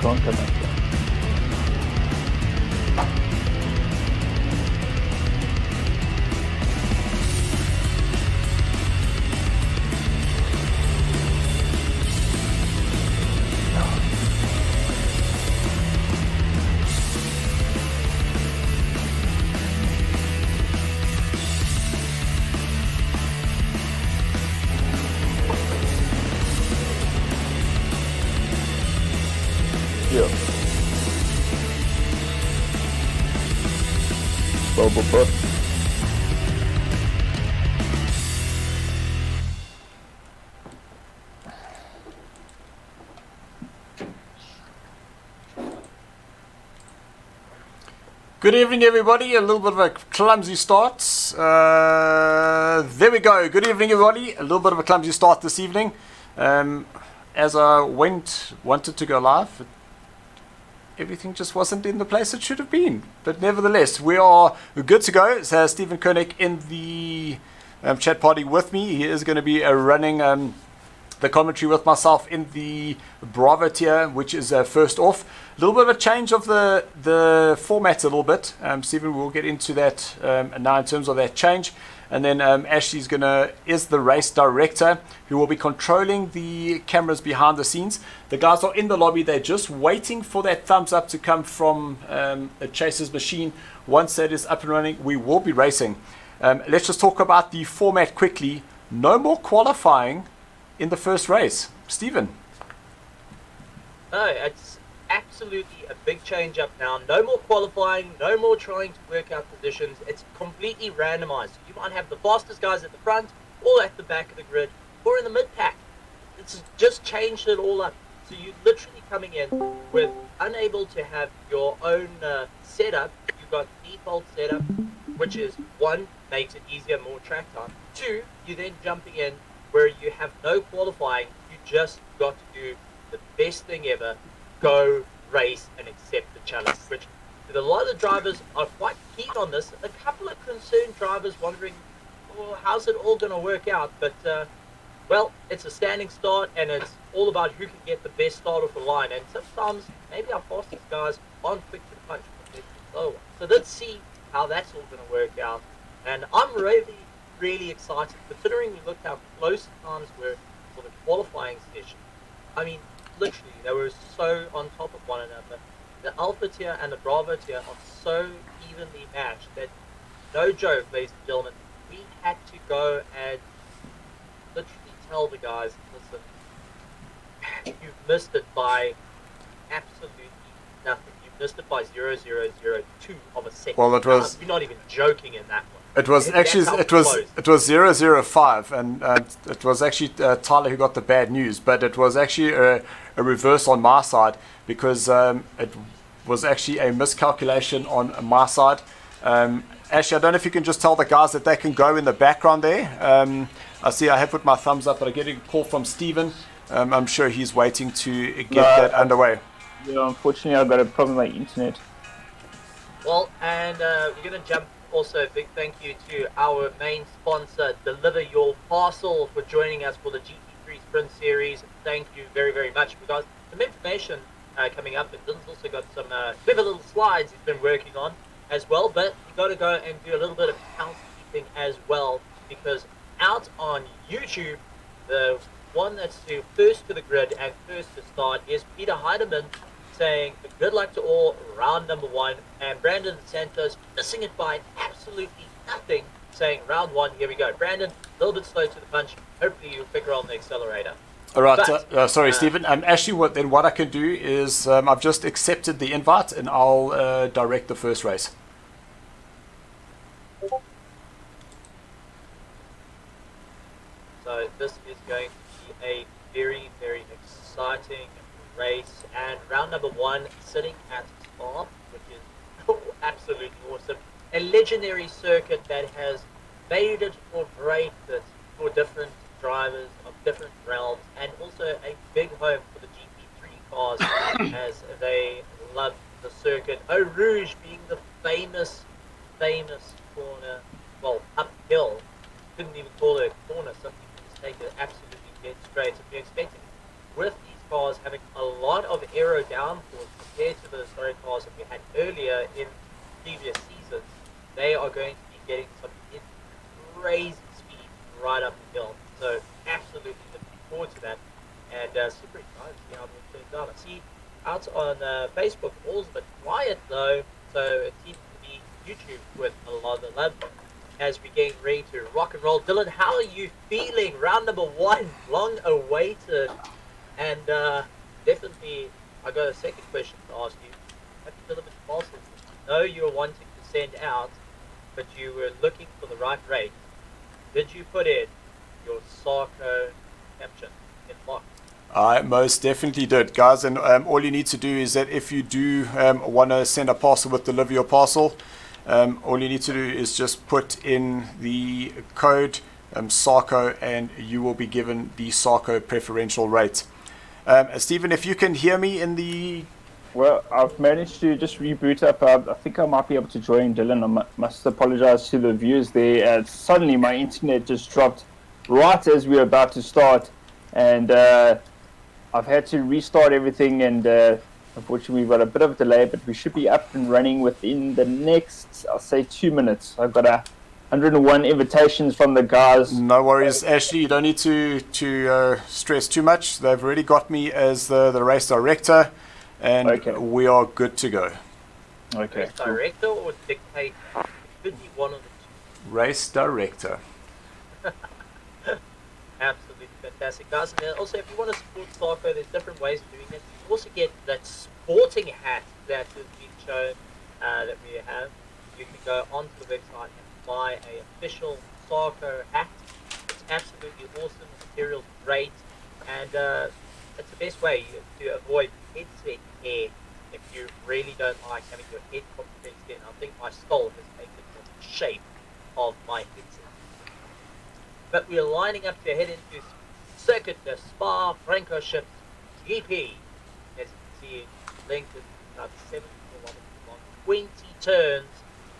conquer that. Yeah. Bubble butt. Good evening, everybody. A little bit of a clumsy start. There we go. Good evening, everybody. A little bit of a clumsy start this evening. As I wanted to go live, everything just wasn't in the place it should have been. But nevertheless, we are good to go. So Stephen Koenig in the chat party with me. He is going to be running the commentary with myself in the Bravo tier, which is first off. A little bit of a change of the format a little bit. Stephen will get into that now in terms of that change. And then Ashley's is the race director who will be controlling the cameras behind the scenes. The guys are in the lobby. They're just waiting for that thumbs up to come from a Chaser's machine. Once that is up and running, we will be racing. Let's just talk about the format quickly. No more qualifying in the first race. Stephen. No, it's absolutely a big change up now. No more qualifying, no more trying to work out positions. It's completely randomized. You might have the fastest guys at the front, or at the back of the grid, or in the mid-pack. It's just changed it all up. So you're literally coming in with unable to have your own setup. You've got default setup, which is one, makes it easier, more track time. Two, you're then jumping in where you have no qualifying. You just got to do the best thing ever. Go race and accept the challenge, which a lot of the drivers are quite keen on this. A couple of concerned drivers wondering, well, how's it all going to work out? But well, it's a standing start, and it's all about who can get the best start off the line. And sometimes maybe our fastest guys aren't quick to the punch, but they're slow ones. So let's see how that's all going to work out. And I'm really excited, considering we looked how close the times were for the qualifying session. I mean, literally, they were so on top of one another. The Alpha tier and the Bravo tier are so evenly matched that, no joke, ladies and gentlemen, we had to go and literally tell the guys, listen, you've missed it by absolutely nothing. You've missed it by 0.0002 of a second. Well, it was. We're not even joking in that one. It was actually it was 0.005, and it was actually Tyler who got the bad news. But it was actually a reverse on my side, because it was actually a miscalculation on my side. Actually, I don't know if you can just tell the guys that they can go in the background there. I see I have put my thumbs up, but I get a call from Stephen. I'm sure he's waiting to get that underway. Yeah, unfortunately, I've got a problem with my internet. Well, and we're going to jump. Also, a big thank you to our main sponsor, Deliver Your Parcel, for joining us for the GT3 Sprint Series. Thank you very, very much. We've got some information coming up, and Dylan's also got some clever little slides he's been working on as well. But you've got to go and do a little bit of housekeeping as well, because out on YouTube, the one that's first to the grid and first to start is Peter Heidemann, saying good luck to all, round number one, and Brandon Santos missing it by absolutely nothing, saying round one, here we go. Brandon, a little bit slow to the punch, hopefully you'll figure on the accelerator. All right, sorry Stephen, actually what I can do is I've just accepted the invite, and I'll direct the first race. So this is going to be a very, very exciting race, and round number one sitting at Spa, which is absolutely awesome. A legendary circuit that has made it or break it for different drivers of different realms, and also a big home for the GT3 cars as they love the circuit. Eau Rouge being the famous corner, well, uphill. Couldn't even call it a corner, some people just take it absolutely dead straight. So you're expecting with these cars having a lot of aero downforce compared to the historic cars that we had earlier in previous seasons, they are going to be getting some crazy speed right up the hill. So absolutely looking forward to that, and super excited to see how it turns out. I see out on Facebook, all's a bit quiet though, so it seems to be YouTube with a lot of the love as we get ready to rock and roll. Dylan, how are you feeling? Round number 1, long awaited, and definitely I got a second question to ask you. I feel a bit false. I know you were wanting to send out, but you were looking for the right rate. Did you put in your SARCO caption in box? I most definitely did, guys, and all you need to do is that if you do want to send a parcel with Deliver Your Parcel, all you need to do is just put in the code SARCO, and you will be given the SARCO preferential rate. Stephen, if you can hear me in the... Well, I've managed to just reboot up. I think I might be able to join Dylan. I must apologize to the viewers there. Suddenly my internet just dropped right as we were about to start, and I've had to restart everything, and unfortunately we've got a bit of a delay, but we should be up and running within the next, I'll say, 2 minutes. I've got 101 invitations from the guys. No worries, Ashley, you don't need to stress too much. They've already got me as the race director, and Okay. we are good to go. Okay. Race director or dictator? It could be one of the two. Race director. Absolutely fantastic, guys. And then also, if you want to support SARCO, there's different ways of doing it. You also get that sporting hat that has been shown that we have. You can go onto the website and buy a official SARCO hat. It's absolutely awesome. The material's great, and it's the best way to avoid headset hair if you really don't like having your head compressed in. I think my skull has taken the shape of my headset. But we're lining up to head into Circuit de Spa Francorchamps GP. As you can see, length is about 7 kilometers long, 20 turns,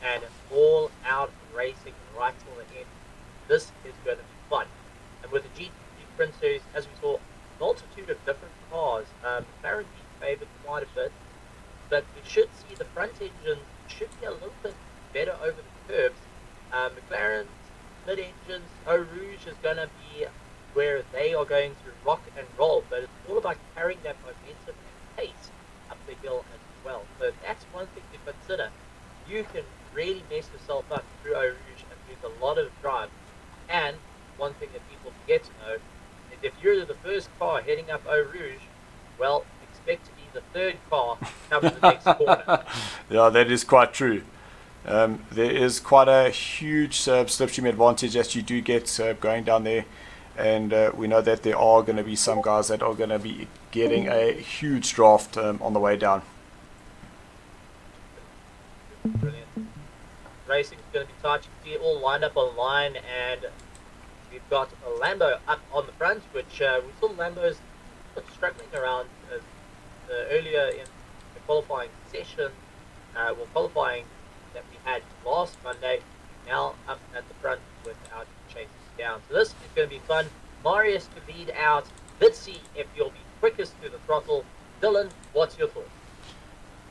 and all-out racing right till the end. This is going to be fun. And with the GT3 Sprint Series, as we saw, multitude of different cars. McLaren favoured quite a bit, but we should see the front engine should be a little bit better over the curbs. McLaren's mid-engines, Eau Rouge is going to be where they are going to rock and roll, but it's all about carrying that momentum and pace up the hill as well. So that's one thing to consider. You can really mess yourself up through Eau Rouge and lose a lot of drive. And one thing that people forget to know is if you're the first car heading up Eau Rouge, well, expect to be the third car coming to the next corner. Yeah, that is quite true. There is quite a huge slipstream advantage that you do get going down there, and we know that there are going to be some guys that are going to be getting a huge draft on the way down. Brilliant. Racing is going to be tight. You can see it all lined up on line, and we've got a Lambo up on the front, which we saw Lambos struggling around earlier in the qualifying session. Qualifying that we had last Monday, now up at the front without chasing down. So this is going to be fun. Marius to lead out. Let's see if you'll be quickest to the throttle. Dylan, what's your thoughts?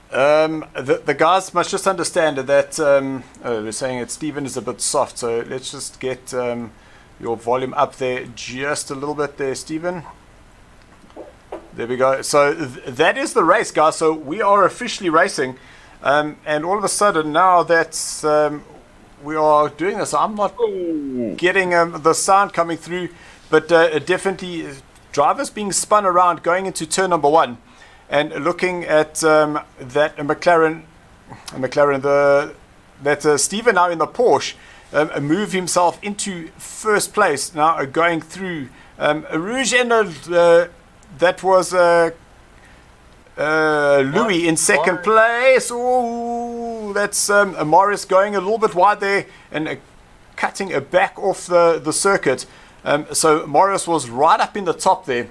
The guys must just understand that they're saying that Stephen is a bit soft, so let's just get your volume up there just a little bit there, Stephen. There we go. So that is the race, guys. So we are officially racing. And all of a sudden, now that we are doing this, I'm not getting the sound coming through, but definitely drivers being spun around going into turn number 1 and looking at that McLaren, Stephen now in the Porsche move himself into first place, now going through Rouge, and that was Louis in second place. Oh, that's Morris going a little bit wide there and cutting a back off the circuit. So Morris was right up in the top there.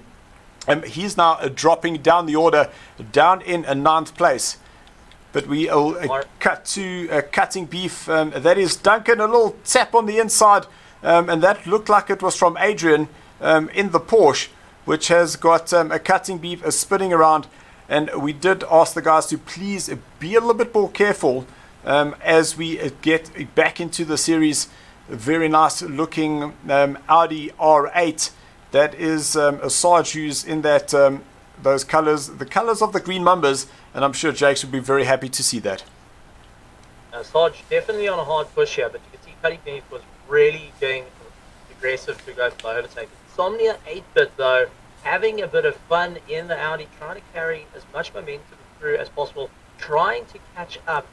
He's now dropping down the order, down in a 9th place. But we'll cut to cutting beef. That is Duncan, a little tap on the inside, and that looked like it was from Adrian in the Porsche, which has got a cutting beef spinning around. And we did ask the guys to please be a little bit more careful as we get back into the series. A very nice looking Audi R8 that is a Sarge who's in that those colors, the colors of the green Mambas, and I'm sure Jakes would be very happy to see that. Sarge definitely on a hard push here, but you can see Cuddy Beneath was really getting aggressive to go for the overtake. Insomnia 8-bit though, having a bit of fun in the Audi, trying to carry as much momentum through as possible, trying to catch up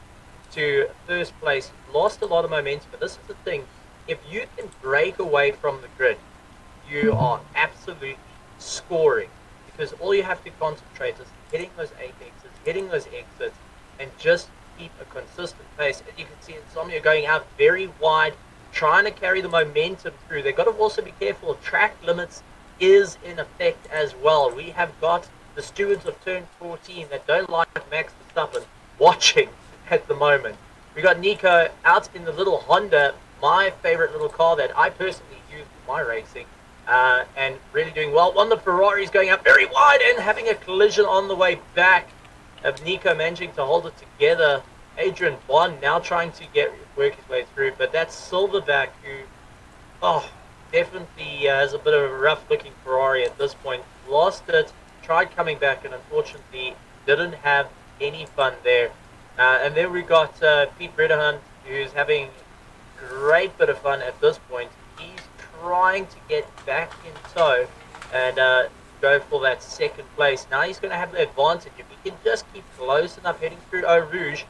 to first place. Lost a lot of momentum, but this is the thing, if you can break away from the grid, you are absolutely scoring, because all you have to concentrate is hitting those apexes, hitting those exits, and just keep a consistent pace. And you can see Insomnia going out very wide, trying to carry the momentum through. They've got to also be careful. Track limits is in effect as well. We have got the stewards of turn 14 that don't like Max Verstappen watching at the moment. We got Nico out in the little Honda, my favorite little car that I personally use for my racing, and really doing well. One of the Ferraris going up very wide and having a collision on the way back of Nico managing to hold it together. Adrian Bond now trying to work his way through, but that's Silverback who definitely has a bit of a rough looking Ferrari at this point. Lost it, tried coming back, and unfortunately didn't have any fun there. And then we got Pete Bredahan, who's having a great bit of fun at this point. He's trying to get back in tow and go for that second place. Now he's going to have the advantage. If he can just keep close enough heading through Eau Rouge,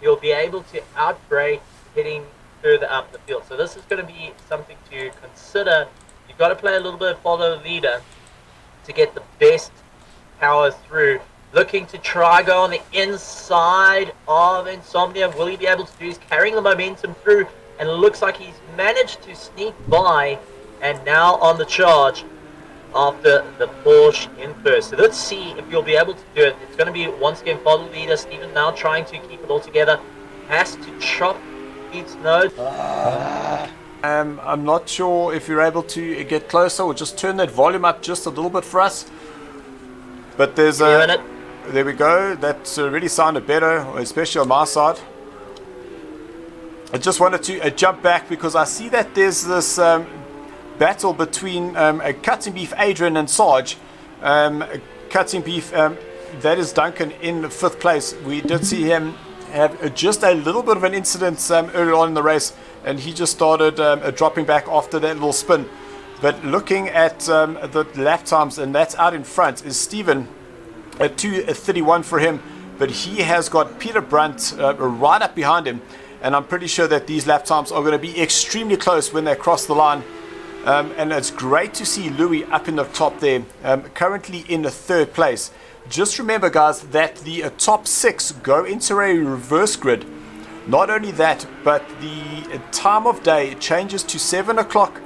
he'll be able to outbrake heading further up the field. So this is going to be something to consider. You've got to play a little bit of follow the leader to get the best power through. Looking to try go on the inside of Insomnia. Will he be able to do? He's carrying the momentum through, and it looks like he's managed to sneak by, and now on the charge after the Porsche in first. So let's see if you'll be able to do it. It's going to be once again follow the leader. Steven now trying to keep it all together. Has to chop Pete's nose. I'm not sure if you're able to get closer or just turn that volume up just a little bit for us. But there's a... There we go. That's really sounded better, especially on my side. I just wanted to jump back because I see that there's this battle between Cutting Beef Adrian and Sarge. Cutting Beef, that is Duncan in 5th place. We did see him have just a little bit of an incident earlier on in the race, and he just started dropping back after that little spin. But looking at the lap times, and that's out in front, is Steven at 2:31 for him, but he has got Peter Brunt right up behind him, and I'm pretty sure that these lap times are going to be extremely close when they cross the line. And it's great to see Louis up in the top there, currently in the 3rd place. Just remember, guys, that the top 6 go into a reverse grid. Not only that, but the time of day changes to 7 o'clock,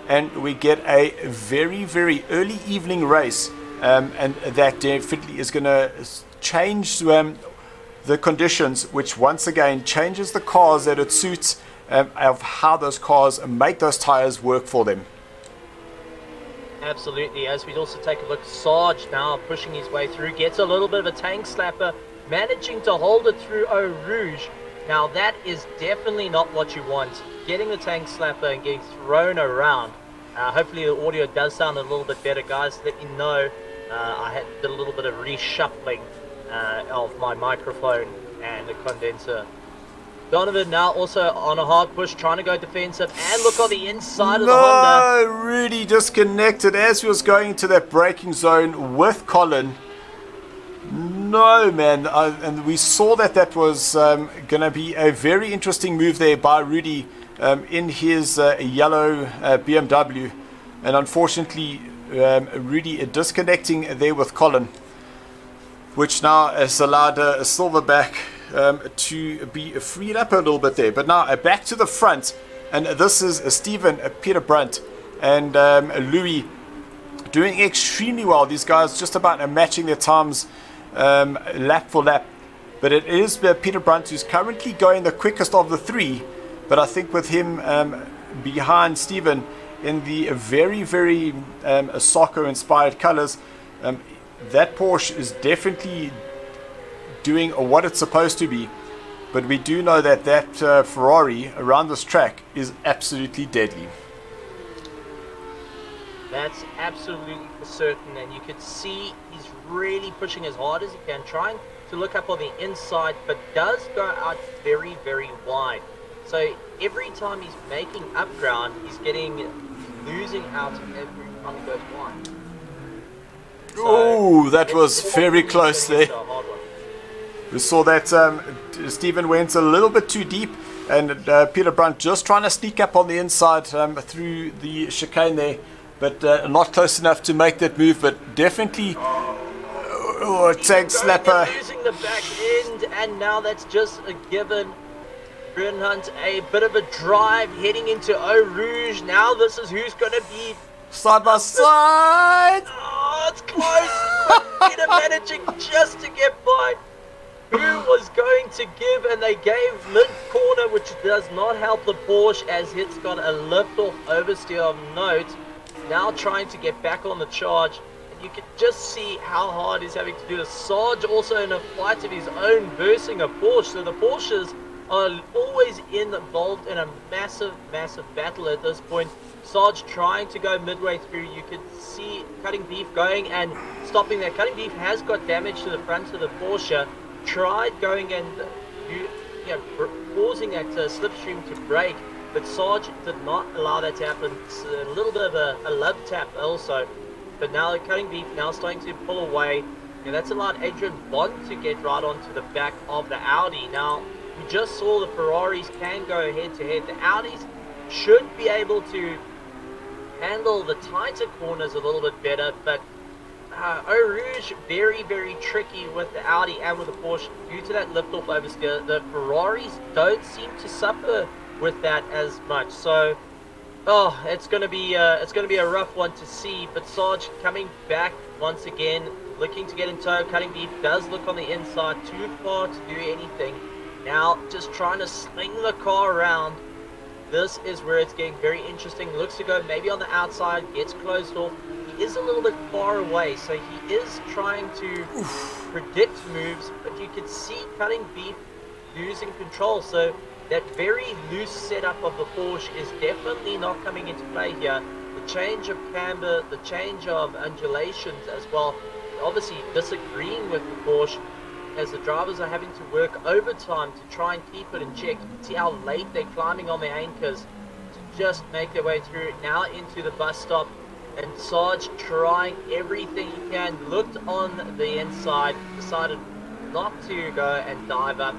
and we get a very, very early evening race. And that definitely is going to change the conditions, which once again changes the cars that it suits, of how those cars make those tires work for them. Absolutely. As we'd also take a look, Sarge now pushing his way through, gets a little bit of a tank slapper, managing to hold it through Eau Rouge. Now that is definitely not what you want, getting the tank slapper and getting thrown around. Hopefully the audio does sound a little bit better, guys. Let me know. I did a little bit of reshuffling of my microphone and the condenser. Donovan now also on a hard push, trying to go defensive, and look on the inside of the Honda. No, really disconnected as he was going into that braking zone with Colin. No, man, and we saw that was going to be a very interesting move there by Rudy in his yellow BMW, and unfortunately Rudy disconnecting there with Colin, which now has allowed Silverback to be freed up a little bit there. But now back to the front, and this is Stephen, Peter Brunt, and Louis doing extremely well. These guys just about matching their times lap for lap. But it is Peter Brunt who's currently going the quickest of the 3. But I think with him behind Stephen in the very, very SARCO inspired colors, that Porsche is definitely doing what it's supposed to be. But we do know that Ferrari around this track is absolutely deadly. That's absolutely for certain, and you could see he's really pushing as hard as he can, trying to look up on the inside, but does go out very, very wide. So every time he's making up ground, he's losing out every time he goes wide. Oh, that was very close there. We saw that Stephen went a little bit too deep, and Peter Brunt just trying to sneak up on the inside through the chicane there, but not close enough to make that move. But definitely, tag slapper. Losing the back end, and now that's just a given. Brian Hunt, a bit of a drive heading into Eau Rouge. Now this is who's going to be side by side. Oh, it's close. But Peter managing just to get by. Who was going to give, and they gave mid-corner, which does not help the Porsche as it's got a lift-off oversteer of note. Now trying to get back on the charge, and you can just see how hard he's having to do this. Sarge also in a fight of his own versing a Porsche, so the Porsches are always involved in a massive, massive battle at this point. Sarge trying to go midway through. You can see Cutting Beef going and stopping there. Cutting Beef has got damage to the front of the Porsche. Tried going and causing that slipstream to break, but Sarge did not allow that to happen. It's a little bit of a love tap also, but now Cutting Beef now starting to pull away, and that's allowed Adrian Bond to get right onto the back of the Audi. Now we just saw the Ferraris can go head to head. The Audis should be able to handle the tighter corners a little bit better, but Eau Rouge, very, very tricky with the Audi and with the Porsche due to that lift-off oversteer. The Ferraris don't seem to suffer with that as much. So, it's going to be a rough one to see. But Sarge coming back once again, looking to get in tow. Cutting Beef does look on the inside, too far to do anything. Now, just trying to sling the car around. This is where it's getting very interesting. Looks to go maybe on the outside, gets closed off. He is a little bit far away, so he is trying to predict moves, but you can see Cutting Beef losing control. So that very loose setup of the Porsche is definitely not coming into play here. The change of camber, the change of undulations as well, obviously disagreeing with the Porsche as the drivers are having to work overtime to try and keep it in check. You can see how late they're climbing on their anchors to just make their way through now into the bus stop. And Sarge trying everything he can, looked on the inside, decided not to go and dive up.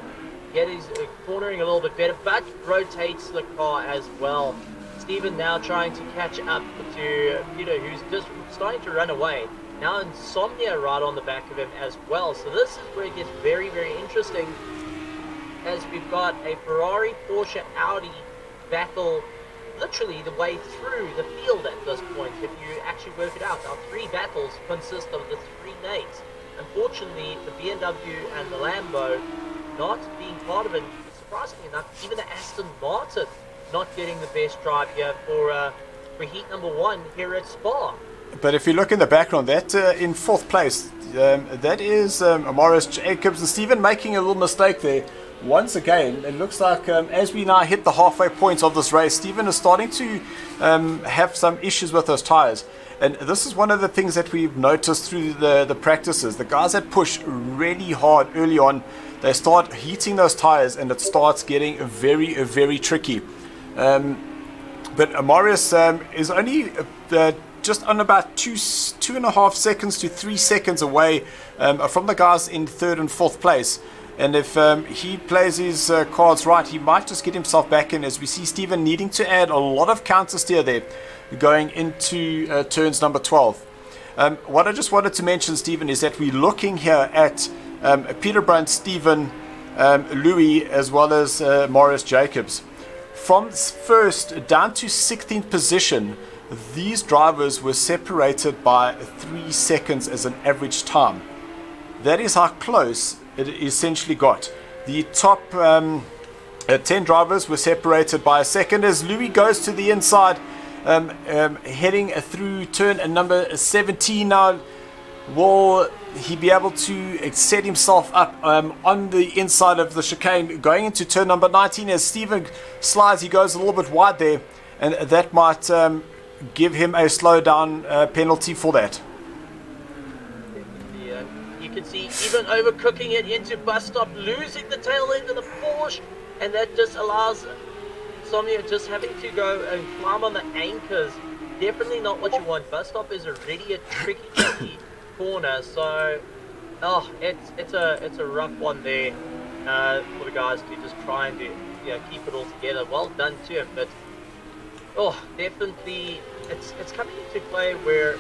Yet he's cornering a little bit better, but rotates the car as well. Stephen now trying to catch up to Peter, who's just starting to run away. Now Insomnia right on the back of him as well. So this is where it gets very, very interesting, as we've got a Ferrari, Porsche, Audi battle literally the way through the field at this point. If you actually work it out, our three battles consist of the three names. Unfortunately, the BMW and the Lambo not being part of it. Surprisingly enough, even the Aston Martin not getting the best drive here for heat number one here at Spa. But if you look in the background, that in fourth place, that is Morris Jacobs, and Stephen making a little mistake there. Once again, it looks like as we now hit the halfway point of this race, Stephen is starting to have some issues with those tires. And this is one of the things that we've noticed through the practices. The guys that push really hard early on, they start heating those tires and it starts getting very, very tricky. But Morris is only just on about 2.5 seconds to 3 seconds away from the guys in third and fourth place. And if he plays his cards right, he might just get himself back in, as we see Stephen needing to add a lot of counter steer there going into turns number 12. What I just wanted to mention, Stephen, is that we're looking here at Peter Brunt, Stephen, Louis, as well as Morris Jacobs. From first down to 16th position, these drivers were separated by 3 seconds as an average time. That is how close it essentially got. The top 10 drivers were separated by a second as Louis goes to the inside, heading through turn number 17 now. will he be able to set himself up on the inside of the chicane going into turn number 19? As Steven slides, he goes a little bit wide there, and that might give him a slowdown penalty for that. Yeah, you can see even overcooking it into bus stop, losing the tail end of the Porsche, and that just allows Somnia just having to go and climb on the anchors. Definitely not what you want. Bus stop is already a tricky corner, so it's a rough one there for the guys to just try and keep it all together. Well done to him, but definitely it's coming into play where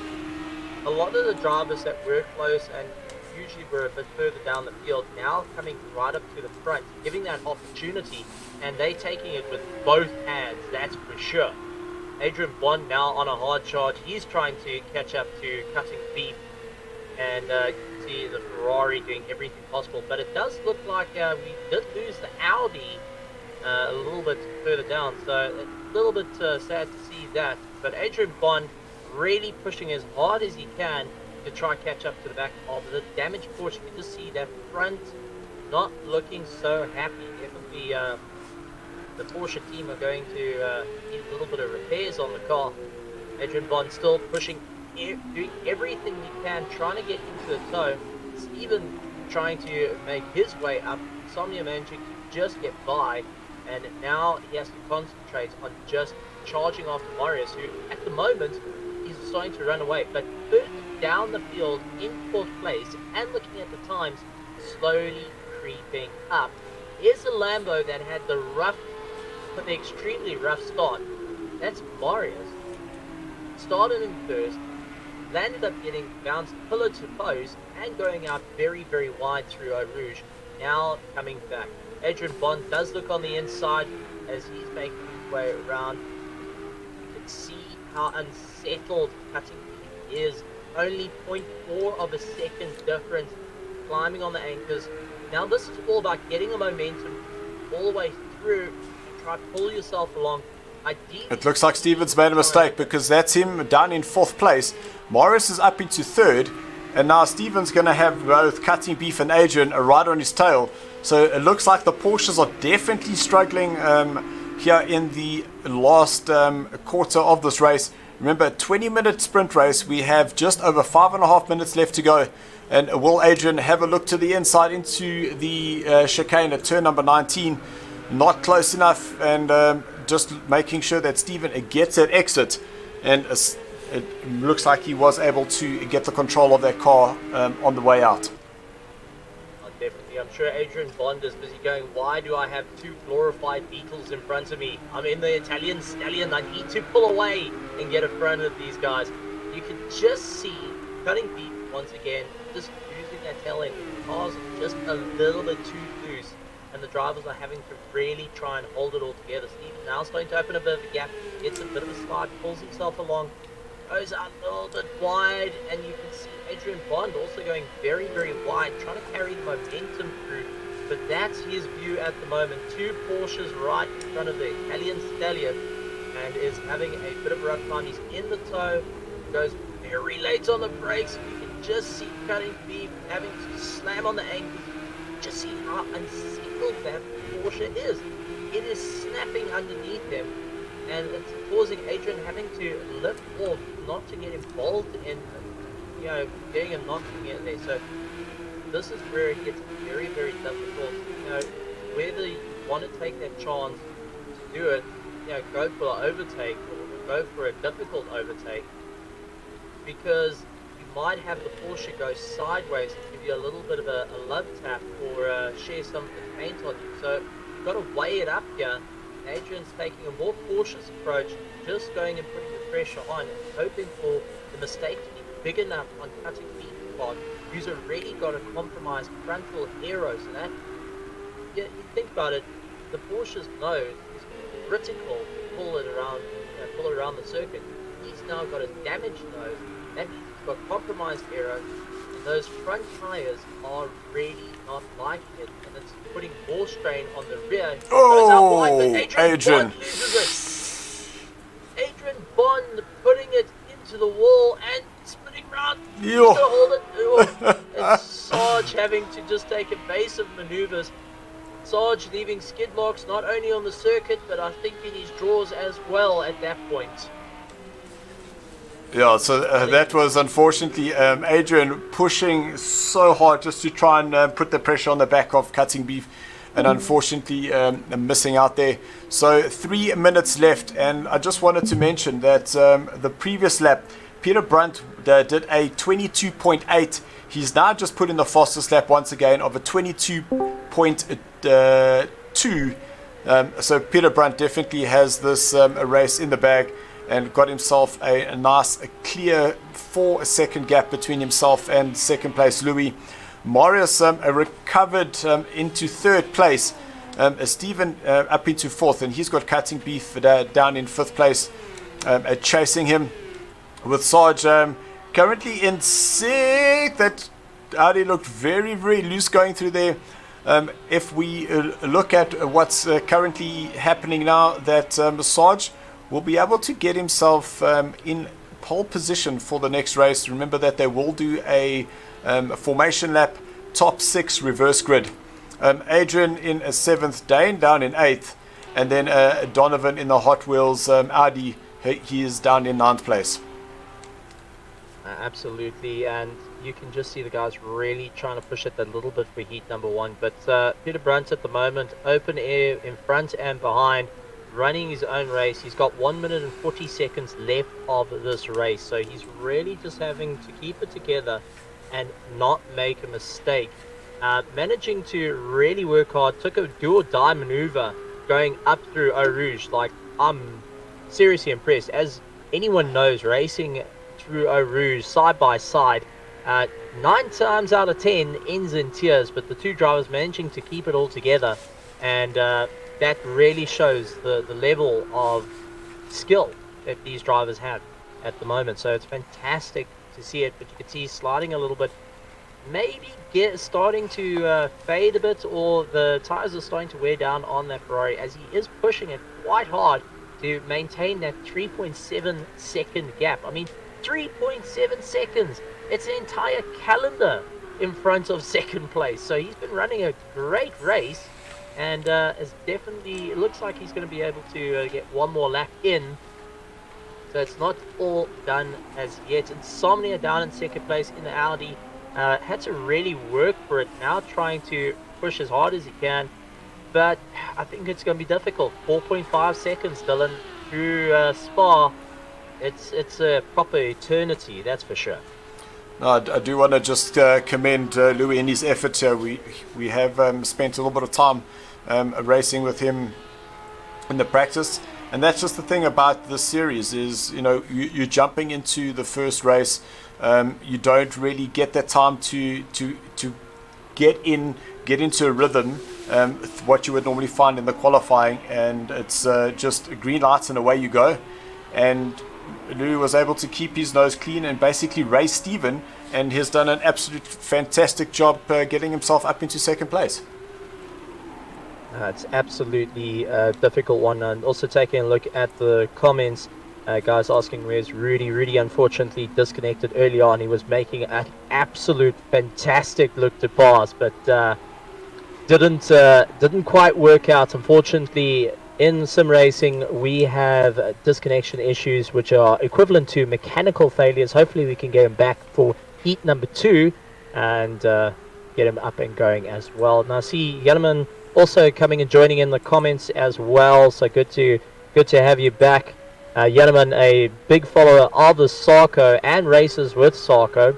a lot of the drivers that were close and usually were a bit further down the field now coming right up to the front, giving that opportunity, and they taking it with both hands, that's for sure. Adrian Bond now on a hard charge. He's trying to catch up to Cutting Beef, and you can see the Ferrari doing everything possible. But it does look like we did lose the Audi a little bit further down, so a little bit sad to see that. But Adrian Bond really pushing as hard as he can to try and catch up to the back of the damaged Porsche. You can just see that front not looking so happy. Definitely the Porsche team are going to need a little bit of repairs on the car. Adrian Bond still pushing, doing everything he can, trying to get into the toe. Steven trying to make his way up. Somnia managing to just get by, and now he has to concentrate on just charging after Marius, who at the moment is starting to run away. But further down the field in 4th place, and looking at the times, slowly creeping up, is a Lambo that had the extremely rough start. That's Marius. Started in first, landed up getting bounced pillar to post and going out very, very wide through Eau Rouge. Now coming back. Adrian Bond does look on the inside as he's making his way around. You can see how unsettled Cutting Beef is. Only 0.4 of a second difference, climbing on the anchors. Now this is all about getting the momentum all the way through. Try to pull yourself along. It looks like Steven's made a mistake, because that's him down in 4th place. Morris is up into 3rd, and now Steven's going to have both Cutting Beef and Adrian right on his tail. So it looks like the Porsches are definitely struggling here in the last quarter of this race. Remember, a 20-minute sprint race. We have just over 5.5 minutes left to go. And will Adrian have a look to the inside into the chicane at turn number 19? Not close enough, and just making sure that Steven gets that exit. And it looks like he was able to get the control of that car on the way out. Definitely. I'm sure Adrian Bond is busy going, why do I have 2 glorified Beetles in front of me? I'm in the Italian Stallion. I need to pull away and get in front of these guys. You can just see Cutting Beef once again, just using that tail end. The cars are just a little bit too loose, and the drivers are having to really try and hold it all together. Steven now starting to open a bit of a gap, gets a bit of a slide, pulls himself along, goes out a little bit wide, and you can see Adrian Bond also going very, very wide, trying to carry the momentum through. But that's his view at the moment. 2 Porsches right in front of the Italian Stallion, and is having a bit of a rough time. He's in the toe, goes very late on the brakes. You can just see Cutting Beef having to slam on the ankles. Just see how unsettled that Porsche is. It is snapping underneath him, and it's causing Adrian having to lift off, not to get involved in, getting and knocking it there. So this is where it gets very, very difficult. Whether you want to take that chance to do it, go for an overtake or go for a difficult overtake, because you might have the Porsche go sideways and give you a little bit of a love tap or share some of the paint on you. So you've got to weigh it up here. Adrian's taking a more cautious approach, just going and putting the pressure on, hoping for the mistake to be big enough on Cutting Beef's part, who's already got a compromised frontal aero. So that, you think about it, the Porsche's nose is critical to pull it around the circuit. He's now got a damaged nose. That means he's got compromised aero, and those front tires are really not liking it, and it's putting more strain on the rear. Oh, Adrian Bond loses it. Adrian Bond putting it into the wall and spinning round. Yo. To hold it. sure. It's Sarge having to just take evasive maneuvers. Sarge leaving skid marks not only on the circuit, but I think in his draws as well at that point. Yeah, so that was unfortunately Adrian pushing so hard just to try and put the pressure on the back of Cutting Beef, and unfortunately missing out there. So 3 minutes left, and I just wanted to mention that the previous lap, Peter Brunt did a 22.8. He's now just put in the fastest lap once again of a 22.2. So Peter Brunt definitely has this race in the bag, and got himself a nice, clear 4-second gap between himself and second place Louis. Marius recovered into third place. Stephen up into fourth, and he's got Cutting Beef down in fifth place, chasing him. With Sarge currently in sixth. That Audi looked very, very loose going through there. If we look at what's currently happening now, that Sarge will be able to get himself in pole position for the next race. Remember that they will do a formation lap, top 6 reverse grid. Adrian in a 7th, Dane down in 8th, and then Donovan in the Hot Wheels Audi, he is down in 9th place. Absolutely, and you can just see the guys really trying to push it a little bit for heat number 1. But Peter Brunt at the moment, open air in front and behind, running his own race. He's got 1 minute and 40 seconds left of this race, so he's really just having to keep it together and not make a mistake. Managing to really work hard, took a do or die maneuver going up through Eau Rouge. Like, I'm seriously impressed. As anyone knows, racing through Eau Rouge side by side, 9 times out of 10 ends in tears, but the two drivers managing to keep it all together, and that really shows the level of skill that these drivers have at the moment. So it's fantastic to see it, but you can see he's sliding a little bit, maybe starting to fade a bit, or the tires are starting to wear down on that Ferrari, as he is pushing it quite hard to maintain that 3.7 second gap. I mean, 3.7 seconds, it's an entire calendar in front of second place. So he's been running a great race, and it looks like he's going to be able to get one more lap in. So it's not all done as yet. Insomnia down in second place in the Audi. Had to really work for it now, trying to push as hard as he can. But I think it's going to be difficult. 4.5 seconds, Dylan, through Spa. It's a proper eternity, that's for sure. No, I do want to just commend Louis in his effort here. We have spent a little bit of time racing with him in the practice, and that's just the thing about this series is, you know, you're jumping into the first race. You don't really get that time to get into a rhythm, what you would normally find in the qualifying, and it's just green lights and away you go. And Louis was able to keep his nose clean and basically race Stephen, and he's done an absolute fantastic job getting himself up into second place. It's absolutely a difficult one. And also taking a look at the comments, guys asking where's Rudy. Rudy unfortunately disconnected early on. He was making an absolute fantastic look to pass, but didn't quite work out. Unfortunately, in sim racing, we have disconnection issues which are equivalent to mechanical failures. Hopefully we can get him back for heat number 2 and get him up and going as well. Now I see Yellowman also coming and joining in the comments as well, so good to have you back. Yellowman, a big follower of the SARCO and races with SARCO,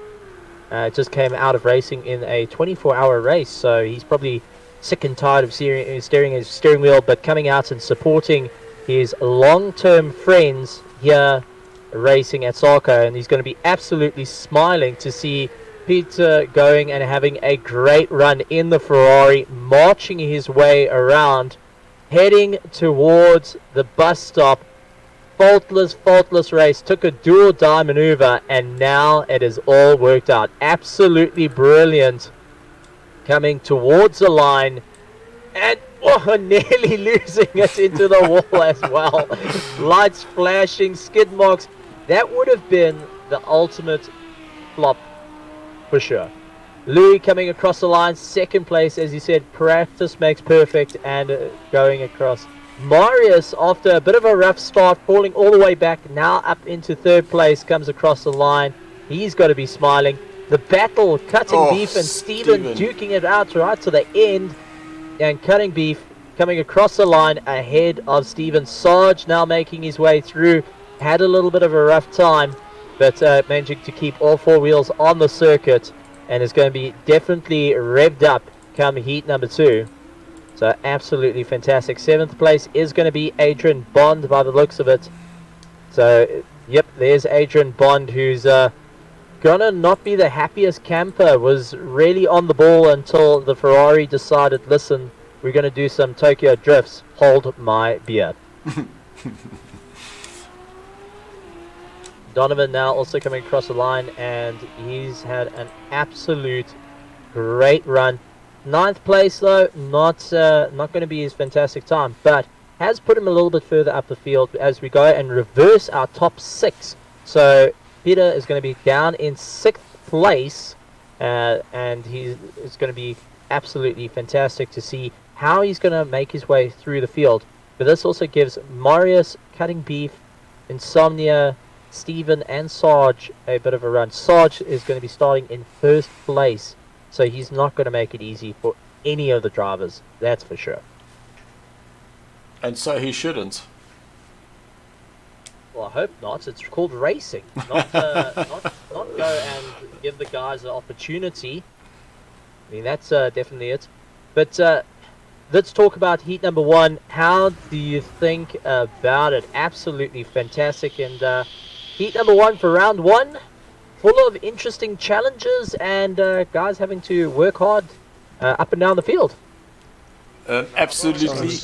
just came out of racing in a 24-hour race, so he's probably sick and tired of steering his steering wheel, but coming out and supporting his long-term friends here racing at SARCO, and he's going to be absolutely smiling to see Peter going and having a great run in the Ferrari, marching his way around, heading towards the bus stop. Faultless race, took a do or die maneuver, and now it is all worked out. Absolutely brilliant. Coming towards the line, and nearly losing it into the wall as well. Lights flashing, skid marks. That would have been the ultimate flop for sure. Louis coming across the line, second place, as you said, practice makes perfect, and going across. Marius, after a bit of a rough start, falling all the way back, now up into third place, comes across the line. He's got to be smiling. The battle, Cutting Beef and Steven duking it out right to the end, and Cutting Beef coming across the line ahead of Steven. Sarge now making his way through, had a little bit of a rough time, but managing to keep all four wheels on the circuit, and is going to be definitely revved up come heat number 2. So absolutely fantastic. 7th place is going to be Adrian Bond by the looks of it. So, yep, there's Adrian Bond, who's gonna not be the happiest camper. Was really on the ball until the Ferrari decided, listen, we're going to do some Tokyo drifts. Hold my beer. Donovan now also coming across the line, and he's had an absolute great run. 9th place though, not going to be his fantastic time, but has put him a little bit further up the field as we go and reverse our top 6. So Peter is going to be down in 6th place, and he's going to be absolutely fantastic to see how he's going to make his way through the field. But this also gives Marius, Cutting Beef, Insomnia, Steven and Sarge a bit of a run. Sarge is going to be starting in 1st place, so he's not going to make it easy for any of the drivers, that's for sure. And so he shouldn't. Well, I hope not. It's called racing, not go and give the guys an opportunity. I mean, that's definitely it. But let's talk about heat number 1. How do you think about it? Absolutely fantastic. And heat number 1 for round 1, full of interesting challenges and guys having to work hard up and down the field. Absolutely.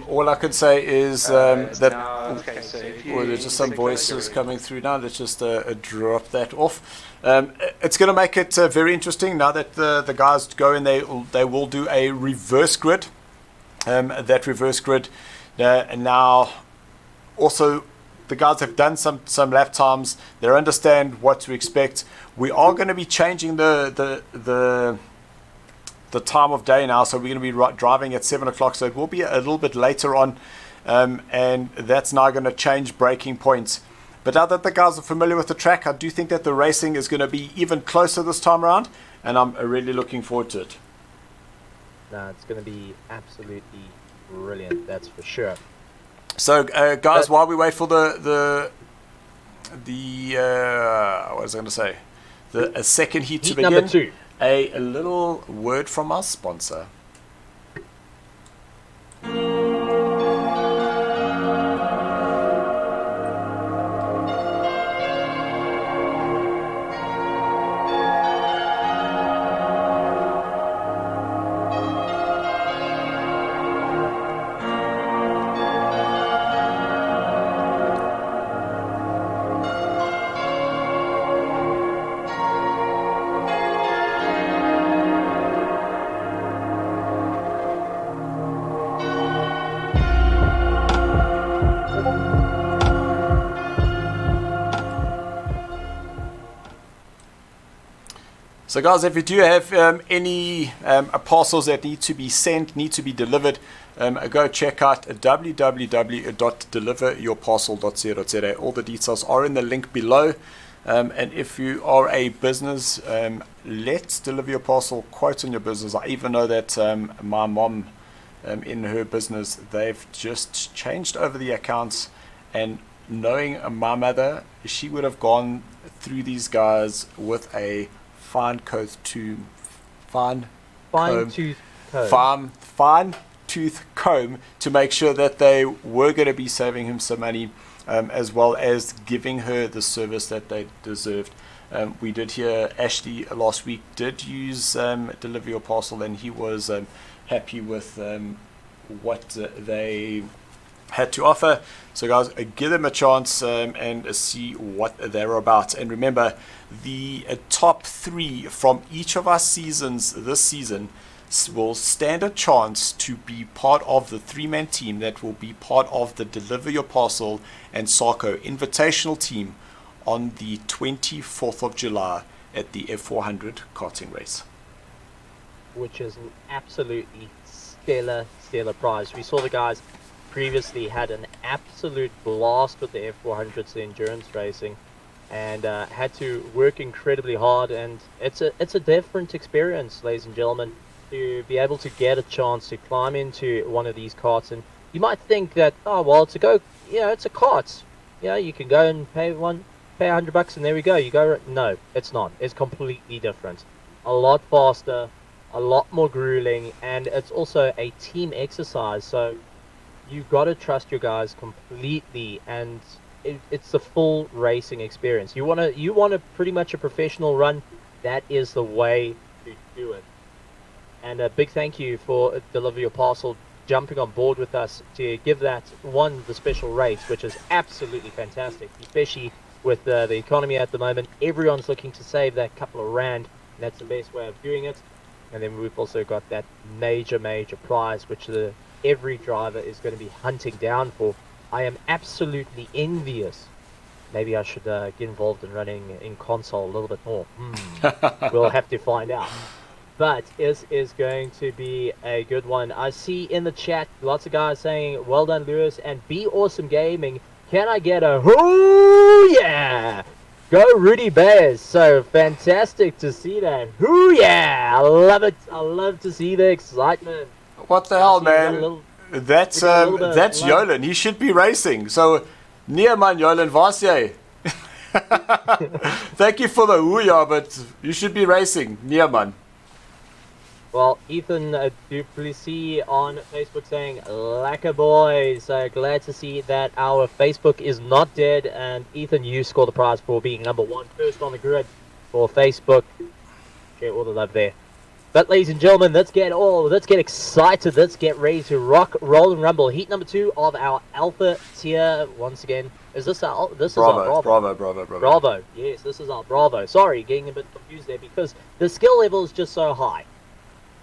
All I can say is that there's just some voices coming through now. Let's just drop that off. It's going to make it very interesting now that the guys go and they will do a reverse grid. That reverse grid and now also the guys have done some lap times. They understand what to expect. We are going to be changing the time of day now, so we're going to be driving at 7 o'clock, so it will be a little bit later on, and that's now going to change braking points. But now that the guys are familiar with the track, I do think that the racing is going to be even closer this time around, and I'm really looking forward to it. No, it's going to be absolutely brilliant, that's for sure. So guys, while we wait for the what was I going to say, the second heat to begin, number 2. A little word from our sponsor. So guys, if you do have any parcels that need to be sent, need to be delivered, go check out www.deliveryourparcel.co.za. All the details are in the link below. And if you are a business, let's deliver your parcel, quote on your business. I even know that my mom, in her business, they've just changed over the accounts, and knowing my mother, she would have gone through these guys with a fine tooth comb to make sure that they were going to be saving him some money, as well as giving her the service that they deserved. We did hear Ashley last week did use Deliver Your Parcel, and he was happy with what they had to offer. So guys, give them a chance and see what they're about. And remember, the top 3 from each of our seasons this season will stand a chance to be part of the 3-man team that will be part of the Deliver Your Parcel and SARCO Invitational team on the 24th of July. at the F400 karting race. Which is an absolutely stellar prize. We saw the guys previously had an absolute blast with the F400s, the endurance racing, and had to work incredibly hard. And it's a different experience, ladies and gentlemen, to be able to get a chance to climb into one of these karts. And you might think that, oh well, it's a kart. Yeah, you can go and pay $100 and there we go. You go. No, it's not. It's completely different. A lot faster, a lot more grueling, and it's also a team exercise. So you've got to trust your guys completely, and it's the full racing experience. You want a pretty much a professional run. That is the way to do it. And a big thank you for Deliver Your Parcel jumping on board with us to give that the special rates, which is absolutely fantastic, especially with the economy at the moment. Everyone's looking to save that couple of rand, and that's the best way of doing it. And then we've also got that major prize, which every driver is going to be hunting down for. I am absolutely envious. Maybe I should get involved in running in console a little bit more. We'll have to find out. But it is going to be a good one. I see in the chat lots of guys saying, well done, Lewis, and Be Awesome Gaming. Can I get a hoo yeah? Go Rudy Bears. So fantastic to see that. Hoo yeah! I love it. I love to see the excitement. What the hell, man? That's Yolan. He should be racing. So, Neerman Yolan Vasje. Thank you for the hoo-ya, but you should be racing, Neerman. Well, Ethan Duplessis on Facebook saying, "Lacquer boys." Glad to see that our Facebook is not dead. And Ethan, you score the prize for being number 1 first on the grid for Facebook. Share all the love there. But ladies and gentlemen, let's get excited. Let's get ready to rock, roll, and rumble. Heat number 2 of our Alpha tier. Once again, is our Bravo? Bravo. Yes, this is our Bravo. Sorry, getting a bit confused there because the skill level is just so high.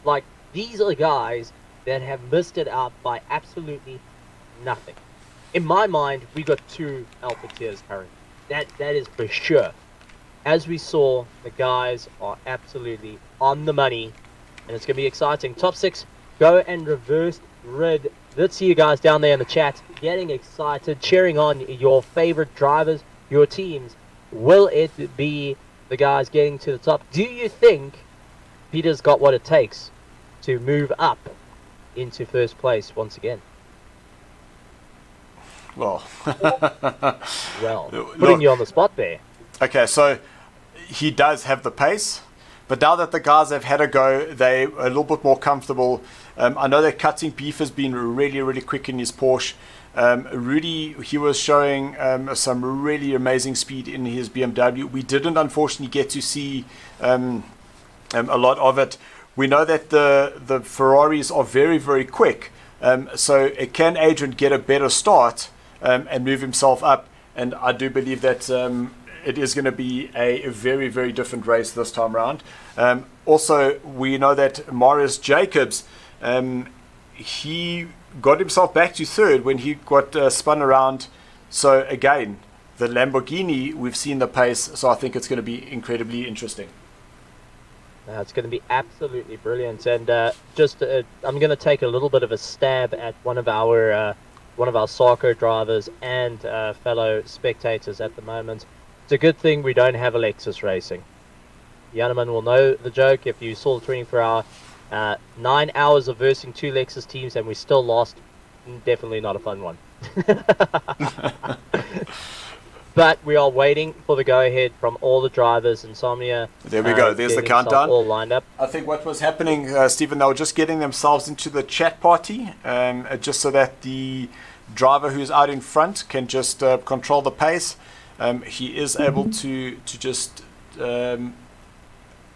Like, these are guys that have missed it out by absolutely nothing. In my mind, we got 2 Alpha tiers currently. That is for sure. As we saw, the guys are absolutely on the money, and it's going to be exciting. Top 6, go and reverse grid. Let's see you guys down there in the chat, getting excited, cheering on your favorite drivers, your teams. Will it be the guys getting to the top? Do you think Peter's got what it takes to move up into first place once again? Well, putting you on the spot there. Okay, so he does have the pace, but now that the guys have had a go, they're a little bit more comfortable. I know that Cutting Beef has been really quick in his Porsche. Rudy, he was showing some really amazing speed in his BMW. We didn't unfortunately get to see a lot of it. We know that the Ferraris are very quick, so can Adrian get a better start and move himself up? And I do believe that it is going to be a very different race this time around. Also, we know that Marius Jacobs, he got himself back to 3rd when he got spun around. So again, the Lamborghini, we've seen the pace, so I think it's going to be incredibly interesting. It's going to be absolutely brilliant, and I'm going to take a little bit of a stab at one of our SARCO drivers and fellow spectators at the moment. It's a good thing we don't have Alexis racing. Yanneman will know the joke. If you saw the 24-hour, 9 hours of versing 2 Lexus teams and we still lost, definitely not a fun one. But we are waiting for the go-ahead from all the drivers. Insomnia. There we go. There's the countdown. All lined up. I think what was happening, Stephen, they were just getting themselves into the chat party, just so that the driver who's out in front can just control the pace. He is able to just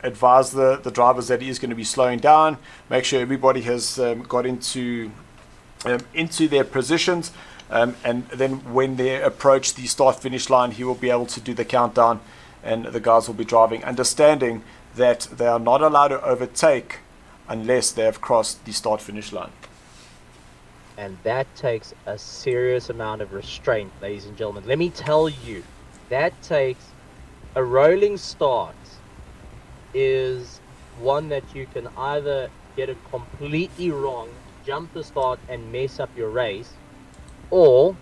advise the drivers that he is going to be slowing down, make sure everybody has got into their positions. And then when they approach the start-finish line, he will be able to do the countdown, and the guys will be driving, understanding that they are not allowed to overtake unless they have crossed the start-finish line. And that takes a serious amount of restraint, ladies and gentlemen. Let me tell you, that takes a rolling start is one that you can either get it completely wrong, jump the start and mess up your race, or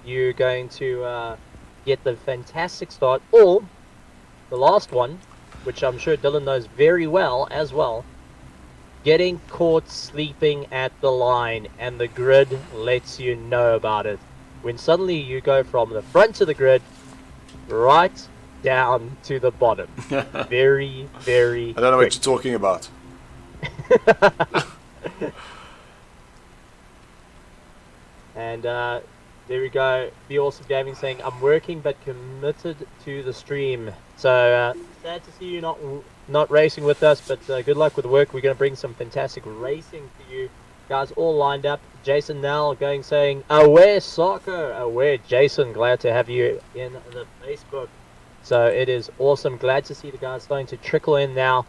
you're going to get the fantastic start, or the last one, which I'm sure Dylan knows very well as well, getting caught sleeping at the line, and the grid lets you know about it. When suddenly you go from the front of the grid right down to the bottom. Very, very I don't know quick. what you're talking about. And there we go. Be Awesome Gaming saying, I'm working but committed to the stream. So sad to see you not racing with us, but good luck with the work. We're going to bring some fantastic racing for you guys all lined up. Jason Nell saying, aware SARCO, aware Jason, glad to have you in the Facebook. So it is awesome. Glad to see the guys starting to trickle in now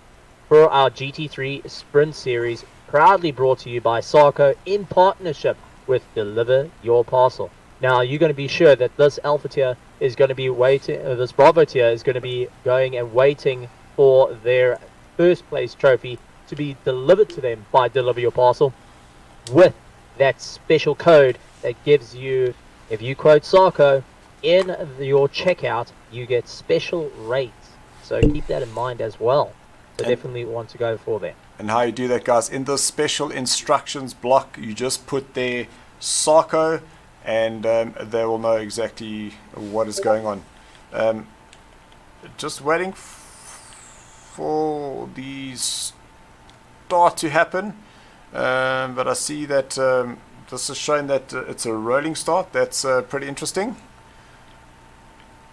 for our GT3 Sprint Series, proudly brought to you by SARCO in partnership with Deliver Your Parcel. Now, you're going to be sure that this Alpha tier is going to be waiting, this Bravo tier is going to be going and waiting for their first place trophy to be delivered to them by Deliver Your Parcel with that special code that gives you, if you quote SARCO in your checkout, you get special rates. So keep that in mind as well. So definitely want to go for that. And how you do that, guys, in the special instructions block, you just put there SARCO, and they will know exactly what is going on. Just waiting for the start to happen, but I see that this is showing that it's a rolling start. That's pretty interesting.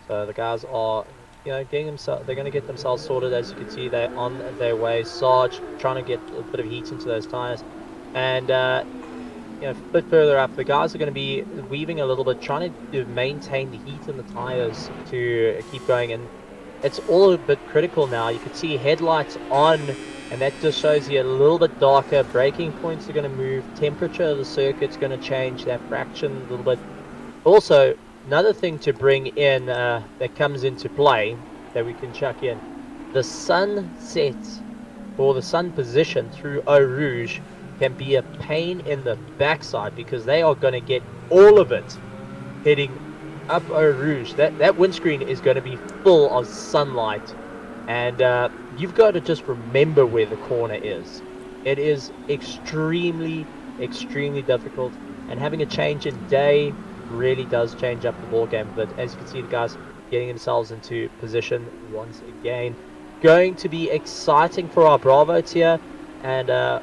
So the guys are, getting themselves. They're going to get themselves sorted. As you can see, they're on their way. Sarge trying to get a bit of heat into those tires, and a bit further up, the guys are going to be weaving a little bit, trying to maintain the heat in the tires to keep going. And it's all a bit critical now. You can see headlights on, and that just shows you a little bit darker. Braking points are going to move. Temperature of the circuit's going to change that fraction a little bit. Also, another thing to bring in that comes into play that we can chuck in, the sunset or the sun position through Eau Rouge can be a pain in the backside, because they are going to get all of it heading up Eau Rouge. That windscreen is going to be full of sunlight, and you've got to just remember where the corner is. It is extremely, extremely difficult, and having a change in day really does change up the ball game. But as you can see, the guys getting themselves into position once again. Going to be exciting for our Bravo tier, and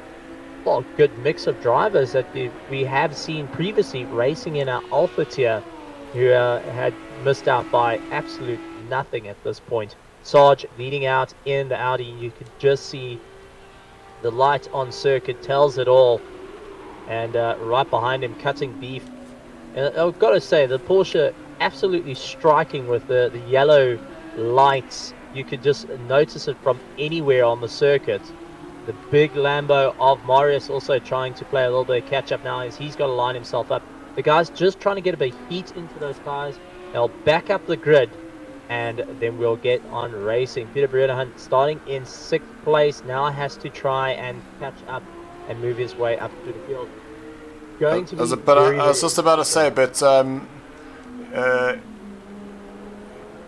well, good mix of drivers that we have seen previously racing in our Alpha tier, who had missed out by absolute nothing at this point. Sarge leading out in the Audi. You can just see the light on circuit tells it all, and right behind him cutting beef. And I've got to say, the Porsche absolutely striking with the yellow lights. You could just notice it from anywhere on the circuit. The big Lambo of Marius also trying to play a little bit of catch up now, as he's got to line himself up. The guy's just trying to get a bit of heat into those tires. They'll back up the grid, and then we'll get on racing. Peter Bredehunt starting in 6th place now has to try and catch up and move his way up to the field. Going to be I was just about to say, but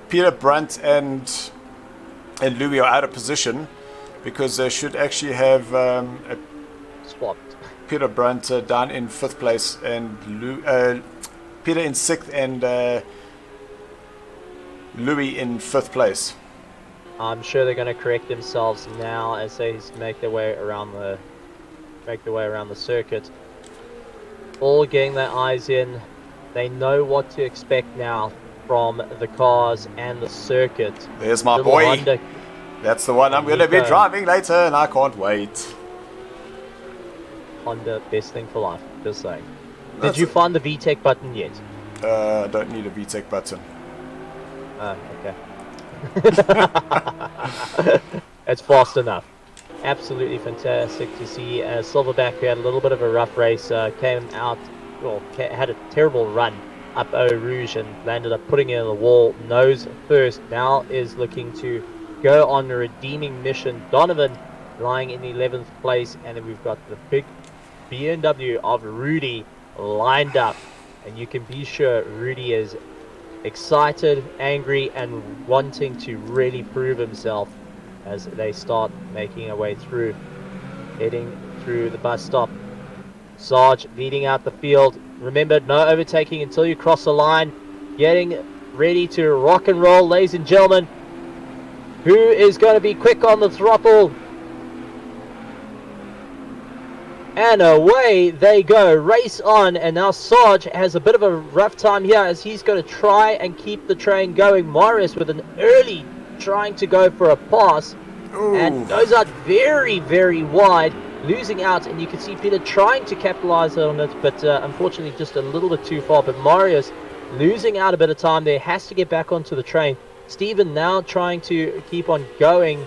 Peter Brandt and Louis are out of position, because they should actually have swapped. Peter Brandt down in 5th place, and Peter in 6th, and Louis in 5th place. I'm sure they're going to correct themselves now as they make their way around the circuit. All getting their eyes in. They know what to expect now from the cars and the circuit. There's my boy. Honda. That's the one I'm going to be driving later, and I can't wait. Honda, best thing for life, just saying. Did you find the VTEC button yet? I don't need a VTEC button. Okay. It's fast enough. Absolutely fantastic to see. Silverback, who had a little bit of a rough race, came out, had a terrible run up Eau Rouge and landed up putting it in the wall nose first. Now is looking to go on a redeeming mission. Donovan lying in 11th place, and then we've got the big BMW of Rudy lined up, and you can be sure Rudy is excited, angry, and wanting to really prove himself as they start making their way through, heading through the bus stop. Sarge leading out the field. Remember, no overtaking until you cross the line. Getting ready to rock and roll, ladies and gentlemen. Who is going to be quick on the throttle? And away they go. Race on. And now Sarge has a bit of a rough time here as he's going to try and keep the train going. Marius with an early trying to go for a pass. Ooh. And goes out very, very wide. Losing out, and you can see Peter trying to capitalize on it, but unfortunately just a little bit too far. But Marius losing out a bit of time there, has to get back onto the train. Steven now trying to keep on going,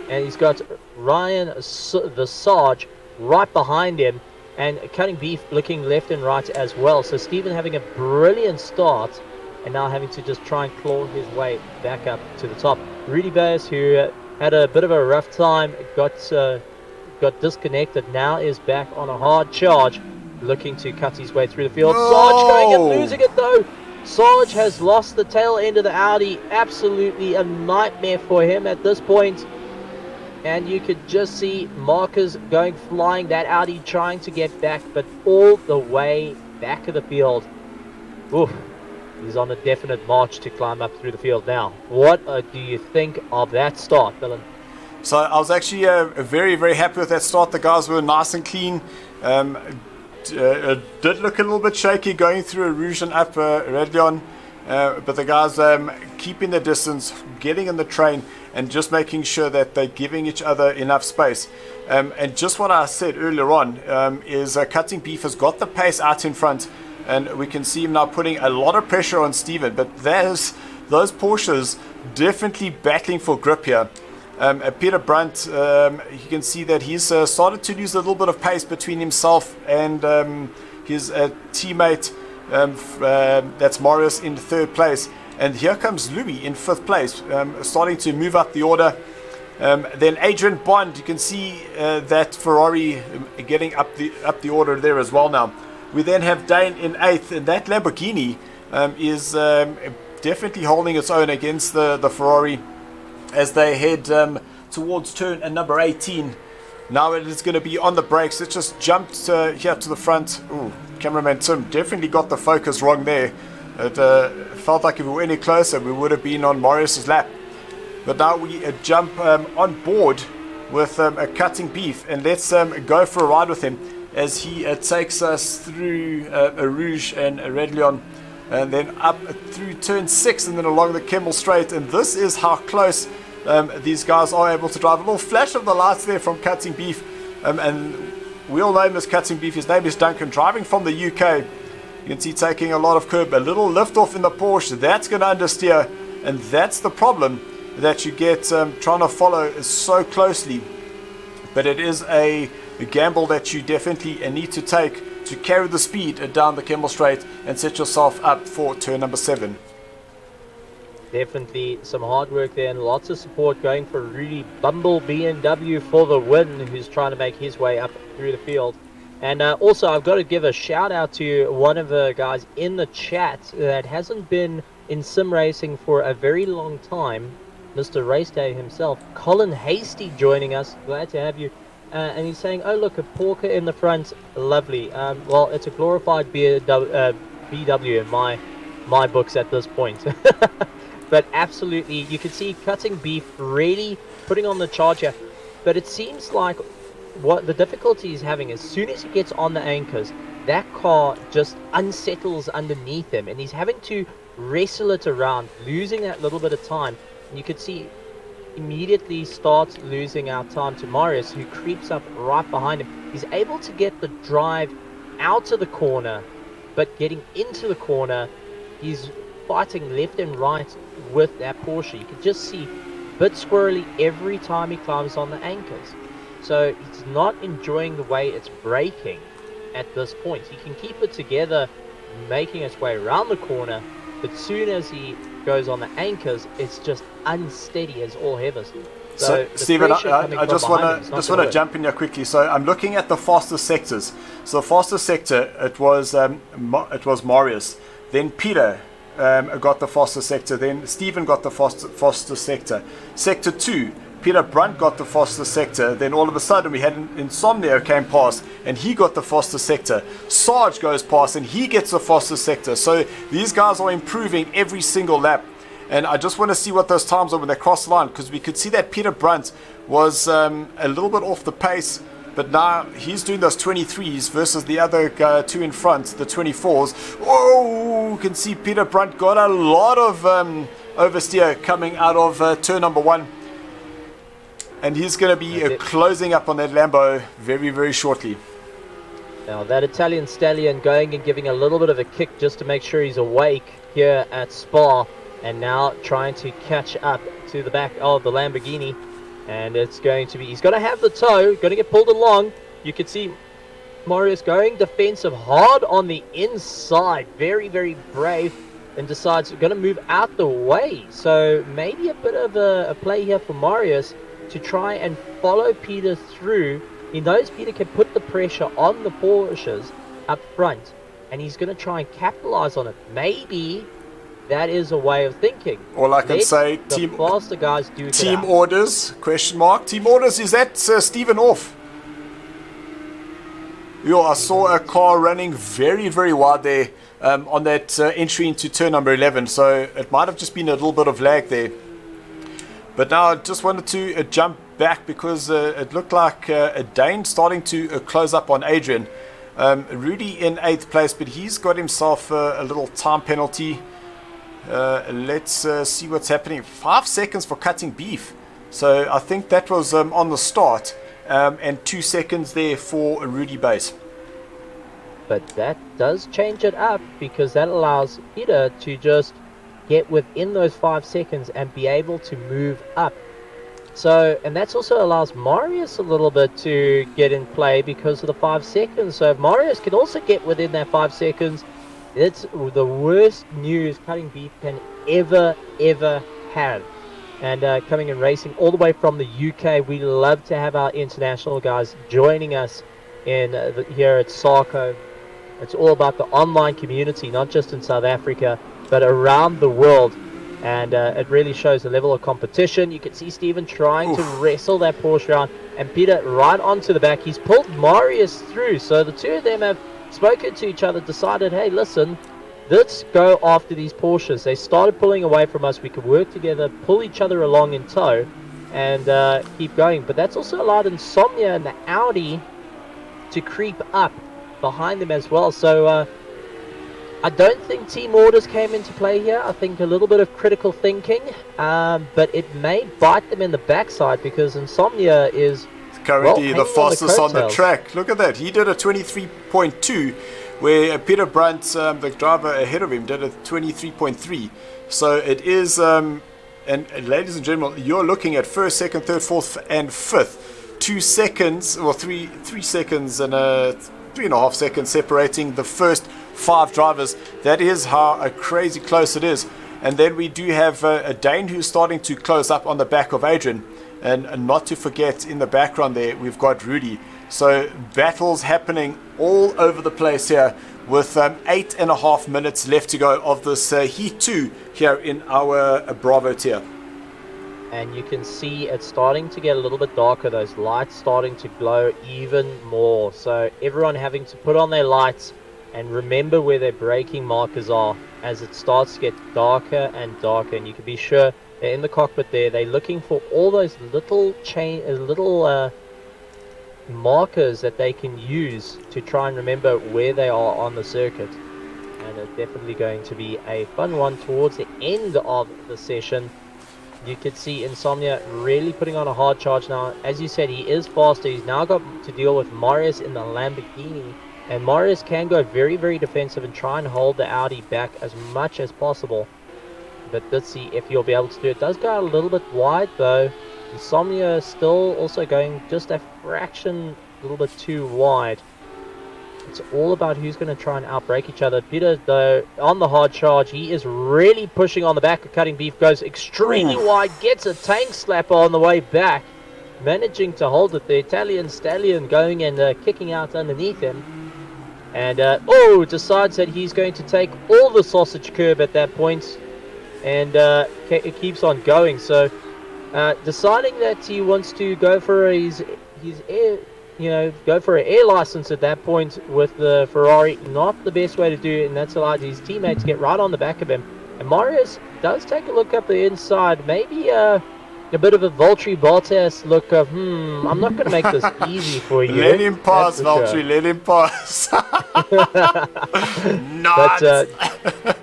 and he's got Ryan the Sarge right behind him, and Cutting Beef looking left and right as well. So Steven having a brilliant start, and now having to just try and claw his way back up to the top. Rudy Bass, who had a bit of a rough time, got disconnected, now is back on a hard charge, looking to cut his way through the field. No! Sarge going and losing it though. Sarge has lost the tail end of the Audi. Absolutely a nightmare for him at this point. And you could just see Marcus going flying, that Audi trying to get back, but all the way back of the field. Oof. He's on a definite march to climb up through the field now. What do you think of that start, Dylan? So I was actually very, very happy with that start. The guys were nice and clean. Did look a little bit shaky going through a Rouge and up Redlion. But the guys keeping the distance, getting in the train, and just making sure that they're giving each other enough space. And just what I said earlier on is Cutting Beef has got the pace out in front. And we can see him now putting a lot of pressure on Steven. But those Porsches definitely battling for grip here. Peter Brandt, you can see that he's started to lose a little bit of pace between himself and his teammate, that's Marius in third place. And here comes Louis in fifth place, starting to move up the order. Then Adrian Bond, you can see that Ferrari getting up the order there as well now. We then have Dane in eighth, and that Lamborghini is definitely holding its own against the Ferrari as they head towards turn number 18. Now it is going to be on the brakes. It just jumped here to the front. Ooh, cameraman Tim definitely got the focus wrong there. It felt like if we were any closer, we would have been on Marius's lap. But now we jump on board with a Cutting Beef, and let's go for a ride with him as he takes us through a Rouge and a Red Leon, and then up through turn 6 and then along the Kemmel Straight. And this is how close these guys are able to drive. A little flash of the lights there from Cutting Beef, and we all know him as Cutting Beef. His name is Duncan, driving from the UK. You can see taking a lot of curb, a little lift off in the Porsche. That's going to understeer, and that's the problem that you get trying to follow so closely. But it is a gamble that you definitely need to take to carry the speed down the Kemmel Straight and set yourself up for turn number 7. Definitely some hard work there and lots of support going for Rudy Bumble BMW for the win, who's trying to make his way up through the field. And also I've got to give a shout out to one of the guys in the chat that hasn't been in sim racing for a very long time, Mr. Race Day himself, Colin Hasty, joining us. Glad to have you. And he's saying, oh look, a Porker in the front, lovely. Well, it's a glorified BW in my books at this point. But absolutely, you can see Cutting Beef really putting on the charge here. But it seems like what the difficulty he's having, as soon as he gets on the anchors, that car just unsettles underneath him, and he's having to wrestle it around, losing that little bit of time. And you could see immediately starts losing out time to Marius, who creeps up right behind him. He's able to get the drive out of the corner, but getting into the corner, he's fighting left and right with that Porsche. You can just see a bit squirrely every time he climbs on the anchors. So he's not enjoying the way it's braking at this point. He can keep it together, making its way around the corner, but soon as he goes on the anchors, it's just unsteady as all heavens. So the Stephen, pressure I coming just from behind him is not want gonna to work. jump in here quickly. So I'm looking at the fastest sectors. So the fastest sector, it was Marius, then Peter got the fastest sector, then Stephen got the fastest sector. Sector 2, Peter Brunt got the fastest sector. Then all of a sudden we had Insomnia came past and he got the fastest sector. Sarge goes past and he gets the fastest sector. So these guys are improving every single lap. And I just want to see what those times are when they cross the line, because we could see that Peter Brunt was a little bit off the pace, but now he's doing those 23s versus the other two in front, the 24s. Oh, you can see Peter Brunt got a lot of oversteer coming out of turn number 1. And he's going to be closing up on that Lambo very, very shortly. Now that Italian stallion going and giving a little bit of a kick just to make sure he's awake here at Spa. And now trying to catch up to the back of the Lamborghini. And it's going to be, he's going to have the toe, going to get pulled along. You can see Marius going defensive hard on the inside. Very, very brave. And decides going to move out the way. So maybe a bit of a play here for Marius to try and follow Peter through. He knows Peter can put the pressure on the Porsches up front. And he's going to try and capitalize on it. Maybe that is a way of thinking. All I can say, the faster guys do team orders, question mark. Team orders, is that Stephen off? Yo, I saw a car running very, very wide there on that entry into turn number 11. So it might have just been a little bit of lag there. But now I just wanted to jump back because it looked like a Dane starting to close up on Adrian. Rudy in 8th place, but he's got himself a little time penalty. Let's see what's happening. 5 seconds for cutting beef. So I think that was on the start. And 2 seconds there for Rudy Base. But that does change it up, because that allows Peter to just get within those 5 seconds and be able to move up. So, and that also allows Marius a little bit to get in play because of the 5 seconds. So if Marius can also get within that 5 seconds, it's the worst news cutting beef can ever have. And coming and racing all the way from the UK, we love to have our international guys joining us in here at SARCO. It's all about the online community, not just in South Africa, but around the world. And it really shows the level of competition. You can see Stephen trying to wrestle that Porsche around, and Peter right onto the back. He's pulled Marius through, so the two of them have spoken to each other, decided, hey, listen, let's go after these Porsches. They started pulling away from us. We could work together, pull each other along in tow, and keep going. But that's also allowed Insomnia and the Audi to creep up behind them as well. So I don't think team orders came into play here. I think a little bit of critical thinking, but it may bite them in the backside, because Insomnia is currently the fastest on the track. Look at that. He did a 23.2, where Peter Brunt, the driver ahead of him, did a 23.3. So it is, and ladies and gentlemen, you're looking at 1st, 2nd, 3rd, 4th, and 5th. 2 seconds, or 3 seconds and 3.5 seconds separating the first 5 drivers. That is how crazy close it is. And then we do have a Dane who's starting to close up on the back of Adrian. And not to forget, in the background there, we've got Rudy. So battles happening all over the place here, with 8.5 minutes left to go of this Heat 2 here in our Bravo tier. And you can see it's starting to get a little bit darker, those lights starting to glow even more. So everyone having to put on their lights and remember where their braking markers are as it starts to get darker and darker. And you can be sure they're in the cockpit there, they're looking for all those little markers that they can use to try and remember where they are on the circuit. And it's definitely going to be a fun one towards the end of the session. You could see Insomnia really putting on a hard charge now. As you said, he is faster. He's now got to deal with Marius in the Lamborghini. And Marius can go very, very defensive and try and hold the Audi back as much as possible. But let's see if he'll be able to do it. It does go a little bit wide though. Insomnia still also going just a fraction, a little bit too wide. It's all about who's going to try and outbrake each other. Peter, though, on the hard charge, he is really pushing on the back of Cutting Beef, goes extremely wide, gets a tank slapper on the way back, managing to hold it. The Italian Stallion going and kicking out underneath him. And, decides that he's going to take all the sausage curb at that point, and it keeps on going. So, deciding that he wants to go for his air... go for an air license at that point with the Ferrari, not the best way to do it, and that's allowed his teammates to get right on the back of him. And Marius does take a look up the inside, maybe a bit of a Valtteri Bottas look of, I'm not going to make this easy for you. Let him pass, Valtteri, let him pass. Not. But,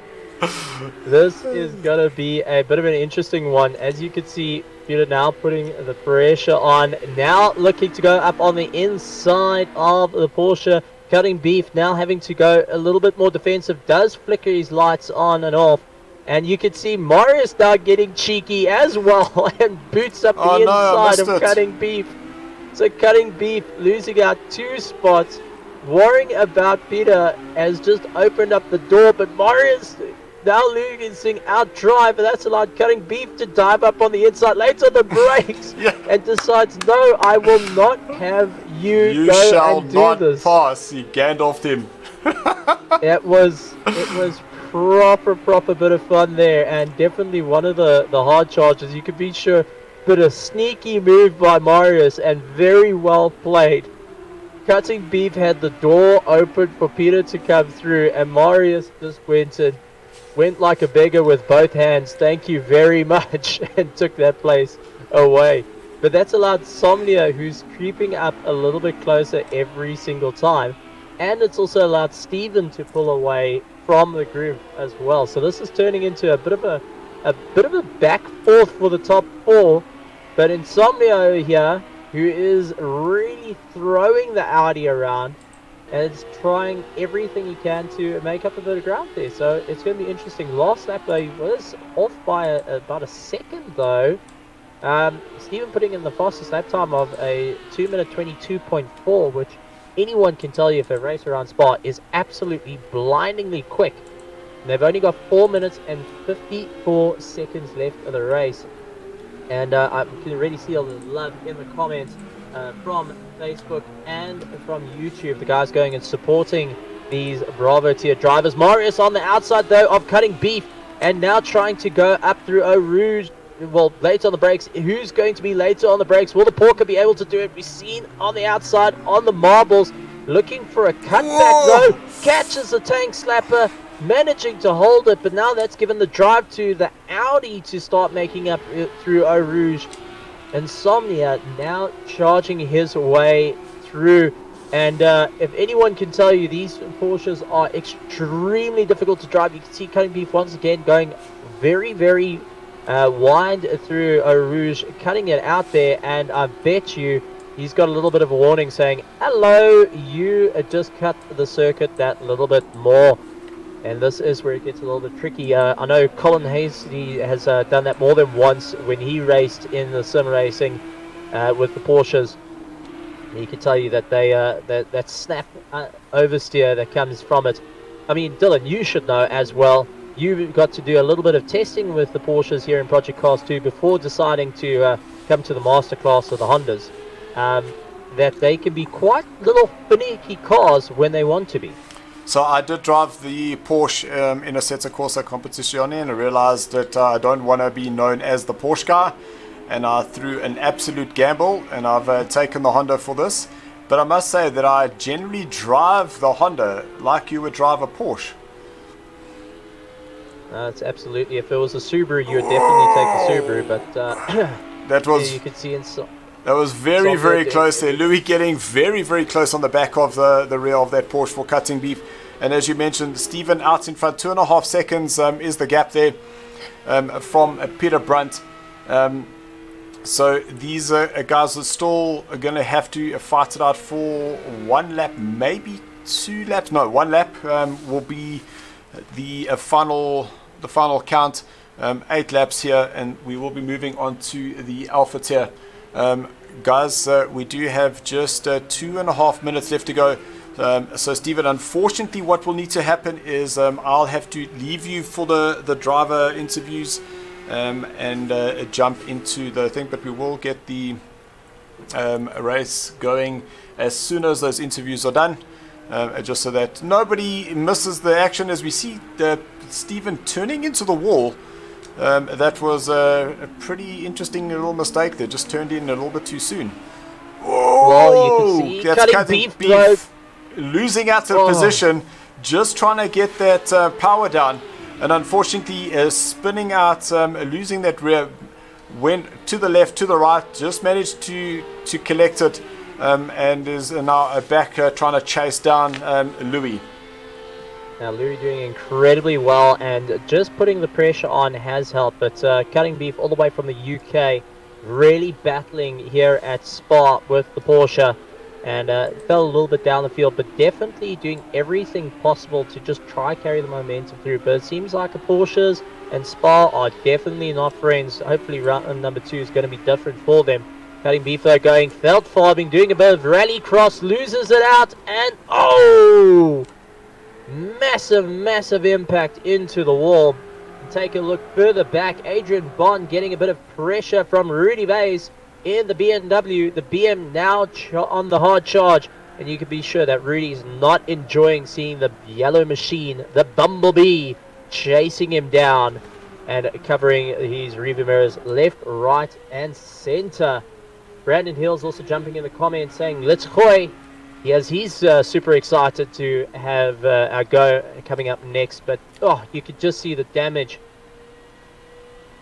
this is going to be a bit of an interesting one. As you can see, Peter now putting the pressure on, now looking to go up on the inside of the Porsche. Cutting Beef now having to go a little bit more defensive, does flicker his lights on and off. And you can see Marius now getting cheeky as well and boots up the inside of Cutting Beef. So Cutting Beef losing out 2 spots, worrying about Peter has just opened up the door, but Marius now losing out drive, and that's allowed Cutting Beef to dive up on the inside, lays on the brakes, and decides, no, I will not have you go and do this. Pass. He Gandalfed him. It was proper bit of fun there, and definitely one of the hard charges. You could be sure, but a sneaky move by Marius and very well played. Cutting Beef had the door open for Peter to come through, and Marius just went like a beggar with both hands, thank you very much, and took that place away. But that's allowed Somnia, who's creeping up a little bit closer every single time, and it's also allowed Steven to pull away from the group as well. So this is turning into a bit of a back forth for the top 4, but Insomnia over here, who is really throwing the Audi around, and is trying everything he can to make up a bit of ground there. So it's going to be interesting. Last lap though, he was off by about a second though. Steven putting in the fastest lap time of a 2-minute 22.4, which anyone can tell you if a race around Spa is absolutely blindingly quick. And they've only got 4 minutes and 54 seconds left of the race. And I can already see all the love in the comments from Facebook and from YouTube. The guys going and supporting these Bravo tier drivers. Marius on the outside though of Cutting Beef, and now trying to go up through Eau Rouge. Well, later on the brakes. Who's going to be later on the brakes? Will the Porker be able to do it? We've seen on the outside on the marbles, looking for a cutback though. Catches the tank slapper, managing to hold it, but now that's given the drive to the Audi to start making up through Eau Rouge. Insomnia now charging his way through, and if anyone can tell you, these Porsches are extremely difficult to drive. You can see Cutting Beef once again going very wide through Eau Rouge, cutting it out there, and I bet you he's got a little bit of a warning saying, hello, you just cut the circuit that little bit more. And this is where it gets a little bit tricky. I know Colin Hasty has done that more than once when he raced in the sim racing with the Porsches. He can tell you that they that snap oversteer that comes from it. I mean, Dylan, you should know as well. You got to do a little bit of testing with the Porsches here in Project Cars 2 before deciding to come to the masterclass of the Hondas. That they can be quite little finicky cars when they want to be. So I did drive the Porsche in a Assetto Corsa Competizione, and I realized that I don't want to be known as the Porsche guy, and I threw an absolute gamble, and I've taken the Honda for this. But I must say that I generally drive the Honda like you would drive a Porsche. It's absolutely, if it was a Subaru, you would definitely take the Subaru, but that was, yeah, you could see inside. That was very close there. Louis getting very close on the back of the rear of that Porsche for Cutting Beef. And as you mentioned, Steven out in front, 2.5 seconds is the gap there from Peter Brunt. So these guys are still going to have to fight it out for 1 lap, maybe 2 laps. No, 1 lap will be the final count. 8 laps here, and we will be moving on to the Alpha tier. Guys, we do have just 2.5 minutes left to go So Stephen, unfortunately what will need to happen is I'll have to leave you for the driver interviews and jump into the thing, but we will get the race going as soon as those interviews are done, just so that nobody misses the action. As we see Stephen turning into the wall, that was a pretty interesting little mistake there, just turned in a little bit too soon. Whoa, Well, you can see that's cutting beef losing out of position, just trying to get that power down, and unfortunately spinning out, losing that rear, went to the left, to the right, just managed to collect it, and is now back trying to chase down Louis. Now Louis doing incredibly well, and just putting the pressure on has helped, but cutting beef all the way from the UK, really battling here at Spa with the Porsche, and fell a little bit down the field, but definitely doing everything possible to just try carry the momentum through. But it seems like the Porsches and Spa are definitely not friends. Hopefully round number 2 is going to be different for them. Cutting beef though, going felt farming, doing a bit of rally cross, loses it out, and oh! Massive impact into the wall. And take a look further back, Adrian Bond getting a bit of pressure from Rudy Bays in the BMW. The BM now on the hard charge, and you can be sure that Rudy's not enjoying seeing the yellow machine, the Bumblebee, chasing him down and covering his rearview mirrors left, right, and center. Brandon Hill's also jumping in the comments saying, "Let's hoy." Yes, he's super excited to have our go coming up next, but oh, you could just see the damage.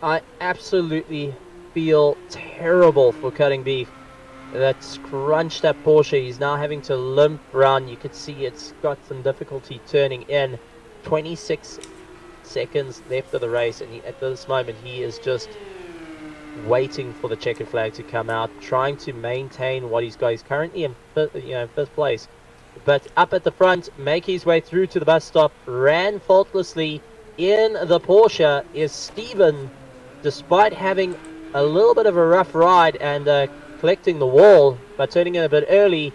I absolutely feel terrible for cutting beef. That scrunched that Porsche, he's now having to limp around. You could see it's got some difficulty turning in. 26 seconds left of the race, and at this moment he is just waiting for the checkered flag to come out, trying to maintain what he's got. He's currently in first place, but up at the front, make his way through to the bus stop, ran faultlessly in the Porsche is Steven, despite having a little bit of a rough ride and collecting the wall, but turning in a bit early.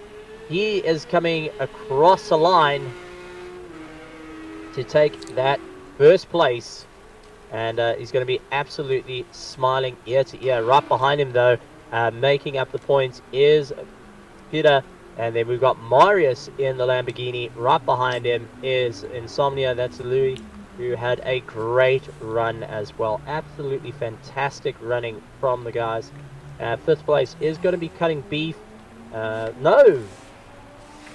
He is coming across the line to take that first place, and he's going to be absolutely smiling ear to ear. Right behind him though, making up the points, is Peter, and then we've got Marius in the Lamborghini. Right behind him is Insomnia, that's Louis, who had a great run as well. Absolutely fantastic running from the guys. Fifth place is going to be cutting beef. No,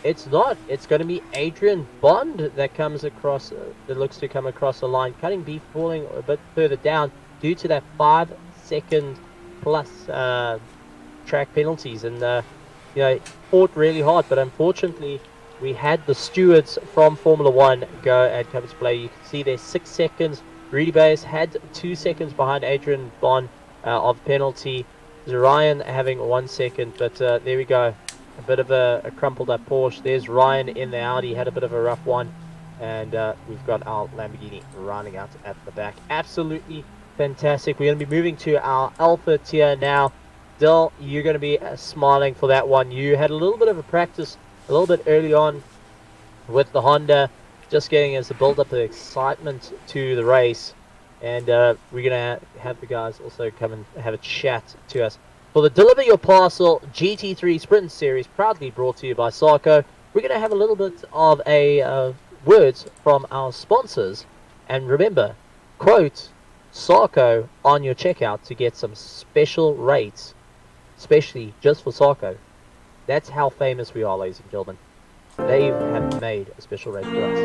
it's not. It's going to be Adrian Bond that comes across, that looks to come across the line. Cutting beef falling a bit further down due to that 5 second plus track penalties, and you know, fought really hard, but unfortunately we had the stewards from Formula 1 go and come to play. You can see there's 6 seconds. Rudy Bays had 2 seconds behind Adrian Bond of penalty. Ryan having 1 second, but there we go. A bit of a crumpled up Porsche. There's Ryan in the Audi, had a bit of a rough one, and we've got our Lamborghini running out at the back. Absolutely fantastic. We're going to be moving to our Alpha tier now. Dill, you're going to be smiling for that one. You had a little bit of a practice a little bit early on with the Honda, just getting us a build up of excitement to the race, and we're going to have the guys also come and have a chat to us. For the Deliver Your Parcel GT3 Sprint Series, proudly brought to you by SARCO, we're going to have a little bit of a words from our sponsors. And remember, quote SARCO on your checkout to get some special rates, especially just for SARCO. That's how famous we are, ladies and gentlemen. They have made a special rate for us.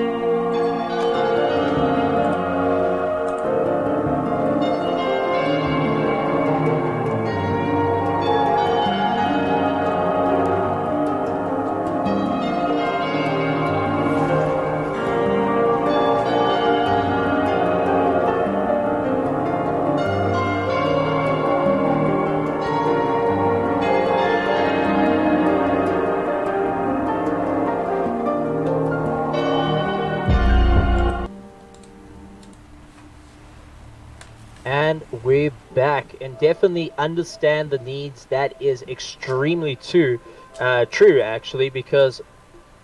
And we're back, and definitely understand the needs. That is extremely true actually, because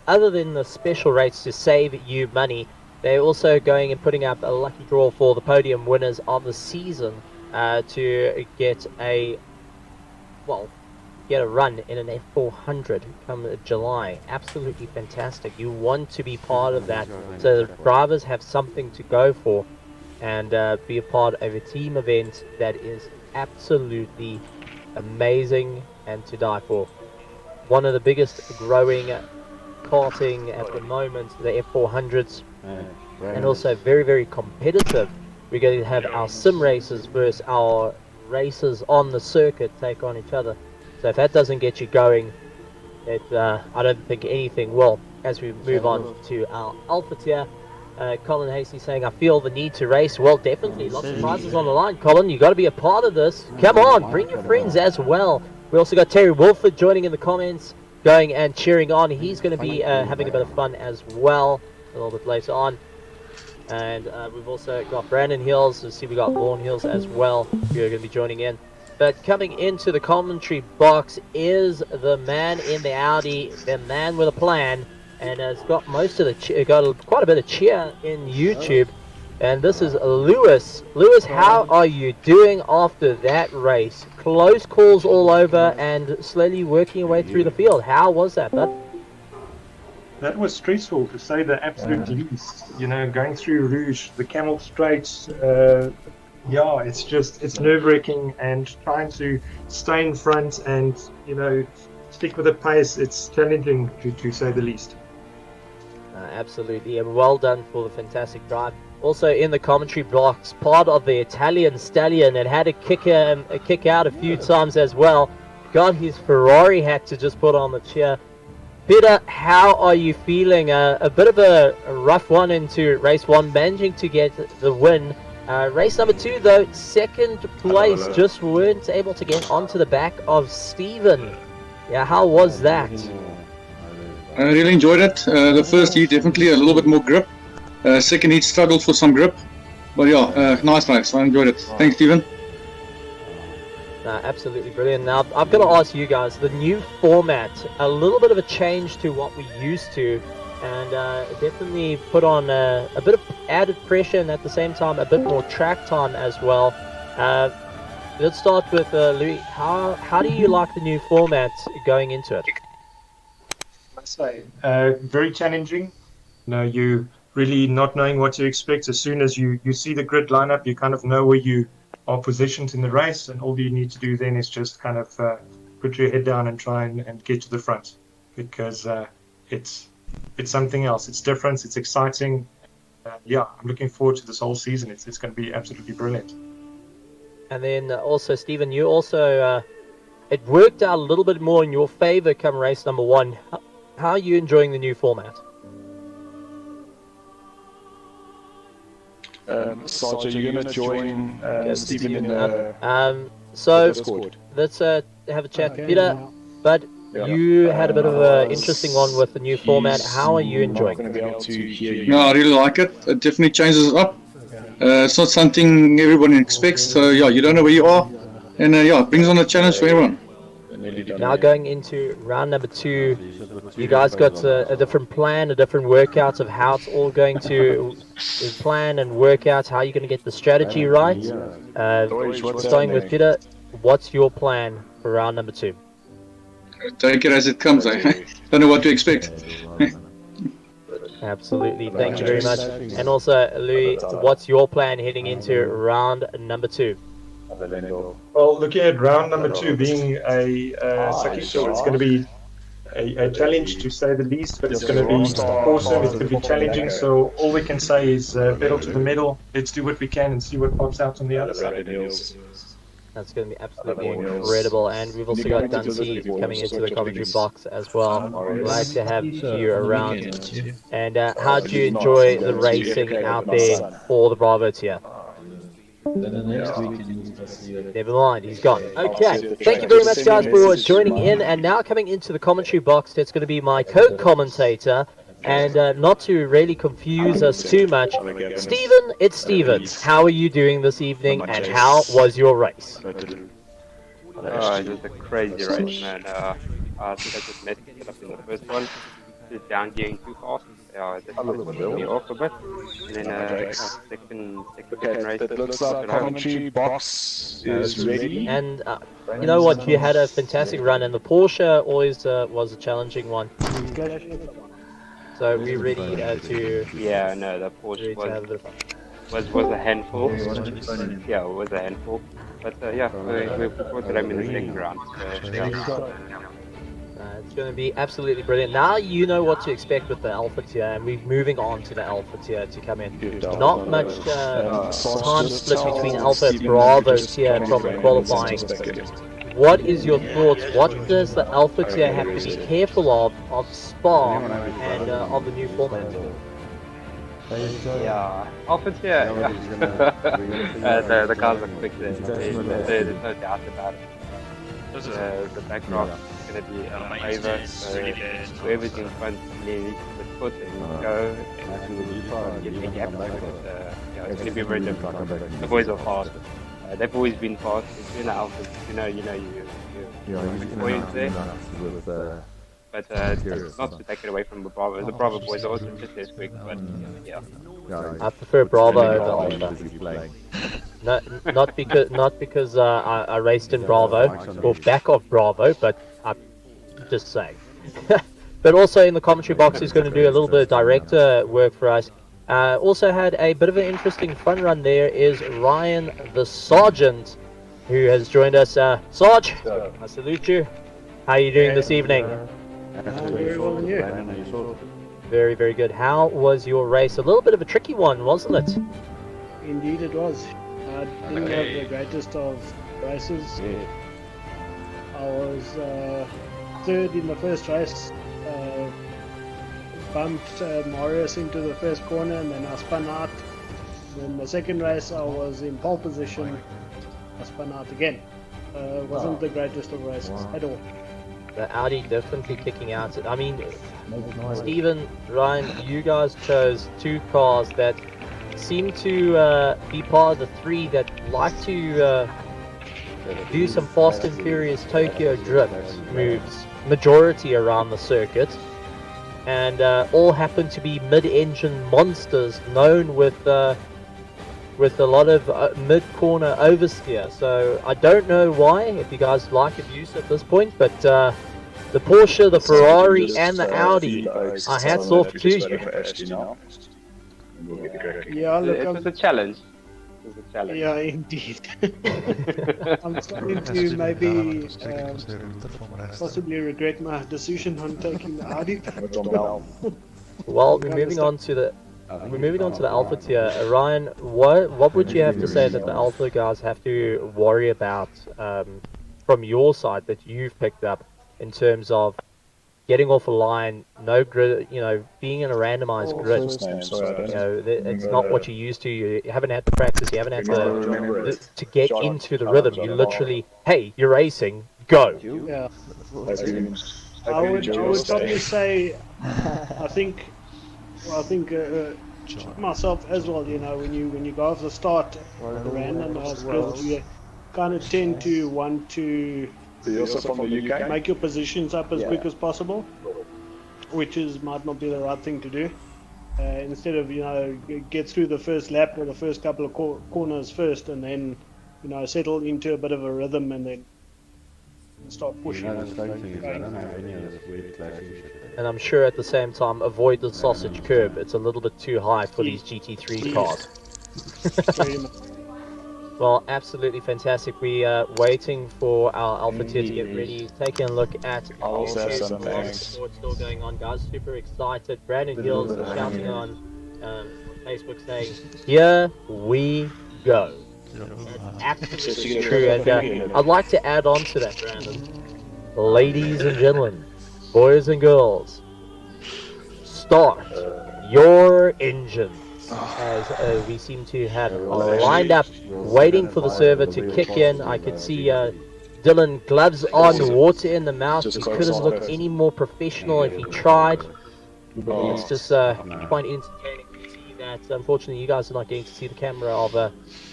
other than the special rates to save you money, they're also going and putting up a lucky draw for the podium winners of the season to get a run in an F400 come July. Absolutely fantastic. You want to be part of that, so the drivers have something to go for and be a part of a team event that is absolutely amazing and to die for. One of the biggest growing karting at the moment, the F400s, and also very, very competitive. We're going to have our sim races versus our races on the circuit take on each other. So if that doesn't get you going, I don't think anything will. As we move on to our Alpha tier, Colin Hasty saying, I feel the need to race. Well, definitely. Lots of prizes on the line, Colin. You've got to be a part of this. Come on, bring your friends as well. We also got Terry Wolford joining in the comments, going and cheering on. He's going to be having a bit of fun as well a little bit later on. And we've also got Brandon Hills. Let's see, we got Vaughan Hills as well, who are going to be joining in. But coming into the commentary box is the man in the Audi, the man with a plan, and has got most of the quite a bit of cheer in YouTube. And this is Lewis. Lewis, how are you doing after that race? Close calls all over and slowly working your way through the field. How was that, bud? That was stressful, to say the absolute least. You know, going through Rouge, the Camel Straits, yeah, it's nerve-wracking, and trying to stay in front and, you know, stick with the pace. It's challenging, to say the least. Absolutely, and well done for the fantastic drive. Also in the commentary box, part of the Italian Stallion, and had to kick out a few times as well. Got his Ferrari hat to just put on the chair. Peter, how are you feeling? A bit of a rough one into race 1, managing to get the win. Race number 2, though, second place, just weren't able to get onto the back of Steven. Yeah, how was that? I really enjoyed it. The first heat, definitely a little bit more grip. Second heat, struggled for some grip. But yeah, nice race. I enjoyed it. Thanks, Steven. Absolutely brilliant. Now, I've got to ask you guys, the new format, a little bit of a change to what we used to, and definitely put on a bit of added pressure, and at the same time a bit more track time as well. Let's start with Louis. How do you like the new format going into it? I must say, very challenging. You know, you really not knowing what to expect. As soon as you see the grid lineup, you kind of know where you are positioned in the race, and all you need to do then is just kind of put your head down and try and get to the front, because it's something else. It's different. It's exciting. Yeah, I'm looking forward to this whole season. It's going to be absolutely brilliant. And then also, Stephen, you also it worked out a little bit more in your favor come race number 1. How are you enjoying the new format? Sarge, are you going to join Stephen in the so Discord? Let's have a chat, Peter. But you had a bit of an interesting one with the new format. How are you enjoying it? No, I really like it. It definitely changes it up. It's not something everybody expects, so yeah, you don't know where you are, and yeah, it brings on a challenge for everyone. Now going into round number 2, you guys got a different plan, a different workout of how it's all going to plan and work out, how you're going to get the strategy right. Starting with Peter, what's your plan for round number 2? Take it as it comes. I don't know what to expect. Absolutely, thank you very much. And also, Louis, what's your plan heading into round number 2? Well, looking at round number 2 being a Sakito, it's going to be a challenge, to say the least, but it's going to be awesome. It's going to be challenging, so all we can say is pedal to the metal. Let's do what we can and see what pops out on the other side. That's going to be absolutely incredible. And we've also got Dante coming into the commentary box as well. Glad to have you around. And how do you enjoy the racing out there for the Bravo tier? Never mind, he's gone. Okay, thank you very much, guys, for joining in. And now coming into the commentary box, that's going to be my co-commentator. And not to really confuse us too much, Steven, it's Steven. How are you doing this evening, and how was your race? It was a crazy race, man. I think I just messed it up in the first one. just down gearing too fast. This was me off a bit. And then second race. It looks like commentary box is ready. And you know what? You had a fantastic run, and the Porsche always was a challenging one. So we're ready to. Yeah, no, the Porsche to have a bit of fun. was a handful. Yeah, it was a handful. But yeah, we thought that I'm in the second round. So, It's going to be absolutely brilliant. Now you know what to expect with the Alpha tier, and we're moving on to the Alpha tier to come in. Not much time split between Alpha and Bravo tier from qualifying. What is your thoughts? What does the Alpha tier have to be careful of Spa and of the new format? yeah, Alpha tier. The cars are quick there. There's no doubt about it. The backdrop is going to be a favor, so whoever's in front needs to put and go and get the gap. Yeah, it's going to be very difficult. The boys are fast. They've always been fast. It's in the Alphas, you boys there. But not to take it away from the Bravo. The Bravo boys are also just as quick, but yeah. I prefer Bravo over Alpha. No, not because I raced in Bravo or back off Bravo, but I'm just saying. But also in the commentary box, he's going to do a little bit of director work for us. Also had a bit of an interesting fun run. There is Ryan the Sergeant, who has joined us. Sarge, I salute you. How are you doing this evening? Very well, and you? Very, very good. How was your race? A little bit of a tricky one, wasn't it? Indeed it was. I didn't have the greatest of races. I was third in the first race. Bumped Marius into the first corner, and then I spun out. Then the second race I was in pole position. I spun out again. Wasn't the greatest of races at all. The Audi definitely kicking out. I mean, Stephen, Ryan, you guys chose two cars that seem to be part of the three that like to do some Fast and Furious Tokyo drift moves, majority around the circuit, and all happen to be mid-engine monsters known with a lot of mid-corner oversteer. So I don't know why, if you guys like abuse at this point, but the Porsche, the Ferrari, and the Audi, hats off to you. Yeah, look, It was a challenge. Yeah, indeed. I'm starting to maybe possibly regret my decision on taking the Audi. Well, we're moving on to the Alpha tier. Ryan, what would you have to say that the Alpha guys have to worry about from your side that you've picked up in terms of getting off a line, no grid, being in a randomized grid? It's not what you used to. You haven't had to practice. You haven't had to get into the rhythm. You literally, hey, you're racing, go. Yeah. I would probably say, I think myself as well. When you go off the start, randomized grids, you kind of tend to want to make your positions up as quick as possible, which might not be the right thing to do. Instead of get through the first lap or the first couple of corners first, and then settle into a bit of a rhythm, and then start pushing. And I'm sure at the same time avoid the sausage curb. It's a little bit too high for these GT3 cars. Very much. Well, absolutely fantastic. We are waiting for our Alpha tier to get ready. Taking a look at what's still going on, guys. Super excited. Brandon Hills is shouting on Facebook saying, "Here we go." That's absolutely true. And I'd like to add on to that, Brandon. Ladies and gentlemen, boys and girls, start your engines. As we seem to have lined up, waiting for the server to kick in. I could see Dylan, gloves on, water in the mouth. He couldn't look any more professional if he tried. It's just quite entertaining to see that. Unfortunately, you guys are not getting to see the camera of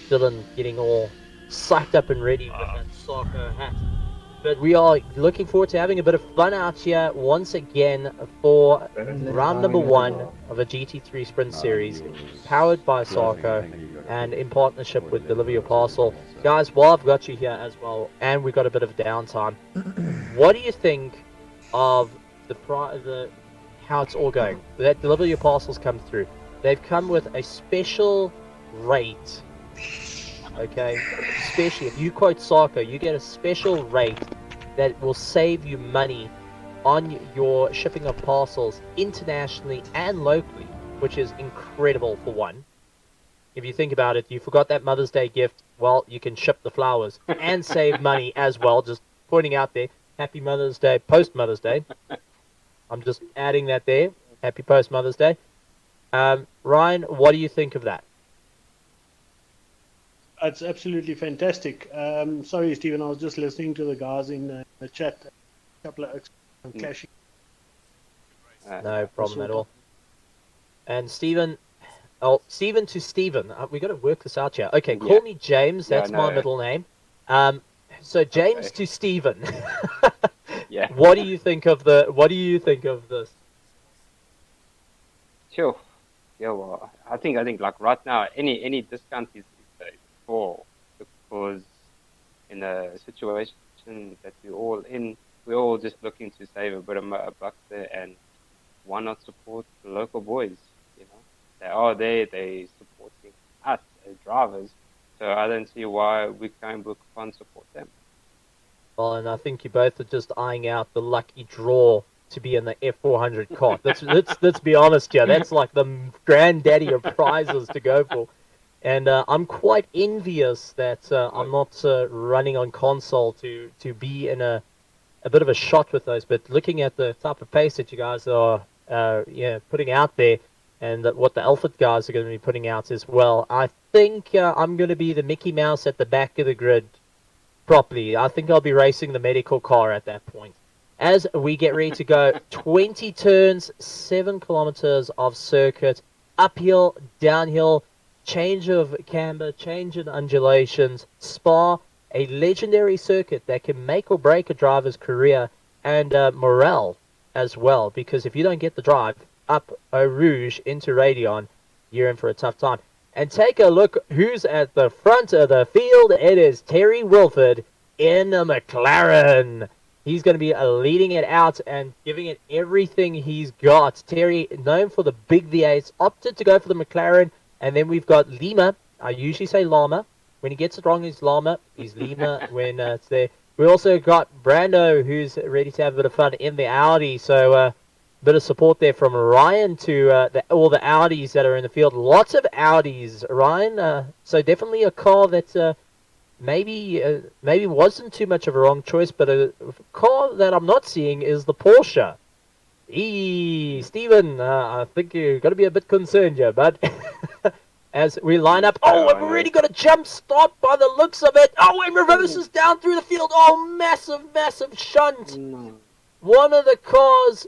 Dylan getting all psyched up and ready with that SARCO hat. But we are looking forward to having a bit of fun out here once again for round number 1 of a GT3 Sprint Series, powered by SARCO and in partnership with Deliver Your Parcel. Guys, while I've got you here as well, and we've got a bit of downtime, what do you think of how it's all going? That Deliver Your Parcels come through. They've come with a special rate. Okay, especially if you quote SARCO, you get a special rate that will save you money on your shipping of parcels internationally and locally, which is incredible for one. If you think about it, you forgot that Mother's Day gift, well, you can ship the flowers and save money as well. Just pointing out there, happy Mother's Day, post Mother's Day. I'm just adding that there, happy post Mother's Day. Ryan, what do you think of that? It's absolutely fantastic. Sorry, Stephen, I was just listening to the guys in the chat. A couple of clashing. No problem at all. And Stephen, Stephen to Stephen. We got to work this out here. Okay, call me James. That's my middle name. So James to Stephen. Yeah. What do you think of this? Sure. Yeah. Well, I think like right now, any discount is for, because in a situation that we're all in, we're all just looking to save a bit of bucks there, and why not support the local boys? You know, they are there, they supporting us as drivers, so I don't see why we can't support them. Well, and I think you both are just eyeing out the lucky draw to be in the F400 cart. Let's be honest here. That's like the granddaddy of prizes to go for. And I'm quite envious that I'm not running on console to be in a bit of a shot with those. But looking at the type of pace that you guys are putting out there, and what the Alfred guys are going to be putting out as well, I think I'm going to be the Mickey Mouse at the back of the grid properly. I think I'll be racing the medical car at that point. As we get ready to go, 20 turns, 7 kilometers of circuit, uphill, downhill, change of camber, change in undulations, Spa, a legendary circuit that can make or break a driver's career, and morale as well, because if you don't get the drive up Eau Rouge into Radion, you're in for a tough time. And take a look who's at the front of the field. It is Terry Wilford in a McLaren. He's going to be leading it out and giving it everything he's got. Terry, known for the big V8s, opted to go for the McLaren. And then we've got Lima. I usually say Llama. When he gets it wrong, he's Llama. He's Lima when it's there. We also got Brando, who's ready to have a bit of fun in the Audi. So a bit of support there from Ryan to all the Audis that are in the field. Lots of Audis, Ryan. So definitely a car that maybe wasn't too much of a wrong choice. But a car that I'm not seeing is the Porsche. Stephen, I think you've got to be a bit concerned here, bud. As we line up. Oh, I've already got a jump start by the looks of it. Oh, and reverses down through the field. Oh, massive shunt. One of the cars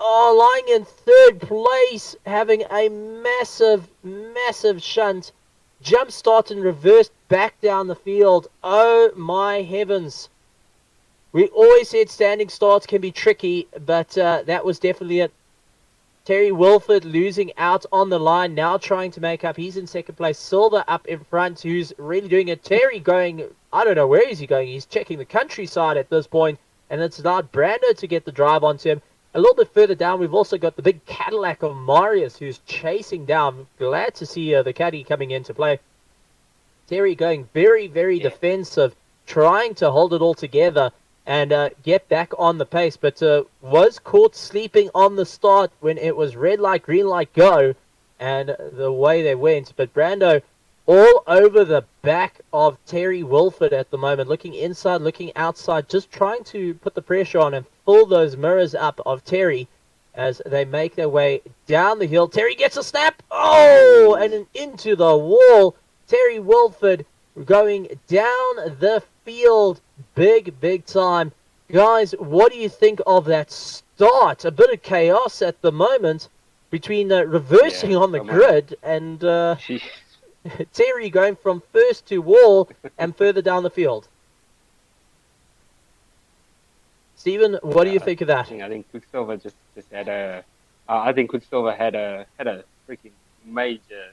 lying in third place, having a massive shunt. Jump start and reversed back down the field. Oh, my heavens. We always said standing starts can be tricky, but that was definitely it. Terry Wilford losing out on the line, now trying to make up. He's in second place. Silver up in front, who's really doing it. Terry going, I don't know where is he going. He's checking the countryside at this point, and it's allowed Brando to get the drive onto him. A little bit further down, we've also got the big Cadillac of Marius, who's chasing down. Glad to see the caddy coming into play. Terry going very defensive, trying to hold it all together and get back on the pace, but was caught sleeping on the start when it was red light, green light, go, and the way they went. But Brando all over the back of Terry Wilford at the moment, looking inside, looking outside, just trying to put the pressure on and pull those mirrors up of Terry as they make their way down the hill. Terry gets a snap, oh, and into the wall. Terry Wilford going down the field big time. Guys, what do you think of that start? A bit of chaos at the moment between reversing on the grid and Terry going from first to wall and further down the field. Stephen, what do you think of that? I think Quicksilver just had a. I think Quicksilver had a freaking major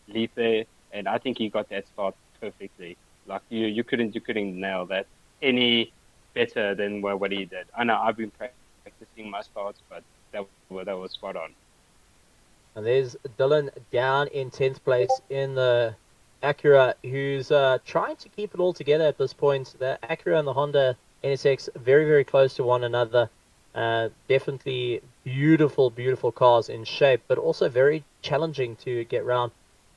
leap there, and I think he got that start perfectly. Like you couldn't nail that any better than what he did. I know I've been practicing my starts, but that was spot on. And there's Dylan down in 10th place in the Acura, who's trying to keep it all together at this point. The Acura and the Honda NSX very, very close to one another. Definitely beautiful, beautiful cars in shape, but also very challenging to get round.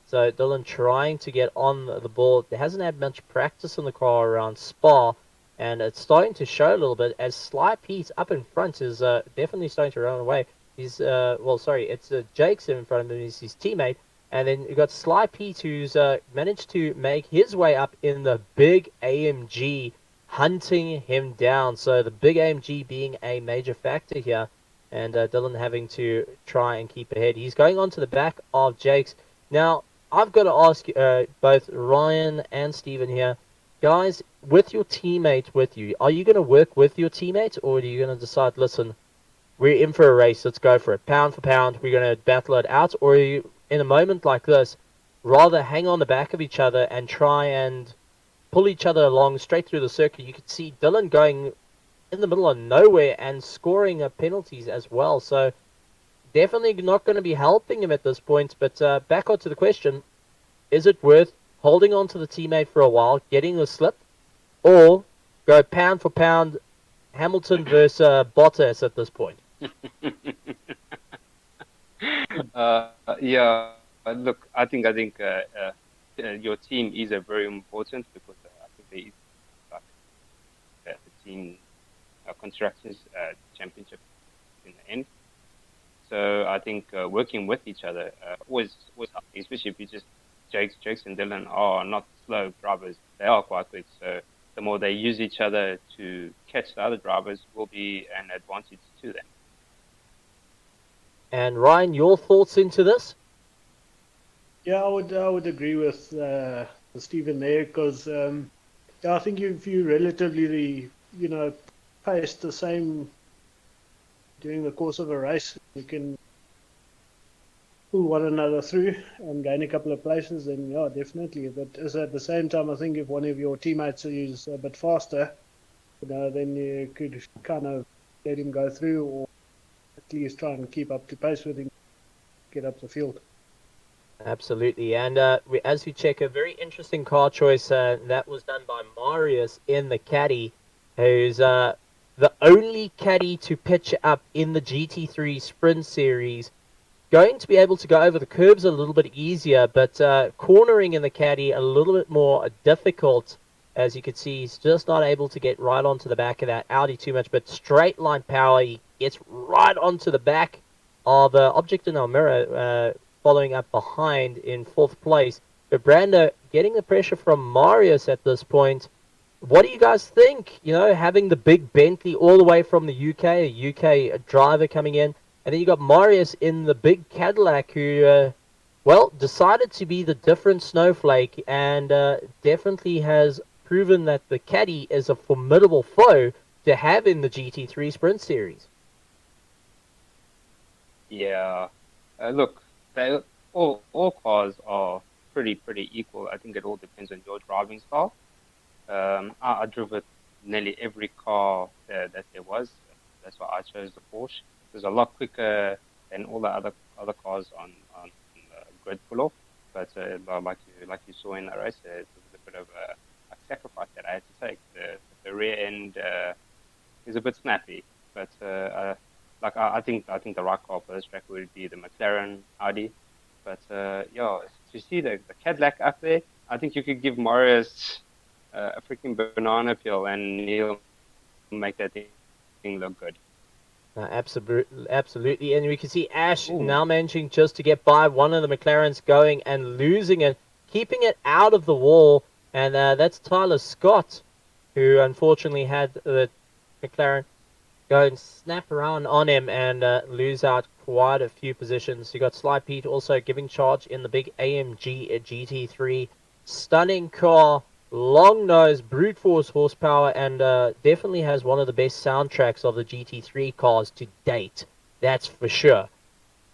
So Dylan trying to get on the ball. He hasn't had much practice in the car around Spa, and it's starting to show a little bit as Sly Pete up in front is definitely starting to run away. He's it's Jake's in front of him. He's his teammate, and then you got Sly Pete, who's managed to make his way up in the big AMG, hunting him down. So the big AMG being a major factor here, and Dylan having to try and keep ahead. He's going on to the back of Jake's. Now, I've got to ask both Ryan and Steven here, guys, with your teammate with you, are you going to work with your teammate, or are you going to decide, listen, we're in for a race, let's go for it, pound for pound, we're going to battle it out? Or are you, in a moment like this, rather hang on the back of each other and try and pull each other along straight through the circuit? You could see Dylan going in the middle of nowhere and scoring penalties as well. So definitely not going to be helping him at this point. But back on to the question, is it worth holding on to the teammate for a while, getting the slip, or go pound for pound Hamilton versus Bottas at this point? Yeah, look, I think your team is very important, because I think there is like the team constructors championship in the end. So I think working with each other always helps, especially if you just Jakes and Dylan are not slow drivers; they are quite quick. So the more they use each other to catch the other drivers will be an advantage to them. And Ryan, your thoughts into this? Yeah, I would agree with Stephen there, because I think if you relatively pace the same during the course of a race, you can pull one another through and gain a couple of places, then yeah, definitely. But at the same time, I think if one of your teammates is a bit faster, then you could kind of let him go through, or at least try and keep up to pace with him, get up the field. Absolutely. And as we check, a very interesting car choice that was done by Marius in the caddy, who's the only caddy to pitch up in the GT3 Sprint Series. Going to be able to go over the curbs a little bit easier, but cornering in the caddy a little bit more difficult. As you can see, he's just not able to get right onto the back of that Audi too much, but straight line power, he gets right onto the back of Object in Almira, following up behind in 4th place. But Brando getting the pressure from Marius at this point. What do you guys think? Having the big Bentley all the way from the UK, a UK driver coming in, and then you got Marius in the big Cadillac, who, decided to be the different snowflake, and definitely has proven that the caddy is a formidable foe to have in the GT3 Sprint Series. Yeah, look, all cars are pretty equal. I think it all depends on your driving style. I drove with nearly every car that there was. That's why I chose the Porsche. It was a lot quicker than all the other cars on grid pull-off. But like you saw in the race, it was a bit of a sacrifice that I had to take. The rear end is a bit snappy, but I think the right car for this track would be the McLaren Audi. But to see the Cadillac up there, I think you could give Marius a freaking banana peel and he'll make that thing look good. Absolutely. And we can see Ash now managing just to get by one of the McLarens, going and losing it, keeping it out of the wall. And that's Tyler Scott, who unfortunately had the McLaren go and snap around on him and lose out quite a few positions. You got Sly Pete also giving charge in the big AMG GT3. Stunning car. long nose, brute force horsepower, and definitely has one of the best soundtracks of the GT3 cars to date. That's for sure.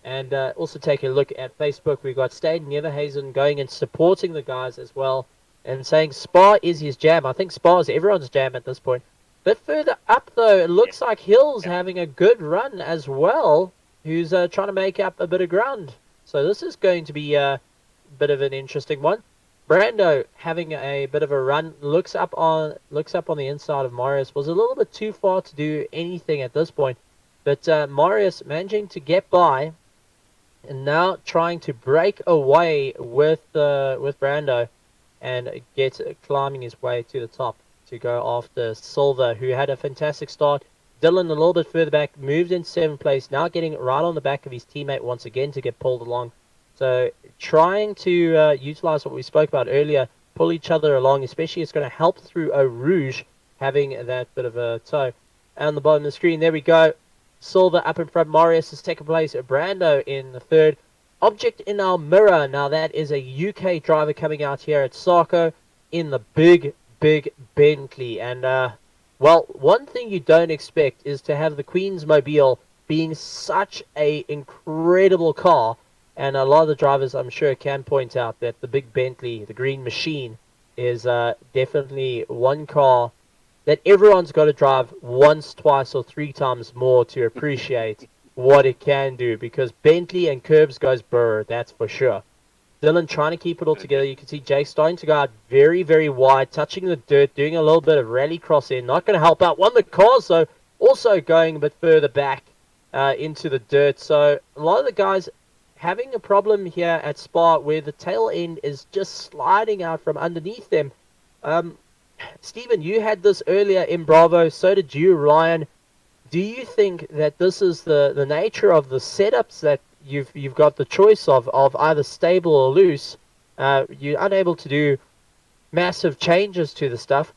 And also take a look at Facebook. We've got Stade Neverhazen going and supporting the guys as well, and saying Spa is his jam. I think Spa is everyone's jam at this point. Bit further up though, it looks like Hill's having a good run as well, who's trying to make up a bit of ground. So this is going to be a bit of an interesting one. Brando having a bit of a run, looks up on the inside of Marius. Was a little bit too far to do anything at this point, but Marius managing to get by, and now trying to break away with Brando, and get climbing his way to the top to go after Silver, who had a fantastic start. Dylan a little bit further back, moved in 7th place, now getting right on the back of his teammate once again to get pulled along. So trying to utilize what we spoke about earlier, pull each other along, especially it's going to help through Eau Rouge having that bit of a toe. And on the bottom of the screen, there we go. Silver up in front, Marius is second place, Brando in the third. Object in our mirror, now that is a UK driver coming out here at SARCO in the big Bentley. And, well, one thing you don't expect is to have the Queen's Mobile being such a incredible car. And a lot of the drivers, I'm sure, can point out that the big Bentley, the Green Machine, is definitely one car that everyone's got to drive once, twice, or 3 times more to appreciate what it can do. Because Bentley and curbs goes burr, that's for sure. Dylan trying to keep it all together. You can see Jake starting to go out very, very wide, touching the dirt, doing a little bit of rally cross in. Not going to help out. One of the cars, though, also going a bit further back into the dirt. So a lot of the guys having a problem here at Spa where the tail end is just sliding out from underneath them. Stephen, you had this earlier in Bravo, so did you, Ryan. Do you think that this is the nature of the setups that you've got the choice of either stable or loose? You're unable to do massive changes to the stuff.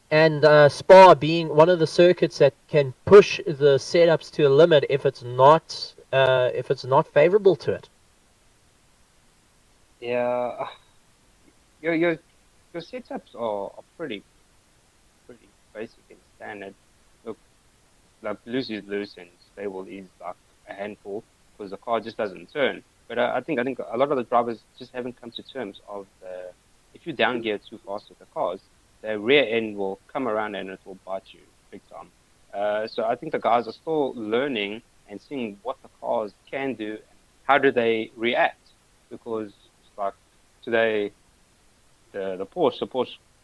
And Spa being one of the circuits that can push the setups to the limit if it's not favorable to it. Yeah, your setups are pretty basic and standard. Look, like loose is loose and stable is like a handful because the car just doesn't turn. But I think a lot of the drivers just haven't come to terms of if you down gear too fast with the cars, the rear end will come around and it will bite you big time. So I think the guys are still learning and seeing what the cars can do and how do they react. Because like today, the Porsche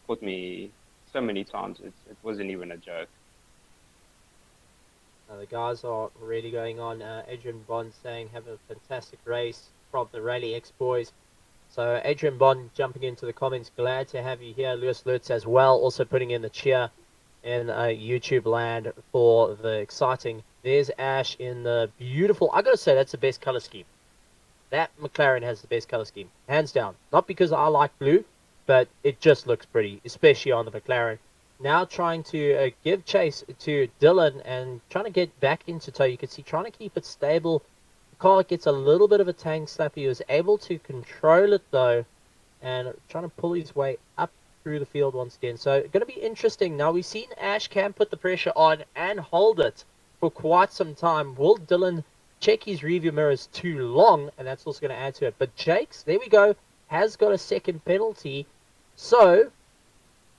caught me so many times, it wasn't even a joke. The guys are really going on. Adrian Bond saying, have a fantastic race from the Rally X boys. So Adrian Bond jumping into the comments, glad to have you here. Lewis Lutz as well, also putting in the cheer in YouTube land for the exciting. There's Ash in the beautiful, I gotta say, that's the best color scheme. That McLaren has the best color scheme, hands down. Not because I like blue, but it just looks pretty, especially on the McLaren. Now trying to give chase to Dylan and trying to get back into tow. You can see trying to keep it stable. The car gets a little bit of a tank slap. He was able to control it though, and trying to pull his way up through the field once again. So going to be interesting. Now we've seen Ash can put the pressure on and hold it for quite some time. Will Dylan check his rearview mirrors too long? And that's also going to add to it. But Jake's, there we go, has got a second penalty. So,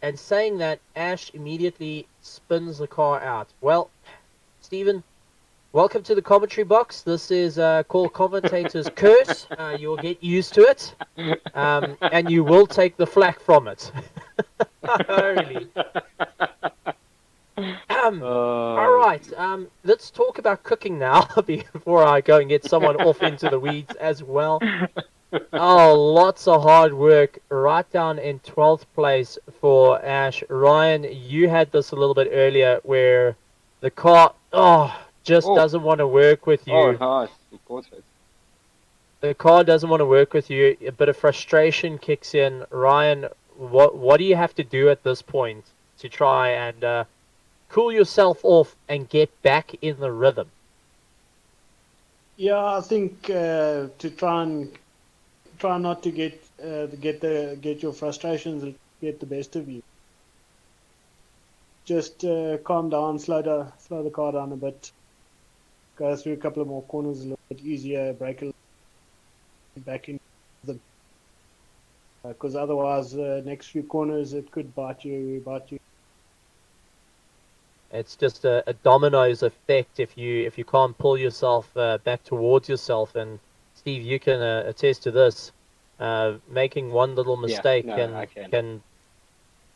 and saying that, Ash immediately spins the car out. Well, Stephen, welcome to the commentary box. This is called Commentator's Curse. You'll get used to it. And you will take the flack from it. Really. All right, let's talk about cooking now before I go and get someone off into the weeds as well. Oh, lots of hard work right down in 12th place for Ash. Ryan, you had this a little bit earlier where the car just doesn't want to work with you. Oh, nice. Of course it. The car doesn't want to work with you. A bit of frustration kicks in. Ryan, what do you have to do at this point to try and cool yourself off and get back in the rhythm? Yeah, I think to try not to get get your frustrations get the best of you. Just calm down, slow the car down a bit, go through a couple of more corners a little bit easier, brake a little back in them. Because otherwise, next few corners it could bite you. It's just a dominoes effect if you can't pull yourself back towards yourself. And Steve, you can attest to this. Making one little mistake can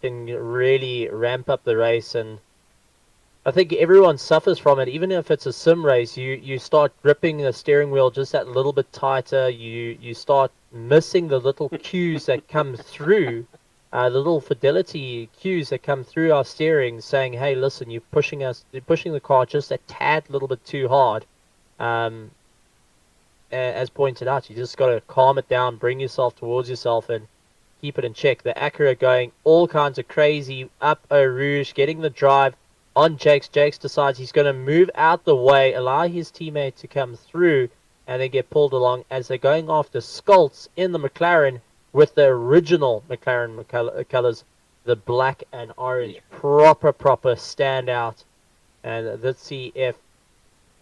really ramp up the race, and I think everyone suffers from it. Even if it's a sim race, you start gripping the steering wheel just that little bit tighter. You start missing the little cues that come through, the little fidelity cues that come through our steering, saying, "Hey, listen, you're pushing the car just a tad little bit too hard." As pointed out, you just got to calm it down, bring yourself towards yourself, and keep it in check. The Acura going all kinds of crazy up Eau Rouge, getting the drive on Jakes. Jakes decides he's going to move out the way, allow his teammate to come through, and then get pulled along as they're going after Skoltz in the McLaren with the original McLaren colors, the black and orange. Proper standout. And let's see if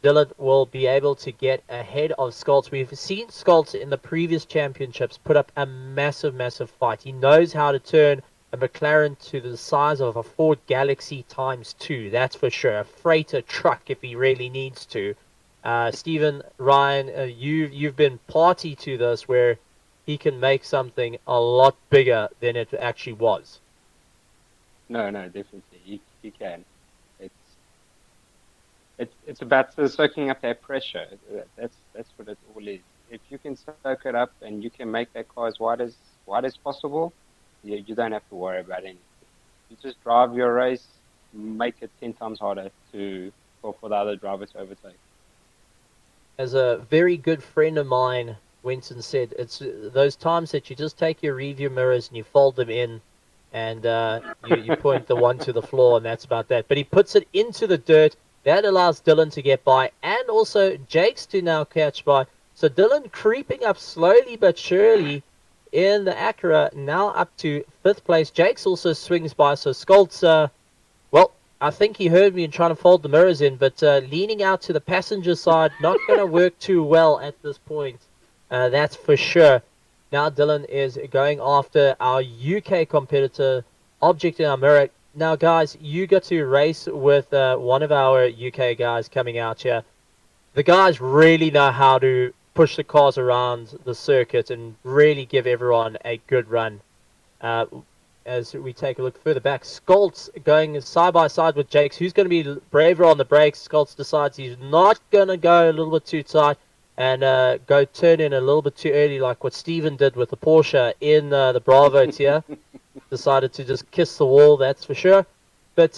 Dylan will be able to get ahead of Skoltz. We've seen Skoltz in the previous championships put up a massive fight. He knows how to turn a McLaren to the size of a Ford Galaxy ×2. That's for sure. A freighter truck if he really needs to. Stephen, Ryan, you've been party to this where he can make something a lot bigger than it actually was. No, definitely he can. It's about soaking up that pressure. That's what it all is. If you can soak it up and you can make that car as wide as possible, you don't have to worry about anything. You just drive your race, make it 10 times harder for the other driver to overtake. As a very good friend of mine, Winston said, it's those times that you just take your rearview mirrors and you fold them in, and you point the one to the floor, and that's about that. But he puts it into the dirt. That allows Dylan to get by, and also Jakes to now catch by. So Dylan creeping up slowly but surely in the Acura, now up to 5th place. Jakes also swings by, so Skoltz, well, I think he heard me in trying to fold the mirrors in, but leaning out to the passenger side, not going to work too well at this point. That's for sure. Now Dylan is going after our UK competitor, Object in our mirror. Now, guys, you got to race with one of our UK guys coming out here. The guys really know how to push the cars around the circuit and really give everyone a good run. As we take a look further back, Skoltz going side by side with Jakes. Who's going to be braver on the brakes? Skoltz decides he's not going to go a little bit too tight and go turn in a little bit too early, like what Steven did with the Porsche in the Bravo tier. Decided to just kiss the wall, that's for sure. But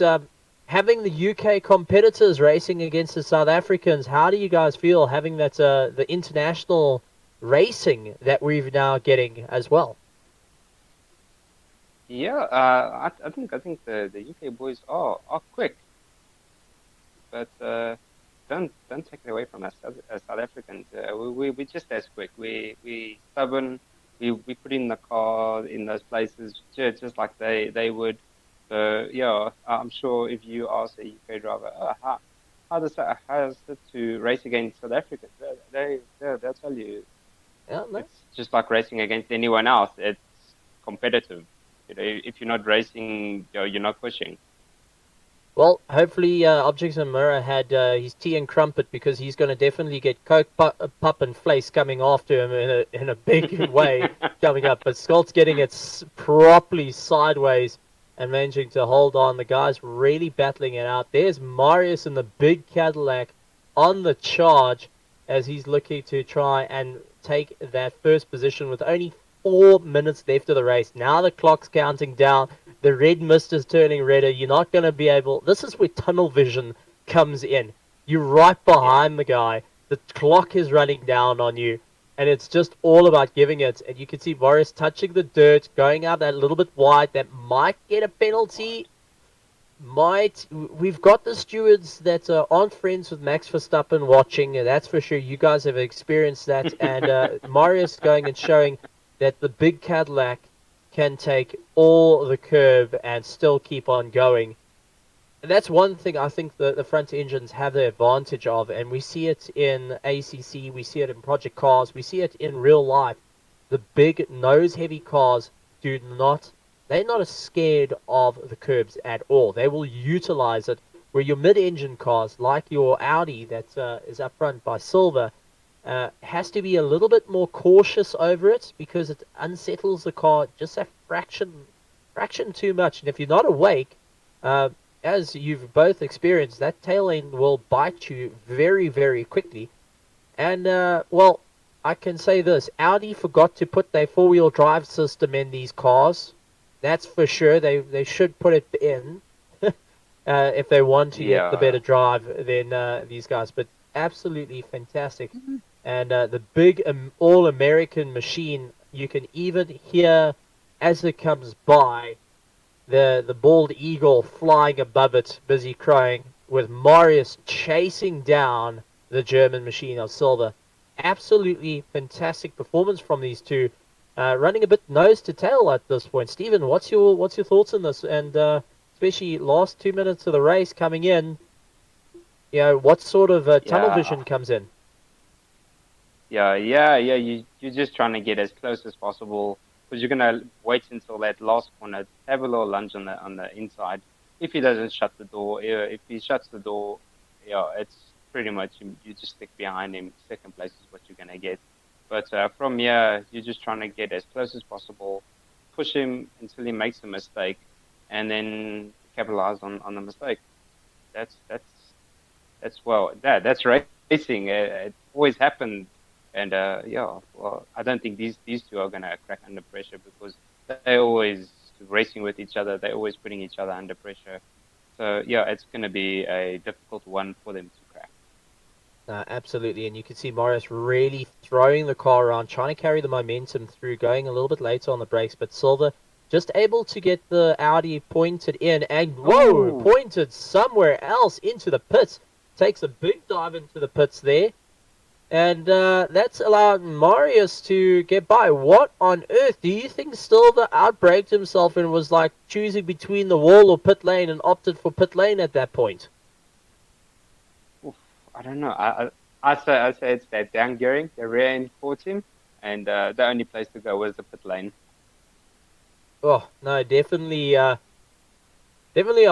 having the UK competitors racing against the South Africans, how do you guys feel having that the international racing that we're now getting as well? Yeah, I think the UK boys are quick, but don't take it away from us South Africans. We're just as quick. We stubborn. We put in the car in those places just like they would. So yeah, I'm sure if you ask a UK driver, how is it to race against South Africans, they'll tell you. Yeah, no. It's just like racing against anyone else. It's competitive. You know, if you're not racing, you're not pushing. Well, hopefully Objects and Mirror had his tea and crumpet, because he's going to definitely get Coke, Pup and Flace coming after him in a big way coming up. But Skolt's getting it properly sideways and managing to hold on. The guy's really battling it out. There's Marius in the big Cadillac on the charge as he's looking to try and take that first position with only 4 minutes left of the race. Now the clock's counting down. The red mist is turning redder. You're not going to be able... This is where tunnel vision comes in. You're right behind the guy. The clock is running down on you. And it's just all about giving it. And you can see Boris touching the dirt, going out that little bit wide. That might get a penalty. We've got the stewards that aren't friends with Max Verstappen watching. That's for sure. You guys have experienced that. And Marius going and showing that the big Cadillac can take all the curb and still keep on going. And that's one thing I think the front engines have the advantage of, and we see it in ACC, we see it in Project Cars, we see it in real life. The big nose-heavy cars they're not as scared of the curbs at all. They will utilize it, where your mid-engine cars, like your Audi that is up front by Silver, has to be a little bit more cautious over it because it unsettles the car just a fraction too much. And if you're not awake, as you've both experienced, that tail end will bite you very, very quickly. And, well, I can say this. Audi forgot to put their four-wheel drive system in these cars. That's for sure. They should put it in if they want to get the better drive than these guys. But absolutely fantastic. And the big all-American machine, you can even hear as it comes by the bald eagle flying above it, busy crying, with Marius chasing down the German machine of Silver. Absolutely fantastic performance from these two, running a bit nose to tail at this point. Stephen, what's your thoughts on this? And especially last 2 minutes of the race coming in, what sort of tunnel vision comes in? You're just trying to get as close as possible, because you're gonna wait until that last corner, have a little lunge on the inside. If he doesn't shut the door, if he shuts the door, it's pretty much you just stick behind him. Second place is what you're gonna get. But from here, you're just trying to get as close as possible, push him until he makes a mistake, and then capitalize on the mistake. That's racing. It always happened. And I don't think these two are gonna crack under pressure, because they're always racing with each other. They're always putting each other under pressure. So it's gonna be a difficult one for them to crack. Absolutely, and you can see Marius really throwing the car around, trying to carry the momentum through, going a little bit later on the brakes, but Silver just able to get the Audi pointed in, and pointed somewhere else into the pits. Takes a big dive into the pits there. And that's allowed Marius to get by. What on earth? Do you think Silver outbraked himself and was like choosing between the wall or pit lane and opted for pit lane at that point? I don't know. I say it's that down gearing. The rear end caught him, and the only place to go was the pit lane. Oh no, definitely a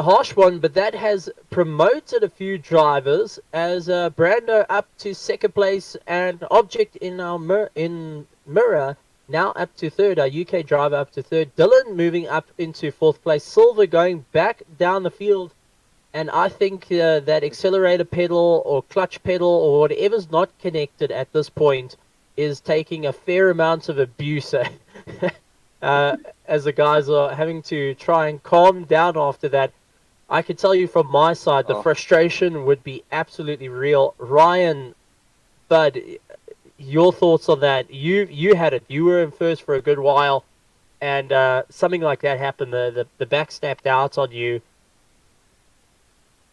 harsh one, but that has promoted a few drivers, as Brando up to second place and Object in our mirror now up to third, our UK driver up to third. Dylan moving up into fourth place. Silver going back down the field, and I think that accelerator pedal or clutch pedal or whatever's not connected at this point is taking a fair amount of abuse. As the guys are having to try and calm down after that. I can tell you from my side, the frustration would be absolutely real. Ryan, Bud, your thoughts on that? You had it. You were in first for a good while, and something like that happened. The back snapped out on you.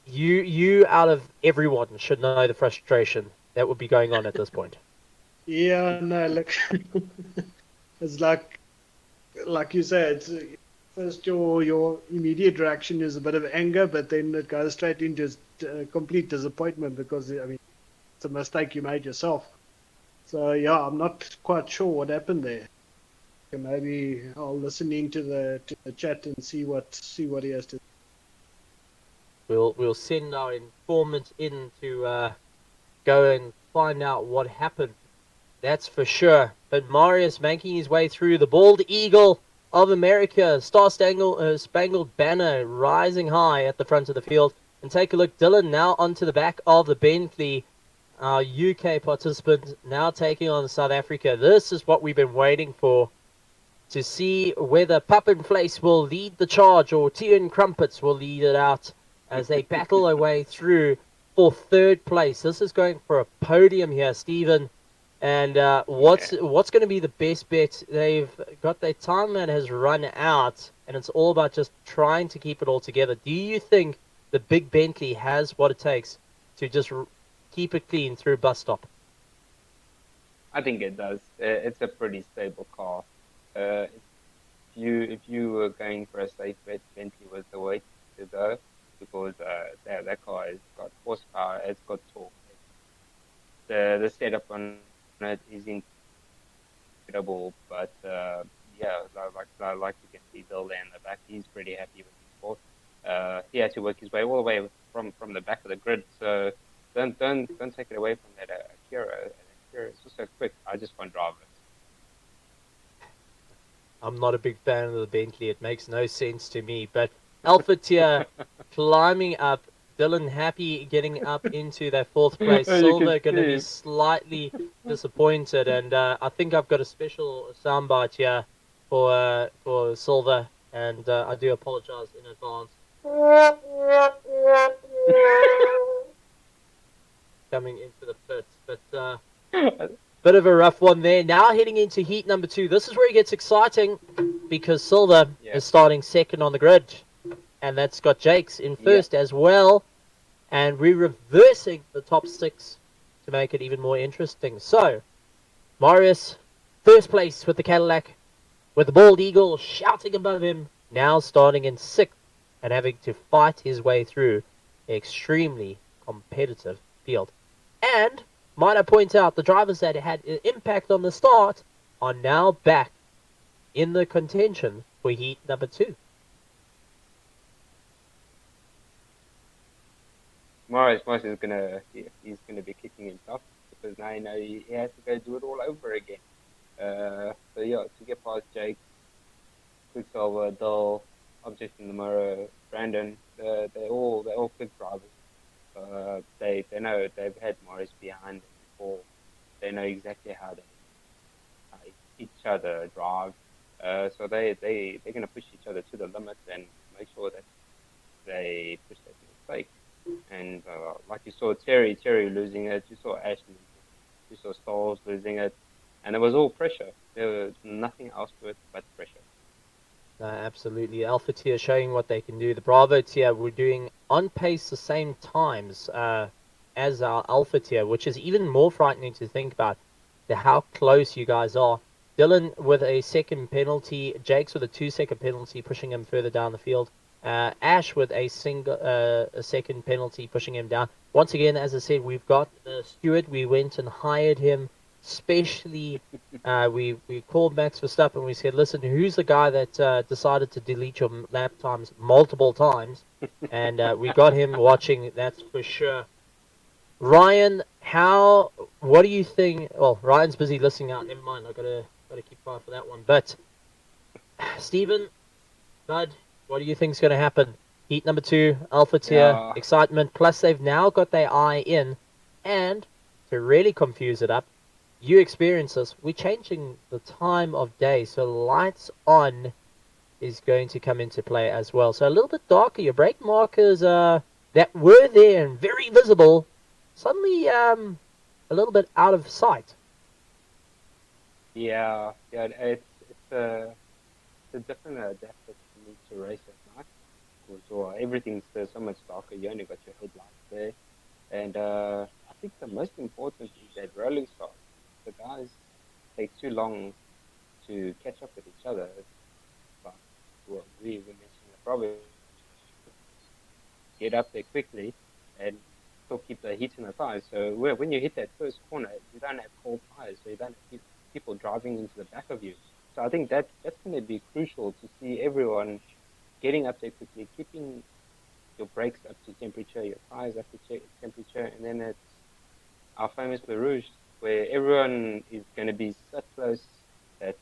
You out of everyone should know the frustration that would be going on at this point. Yeah, no, look, it's like you said, first your immediate reaction is a bit of anger, but then it goes straight into complete disappointment, because it's a mistake you made yourself. So I'm not quite sure what happened there. Maybe I'll listen into the chat and see what he has to. We'll send our informant in to go and find out what happened. That's for sure. But Marius making his way through, the bald eagle of America, spangled banner rising high at the front of the field. And take a look, Dylan now onto the back of the Bentley, our UK participant, now taking on South Africa. This is what we've been waiting for, to see whether Pup and Place will lead the charge or Tea and Crumpets will lead it out as they battle their way through for third place. This is going for a podium here, Stephen. And what's going to be the best bet? They've got their time that has run out, and it's all about just trying to keep it all together. Do you think the big Bentley has what it takes to just keep it clean through bus stop? I think it does. It's a pretty stable car. if you were going for a safe bet, Bentley was the way to go because that car has got horsepower, it's got torque. The setup on it is incredible, but yeah, like you can see Bill there in the back, he's pretty happy with his sport. He had to work his way all the way from the back of the grid, so don't take it away from that Acura. Acura is also quick. I just can't drive it. I'm not a big fan of the Bentley. It makes no sense to me. But Alpha Tier climbing up. Dylan happy getting up into that fourth place. You Silver can going to be see. slightly disappointed. And I think I've got a special soundbite here for Silver. And I do apologize in advance. Coming into the pits. But bit of a rough one there. Now heading into heat number 2. This is where it gets exciting because Silver is starting second on the grid. And that's got Jakes in first as well. And we're reversing the top 6 to make it even more interesting. So, Marius, first place with the Cadillac, with the Bald Eagle shouting above him, now starting in 6th and having to fight his way through an extremely competitive field. And, might I point out, the drivers that had an impact on the start are now back in the contention for heat number 2. Morris is he's gonna be kicking himself because now he has to go do it all over again. So yeah, to get past Jake, Quicksilver, Dull, Object in the Mirror, Brandon, they're all quick drivers. They know they've had Morris behind them before. They know exactly how each other drive. So they're gonna push each other to the limit and make sure that they push that mistake. And like you saw Terry losing it, you saw Ash losing it, you saw Stalls losing it, and it was all pressure. There was nothing else to it but pressure. Absolutely. Alpha Tier showing what they can do. The Bravo Tier were doing on pace the same times as our Alpha Tier, which is even more frightening to think about how close you guys are. Dylan with a second penalty, Jakes with a 2-second penalty, pushing him further down the field. Ash with a second penalty, pushing him down. Once again, as I said, we've got Stewart. We went and hired him specially. We called Max Verstappen. We said, listen, who's the guy that decided to delete your lap times multiple times? And we got him watching, that's for sure. Ryan, what do you think? Well, Ryan's busy listening out. Never mind, I've got to keep quiet for that one. But, Stephen, Bud, what do you think is going to happen? Heat number 2, Alpha Tier, excitement. Plus, they've now got their eye in. And to really confuse it up, you experience this. We're changing the time of day. So lights on is going to come into play as well. So a little bit darker. Your brake markers that were there and very visible, suddenly a little bit out of sight. Yeah, it's a different adapter to race at night. So everything's so much darker. You only got your headlights there, and I think the most important is that rolling start. The guys take too long to catch up with each other. But we mentioned probably get up there quickly and still keep the heat in the tires. So when you hit that first corner, you don't have cold tires, so you don't have people driving into the back of you. So I think that's going to be crucial to see everyone getting up there quickly, keeping your brakes up to temperature, your tires up to temperature, and then it's our famous Blue Rouge, where everyone is going to be so close that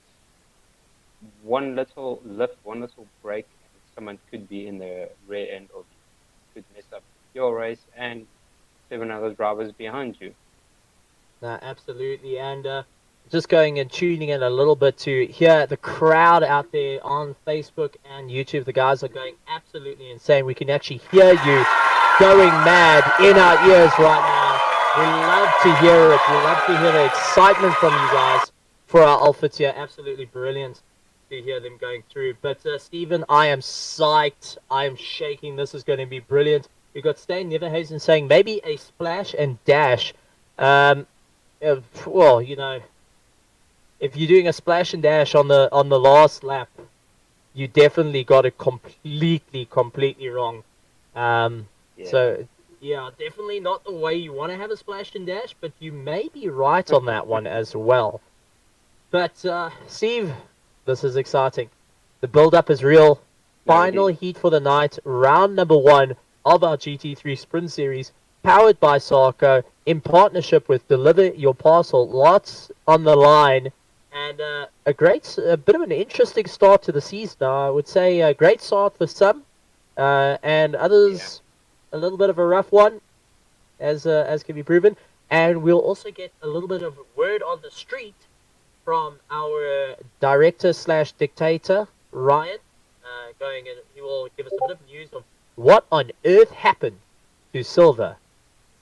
one little lift, one little brake, and someone could be in the rear end of you, could mess up your race and 7 other drivers behind you. Absolutely, and just going and tuning in a little bit to hear the crowd out there on Facebook and YouTube. The guys are going absolutely insane. We can actually hear you going mad in our ears right now. We love to hear it. We love to hear the excitement from you guys for our Alpha Tier. Absolutely brilliant to hear them going through. But Stephen, I am psyched. I am shaking. This is going to be brilliant. We've got Stain Neverhazen saying maybe a splash and dash. Well, you know, if you're doing a splash and dash on the last lap, you definitely got it completely wrong. So yeah, definitely not the way you want to have a splash and dash, but you may be right on that one as well. But Steve, this is exciting. The build-up is real. Final heat for the night, round number 1 of our GT3 Sprint Series, powered by SARCO, in partnership with Deliver Your Parcel. Lots on the line, and a bit of an interesting start to the season. I would say a great start for some, and others a little bit of a rough one, as can be proven. And we'll also get a little bit of word on the street from our director / dictator, Ryan, going in. He will give us a bit of news of what on earth happened to Silver.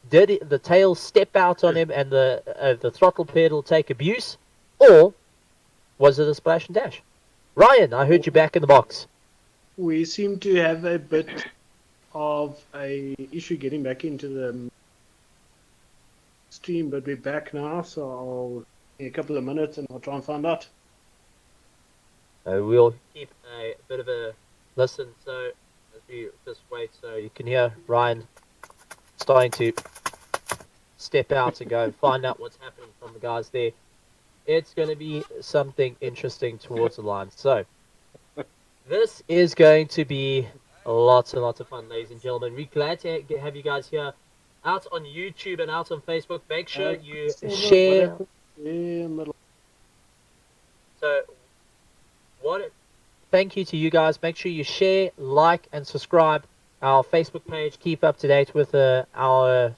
Did the tail step out on him and the throttle pedal take abuse, or was it a splash and dash? Ryan, I heard you back in the box. We seem to have a bit of a issue getting back into the stream, but we're back now, so I'll in a couple of minutes and I'll try and find out. We'll keep a bit of a listen, so as we just wait, so you can hear Ryan starting to step out and go and find out what's happening from the guys there. It's going to be something interesting towards the line. So this is going to be lots and lots of fun, ladies and gentlemen. We're glad to have you guys here out on YouTube and out on Facebook. Make sure you share. So thank you to you guys. Make sure you share, like, and subscribe our Facebook page. Keep up to date with our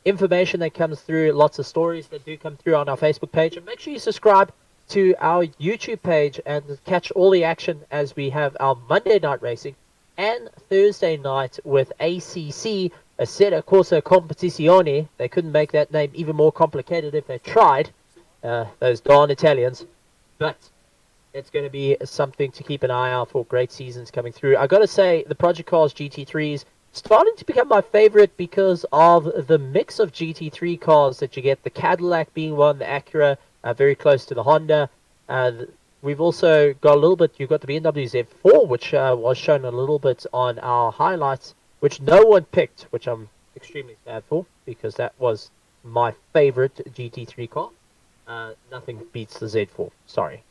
information that comes through. Lots of stories that do come through on our Facebook page. And make sure you subscribe to our YouTube page and catch all the action as we have our Monday night racing and Thursday night with ACC, Assetto Corsa Competizione. They couldn't make that name even more complicated if they tried, those darn Italians. But it's going to be something to keep an eye out for. Great seasons coming through. I got to say, the Project Cars GT3s starting to become my favorite because of the mix of GT3 cars that you get. The Cadillac being one, the Acura very close to the Honda. We've also got a little bit, you've got the BMW Z4, which was shown a little bit on our highlights, which no one picked, which I'm extremely sad for, because that was my favorite GT3 car. Nothing beats the Z4, sorry.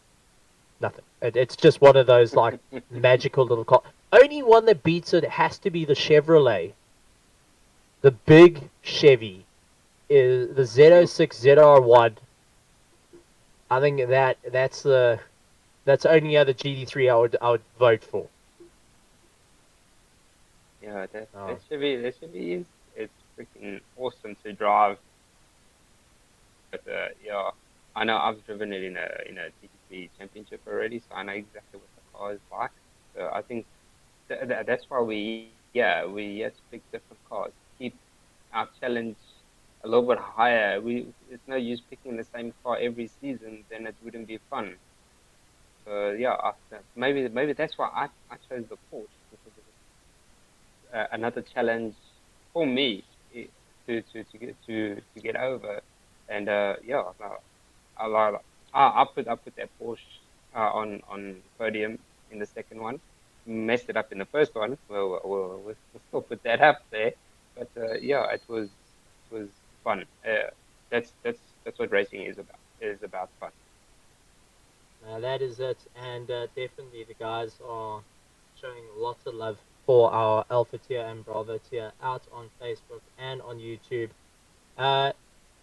Nothing. It's just one of those like magical little cars. Only one that beats it has to be the Chevrolet. The big Chevy is the Z06 ZR1. I think that's the only other GT3 I would vote for. Yeah, that Chevy is it's freaking awesome to drive. But yeah, I know I've driven it in a GT3 championship already, so I know exactly what the car is like. So I think that's why we had to pick different cars, keep our challenge a little bit higher. It's no use picking the same car every season, then it wouldn't be fun. So yeah, maybe that's why I chose the Porsche, because it was another challenge for me to get over. And yeah, I put that Porsche on podium in the second one. Messed it up in the first one. We'll still put that up there. But yeah, it was fun. That's what racing is about. It is about fun. That is it, and definitely the guys are showing lots of love for our Alpha tier and Bravo tier out on Facebook and on YouTube.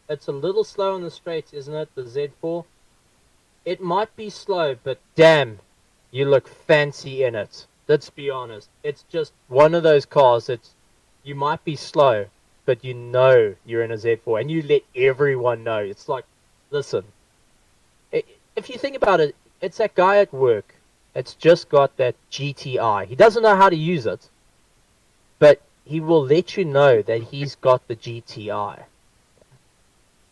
It's a little slow on the straights, isn't it? The Z4. It might be slow, but damn, you look fancy in it. Let's be honest. It's just one of those cars that you might be slow, but you know you're in a Z4, and you let everyone know. It's like, listen, if you think about it, it's that guy at work. It's just got that GTI. He doesn't know how to use it, but he will let you know that he's got the GTI.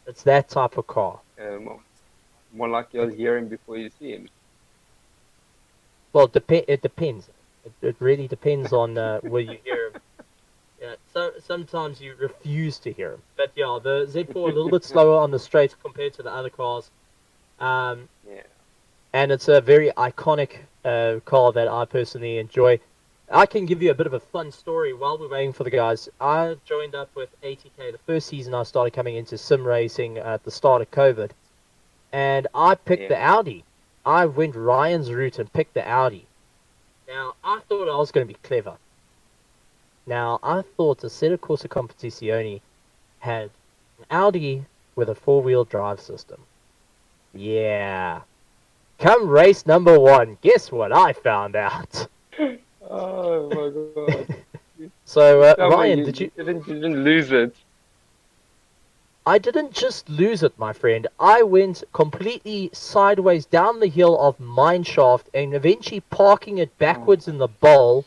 It's that type of car. More like you'll hear him before you see him. Well, it depends. It really depends on where you hear him. Yeah, so sometimes you refuse to hear him. But yeah, the Z4 a little bit slower on the straights compared to the other cars. Yeah. And it's a very iconic car that I personally enjoy. I can give you a bit of a fun story while we're waiting for the guys. I joined up with ATK the first season I started coming into sim racing at the start of COVID. And I picked the Audi. I went Ryan's route and picked the Audi. Now, I thought I was going to be clever. Now, I thought the Assetto Corsa Competizione had an Audi with a four-wheel drive system. Yeah. Come race number 1, guess what I found out? Oh my god. So, Tell me Ryan, you didn't lose it. I didn't just lose it, my friend. I went completely sideways down the hill of Mineshaft and eventually parking it backwards in the bowl.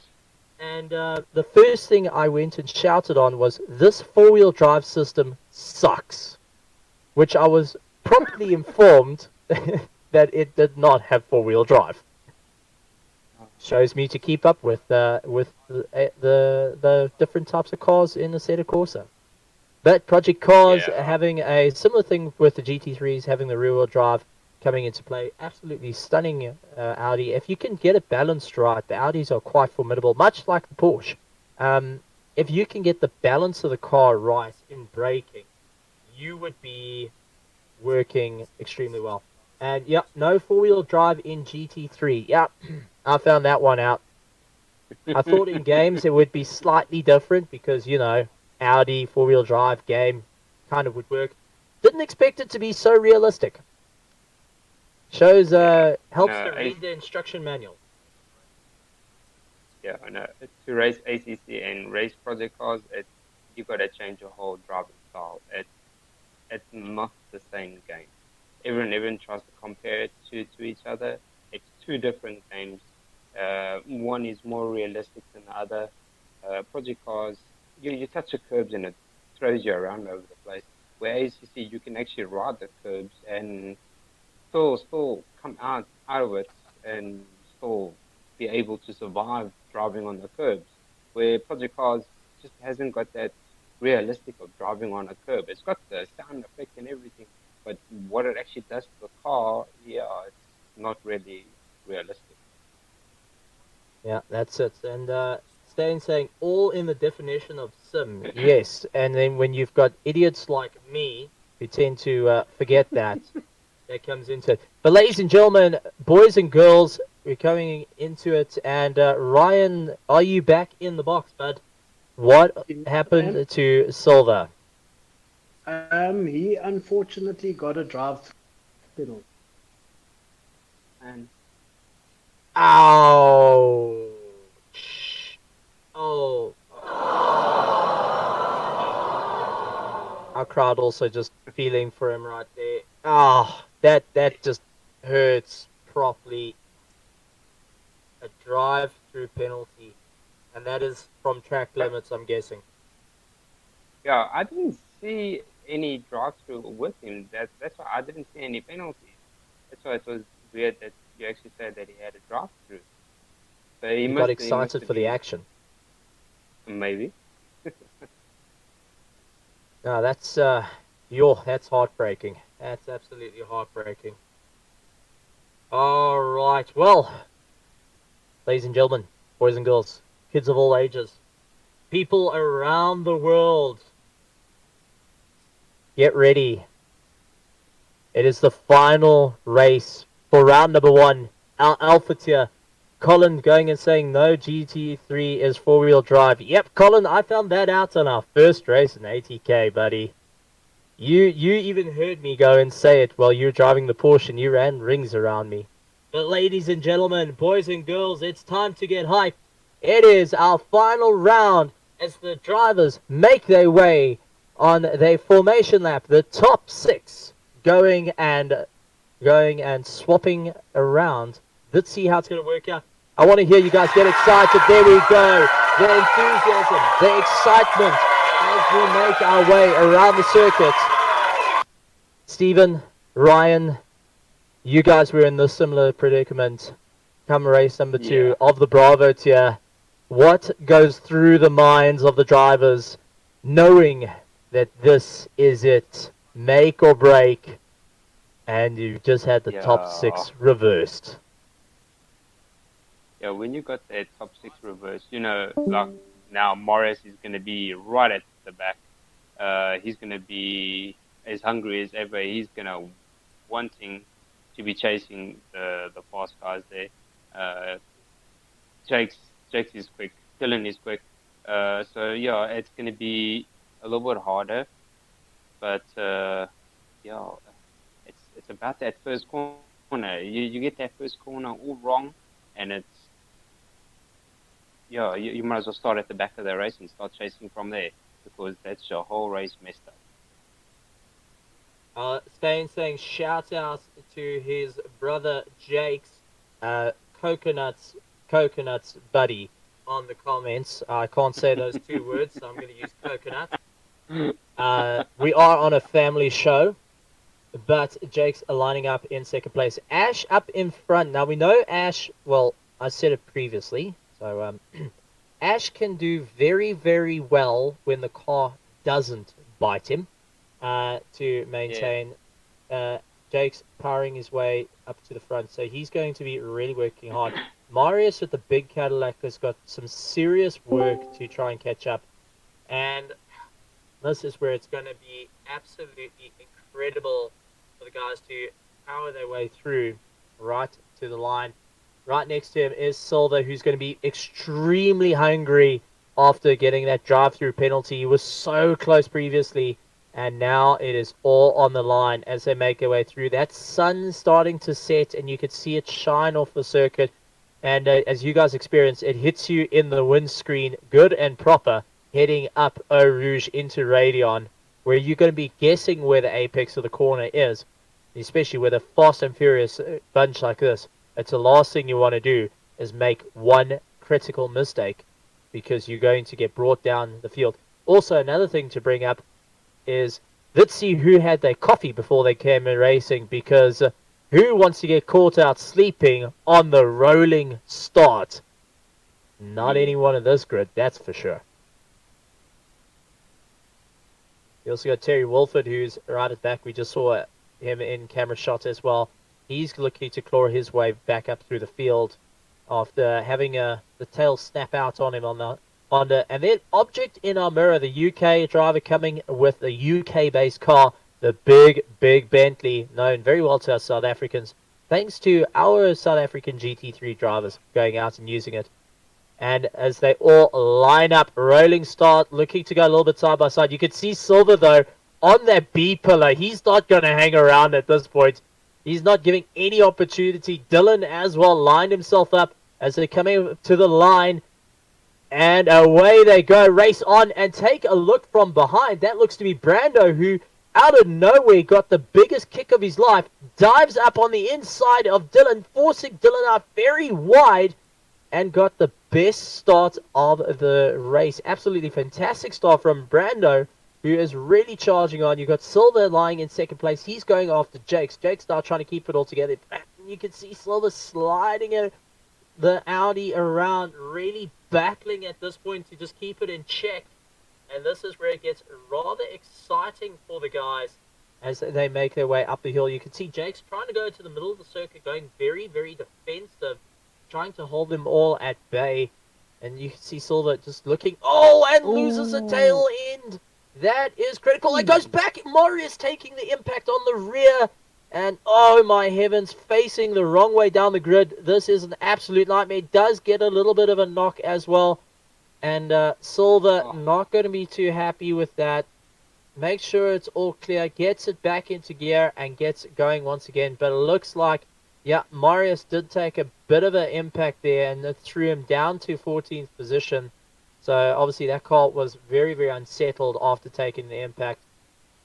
And the first thing I went and shouted on was, this four-wheel drive system sucks. Which I was promptly informed that it did not have four-wheel drive. Shows me to keep up with the different types of cars in the Assetto Corsa. But Project Cars having a similar thing with the GT3s, having the rear-wheel drive coming into play. Absolutely stunning Audi. If you can get it balanced right, the Audis are quite formidable, much like the Porsche. If you can get the balance of the car right in braking, you would be working extremely well. And yep, no four-wheel drive in GT3. Yep, I found that one out. I thought in games it would be slightly different because, you know, Audi four-wheel drive game kind of would work. Didn't expect it to be so realistic. Shows helps to read the instruction manual. Yeah, I know. To race ACC and race project cars, you got to change your whole driving style. It's not the same game. Everyone tries to compare it to each other. It's two different games. One is more realistic than the other. Project cars, you touch the curbs and it throws you around over the place. Where ACC, you can actually ride the curbs and still come out of it and still be able to survive driving on the curbs. Where Project Cars just hasn't got that realistic of driving on a curb. It's got the sound effect and everything, but what it actually does to the car, it's not really realistic. Yeah, that's it. And Stan saying all in the definition of sim. Yes, and then when you've got idiots like me who tend to forget that, that comes into it. But ladies and gentlemen, boys and girls, we're coming into it. And Ryan, are you back in the box, bud? What happened to Silver? He unfortunately got a drive penalty. And Ouch. Oh. Our crowd also just feeling for him right there. That just hurts properly. A drive-through penalty. And that is from track limits, I'm guessing. yeah, I didn't see any drive-through with him. That's why I didn't see any penalties. That's why it was weird that you actually said that he had a drive-through. But he got excited for the action. Maybe. No, that's heartbreaking. That's absolutely heartbreaking. All right, well, ladies and gentlemen, boys and girls, kids of all ages, people around the world, get ready. It is the final race for round number 1, our Alpha tier. Colin going and saying no, GT3 is four-wheel drive. Yep, Colin, I found that out on our first race in ATK, buddy. You even heard me go and say it while you were driving the Porsche and you ran rings around me. But ladies and gentlemen, boys and girls, it's time to get hyped. It is our final round as the drivers make their way on their formation lap. The top 6 going and swapping around. Let's see how it's going to work out. I want to hear you guys get excited. There we go. The enthusiasm, the excitement as we make our way around the circuit. Stephen, Ryan, you guys were in this similar predicament. Come race number 2 of the Bravo tier. What goes through the minds of the drivers knowing that this is it? Make or break. and you've just had the top Yeah. 6 reversed. Yeah, when you got that top 6 reverse, like now Morris is going to be right at the back. He's going to be as hungry as ever. He's going to wanting to be chasing the fast guys there. Jake's is quick. Dylan is quick. So yeah, it's going to be a little bit harder. But yeah, it's about that first corner. You get that first corner all wrong, and it's you might as well start at the back of the race and start chasing from there, because that's your whole race messed up. Stain saying shout out to his brother Jake's coconuts buddy on the comments. I can't say those 2 words, so I'm going to use coconut. We are on a family show, but Jake's lining up in second place. Ash up in front. Now we know Ash, well, I said it previously, so Ash can do very, very well when the car doesn't bite him to maintain. Jake's powering his way up to the front, so he's going to be really working hard. Marius with the big Cadillac has got some serious work to try and catch up, and this is where it's going to be absolutely incredible for the guys to power their way through right to the line. Right next to him is Silver, who's going to be extremely hungry after getting that drive-through penalty. He was so close previously, and now it is all on the line as they make their way through. That sun's starting to set, and you could see it shine off the circuit. And as you guys experience, it hits you in the windscreen good and proper, heading up Eau Rouge into Radeon, where you're going to be guessing where the apex of the corner is, especially with a fast and furious bunch like this. It's the last thing you want to do is make one critical mistake, because you're going to get brought down the field. Also, another thing to bring up is, let's see who had their coffee before they came in racing, because who wants to get caught out sleeping on the rolling start? Not anyone in this grid, that's for sure. You also got Terry Wolford, who's right at the back. We just saw him in camera shot as well. He's looking to claw his way back up through the field after having the tail snap out on him on the Honda. And then object in our mirror, the UK driver coming with the UK-based car, the big Bentley, known very well to us South Africans, thanks to our South African GT3 drivers going out and using it. And as they all line up, rolling start, looking to go a little bit side by side. You can see Silver, though, on that B pillar. He's not going to hang around at this point. He's not giving any opportunity. Dylan as well lined himself up as they're coming to the line. And away they go. Race on, and take a look from behind. That looks to be Brando, who out of nowhere got the biggest kick of his life. Dives up on the inside of Dylan, forcing Dylan out very wide, and got the best start of the race. Absolutely fantastic start from Brando, who is really charging on. You've got Silver lying in second place. He's going after Jakes. Jakes now trying to keep it all together. You can see Silver sliding the Audi around, really battling at this point to just keep it in check. And this is where it gets rather exciting for the guys as they make their way up the hill. You can see Jakes trying to go to the middle of the circuit, going very, very defensive, trying to hold them all at bay. And you can see Silver just looking, and loses a tail end. That is critical. It goes back. Marius taking the impact on the rear. And oh my heavens, facing the wrong way down the grid. This is an absolute nightmare. It does get a little bit of a knock as well. And Silver not going to be too happy with that. Makes sure it's all clear. Gets it back into gear and gets it going once again. But it looks like, yeah, Marius did take a bit of an impact there, and it threw him down to 14th position. So obviously that car was very, very unsettled after taking the impact.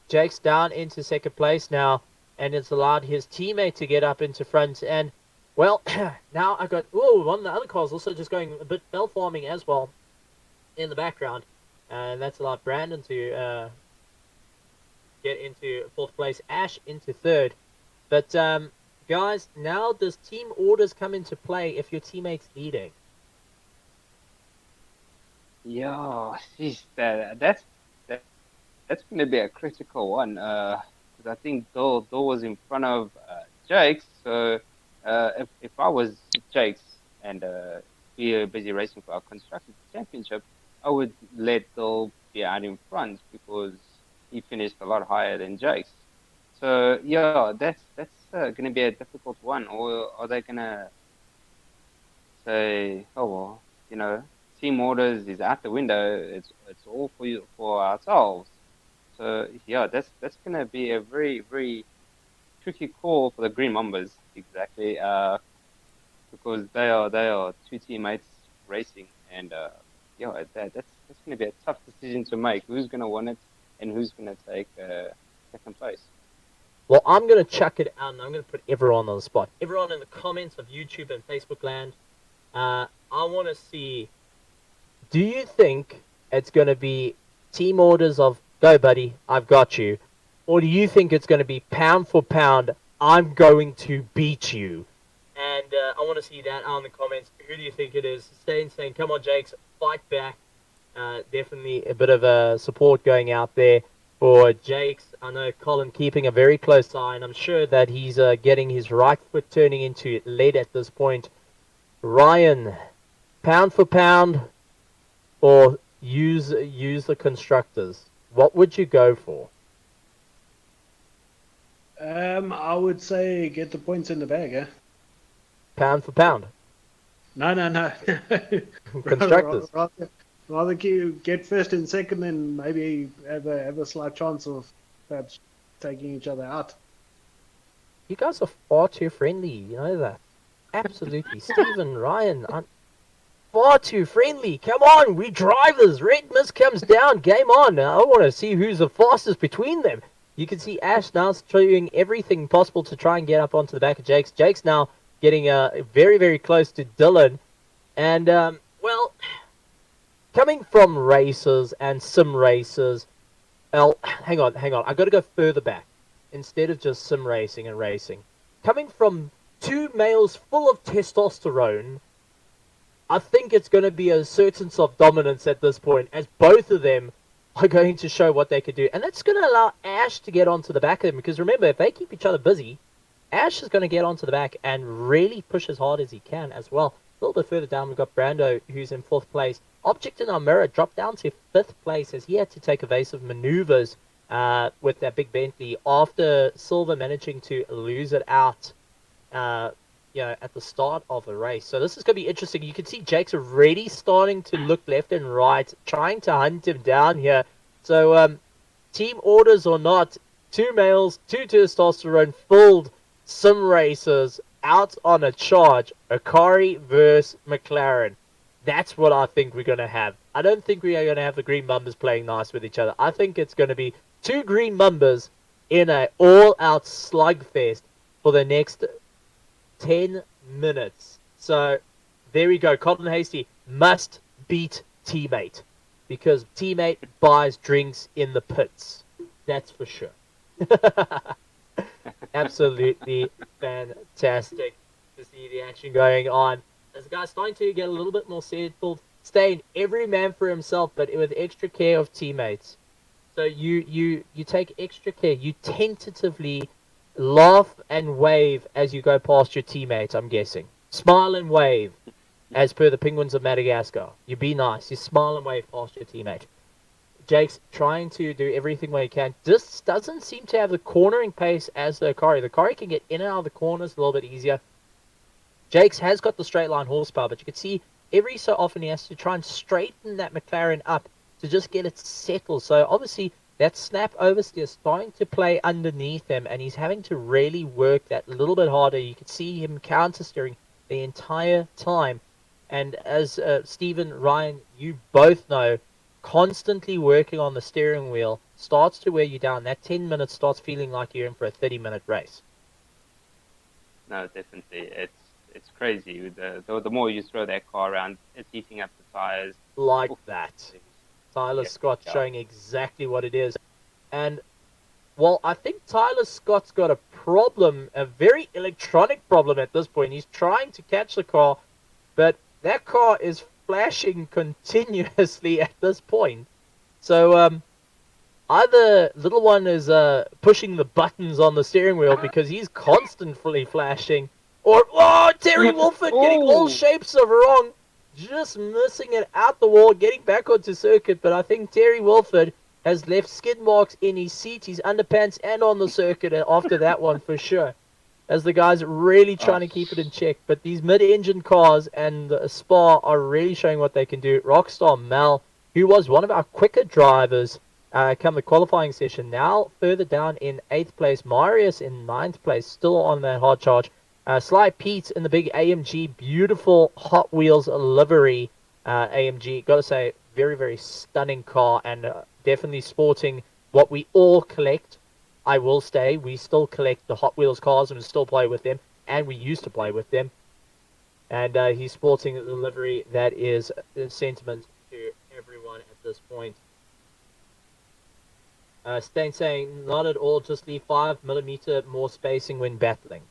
Jake's down into second place now, and it's allowed his teammate to get up into front. And, well, now I got, one of the other cars also just going a bit bell farming as well in the background. And that's allowed Brandon to get into fourth place, Ash into third. But, guys, now does team orders come into play if your teammate's leading? Yeah, geez, that's going to be a critical one. because I think Dole was in front of Jake's. So if I was Jake's and we are busy racing for our constructors championship, I would let Dole be out in front because he finished a lot higher than Jake's. So yeah, that's going to be a difficult one. Or are they going to say, oh well, you know, team orders is out the window. It's all for ourselves. So yeah, that's going to be a very, very tricky call for the Green Mambas, exactly, because they are two teammates racing, and yeah, that's going to be a tough decision to make. Who's going to win it, and who's going to take second place? Well, I'm going to chuck it out, and I'm going to put everyone on the spot. Everyone in the comments of YouTube and Facebook land, I want to see, do you think it's going to be team orders of, go buddy, I've got you, or do you think it's going to be pound for pound, I'm going to beat you? And I want to see that out in the comments. Who do you think it is? Saying, come on, Jakes, fight back. Definitely a bit of support going out there for Jakes. I know Colin keeping a very close eye, and I'm sure that he's getting his right foot turning into lead at this point. Ryan, pound for pound, or use the constructors? What would you go for? I would say get the points in the bag, eh? Pound for pound. No. Constructors. Rather get first and second, and maybe have a slight chance of perhaps taking each other out. You guys are far too friendly, you know that. Absolutely. Stephen, Ryan, far too friendly. Come on, we drivers. Red mist comes down. Game on. I want to see who's the fastest between them. You can see Ash now doing everything possible to try and get up onto the back of Jake's. Jake's now getting very, very close to Dylan. And, well, coming from racers and sim racers, well, hang on. I got to go further back instead of just sim racing and racing. Coming from two males full of testosterone, I think it's going to be a assertance of dominance at this point, as both of them are going to show what they could do. And that's going to allow Ash to get onto the back of them, because remember, if they keep each other busy, Ash is going to get onto the back and really push as hard as he can as well. A little bit further down, we've got Brando, who's in 4th place. Object in our mirror dropped down to 5th place as he had to take evasive maneuvers with that big Bentley after Silver managing to lose it out at the start of the race. So this is going to be interesting. You can see Jake's already starting to look left and right, trying to hunt him down here. So team orders or not, two males, two testosterone-filled sim racers out on a charge. Akari versus McLaren. That's what I think we're going to have. I don't think we are going to have the Green Mumbas playing nice with each other. I think it's going to be two Green Mumbas in an all-out slugfest for the next 10 minutes. So there we go. Colin Hasty must beat teammate, because teammate buys drinks in the pits. That's for sure. Absolutely fantastic to see the action going on. As the guy's starting to get a little bit more settled, staying every man for himself, but with extra care of teammates. So you take extra care. You tentatively laugh and wave as you go past your teammates, I'm guessing. Smile and wave, as per the Penguins of Madagascar. You be nice. You smile and wave past your teammate. Jake's trying to do everything where he can. This doesn't seem to have the cornering pace as the Akari. The Akari can get in and out of the corners a little bit easier. Jake's has got the straight line horsepower, but you can see every so often he has to try and straighten that McLaren up to just get it settled. So obviously that snap oversteer is starting to play underneath him, and he's having to really work that a little bit harder. You can see him counter-steering the entire time. And as Stephen, Ryan, you both know, constantly working on the steering wheel starts to wear you down. That 10 minutes starts feeling like you're in for a 30-minute race. No, definitely. It's crazy. The more you throw that car around, it's heating up the tires. Like that. Tyler Scott showing exactly what it is. And, well, I think Tyler Scott's got a problem, a very electronic problem at this point. He's trying to catch the car, but that car is flashing continuously at this point. So, either little one is pushing the buttons on the steering wheel because he's constantly flashing, or Terry Wolford getting all shapes of wrong, just missing it out the wall, getting back onto circuit. But I think Terry Wolford has left skid marks in his seat, his underpants, and on the circuit after that one for sure, as the guys are really trying to keep it in check. But these mid-engine cars and Spa are really showing what they can do. Rockstar Mel, who was one of our quicker drivers come the qualifying session, now further down in 8th place. Marius in 9th place, still on that hard charge. Sly Pete in the big AMG, beautiful Hot Wheels livery AMG. Got to say, very, very stunning car, and definitely sporting what we all collect. I will say, we still collect the Hot Wheels cars and still play with them, and we used to play with them. And he's sporting the livery that is a sentiment to everyone at this point. Stain saying, not at all, just leave 5mm more spacing when battling.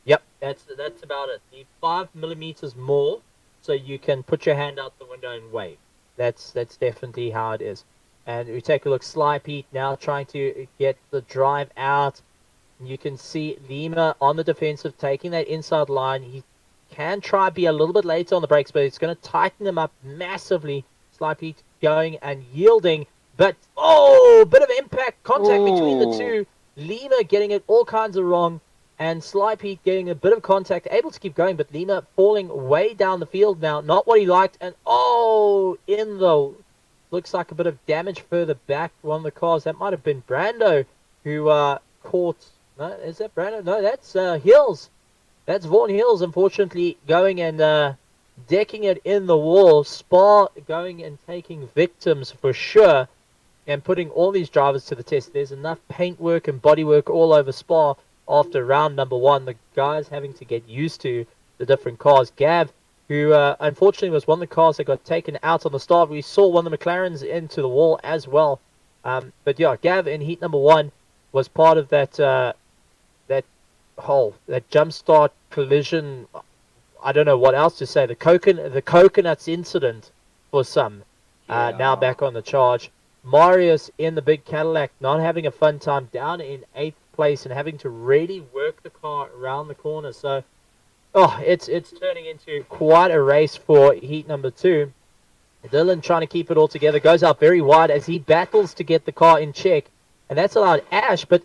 Yep, that's about it. Leave 5mm more so you can put your hand out the window and wave. That's definitely how it is. And we take a look, Sly Pete now trying to get the drive out. You can see Lima on the defensive, taking that inside line. He can try be a little bit later on the brakes, but it's going to tighten him up massively. Sly Pete going and yielding, but bit of impact, contact between the two. Lima getting it all kinds of wrong, and Sly Pete getting a bit of contact, able to keep going, but Lima falling way down the field now. Not what he liked, and in the... Looks like a bit of damage further back. One of the cars, that might have been Brando, who caught... No, is that Brando? No, that's Hills. That's Vaughn Hills, unfortunately, going and decking it in the wall. Spa going and taking victims for sure, and putting all these drivers to the test. There's enough paintwork and bodywork all over Spa after round number 1. The guys having to get used to the different cars. Gav, who unfortunately was one of the cars that got taken out on the start. We saw one of the McLarens into the wall as well. But yeah, Gav in heat number 1 was part of that jump start collision. I don't know what else to say. The coconuts incident for some. Now back on the charge. Marius in the big Cadillac, not having a fun time, down in 8th place and having to really work the car around the corner. So it's turning into quite a race for heat number 2. Dylan trying to keep it all together, goes out very wide as he battles to get the car in check, and that's allowed Ash, but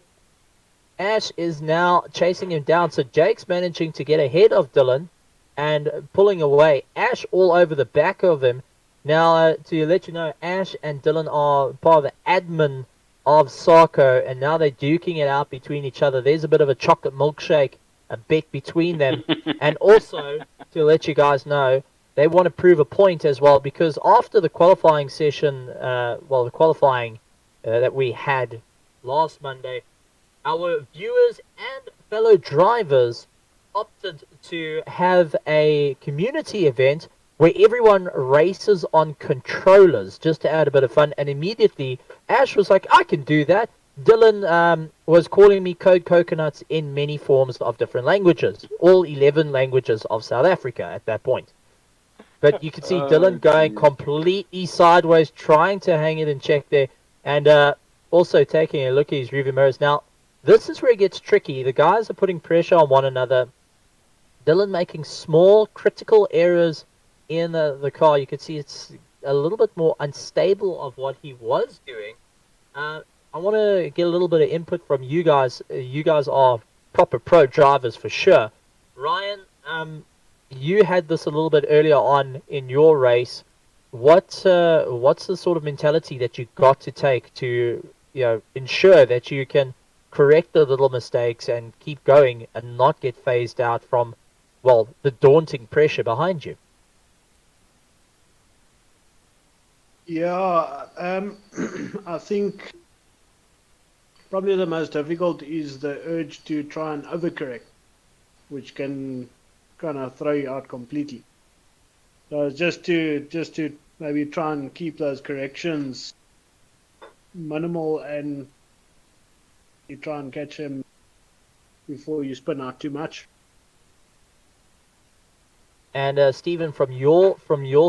Ash is now chasing him down. So Jake's managing to get ahead of Dylan and pulling away. Ash all over the back of him. Now, to let you know, Ash and Dylan are part of the admin of SARCO, and now they're duking it out between each other. There's a bit of a chocolate milkshake, a bet between them. And also, to let you guys know, they want to prove a point as well, because after the qualifying session, the qualifying that we had last Monday, our viewers and fellow drivers opted to have a community event where everyone races on controllers, just to add a bit of fun. And immediately, Ash was like, I can do that. Dylan was calling me Code Coconuts in many forms of different languages, all 11 languages of South Africa at that point. But you can see Dylan going completely sideways, trying to hang it in check there, and also taking a look at his rearview mirrors. Now, this is where it gets tricky. The guys are putting pressure on one another. Dylan making small critical errors in the car. You can see it's a little bit more unstable of what he was doing. I want to get a little bit of input from you guys. You guys are proper pro drivers for sure. Ryan, you had this a little bit earlier on in your race. What's the sort of mentality that you got to take to ensure that you can correct the little mistakes and keep going and not get phased out from the daunting pressure behind you? Yeah, I think probably the most difficult is the urge to try and overcorrect, which can kind of throw you out completely. So just to maybe try and keep those corrections minimal, and you try and catch him before you spin out too much. And Stephen, from your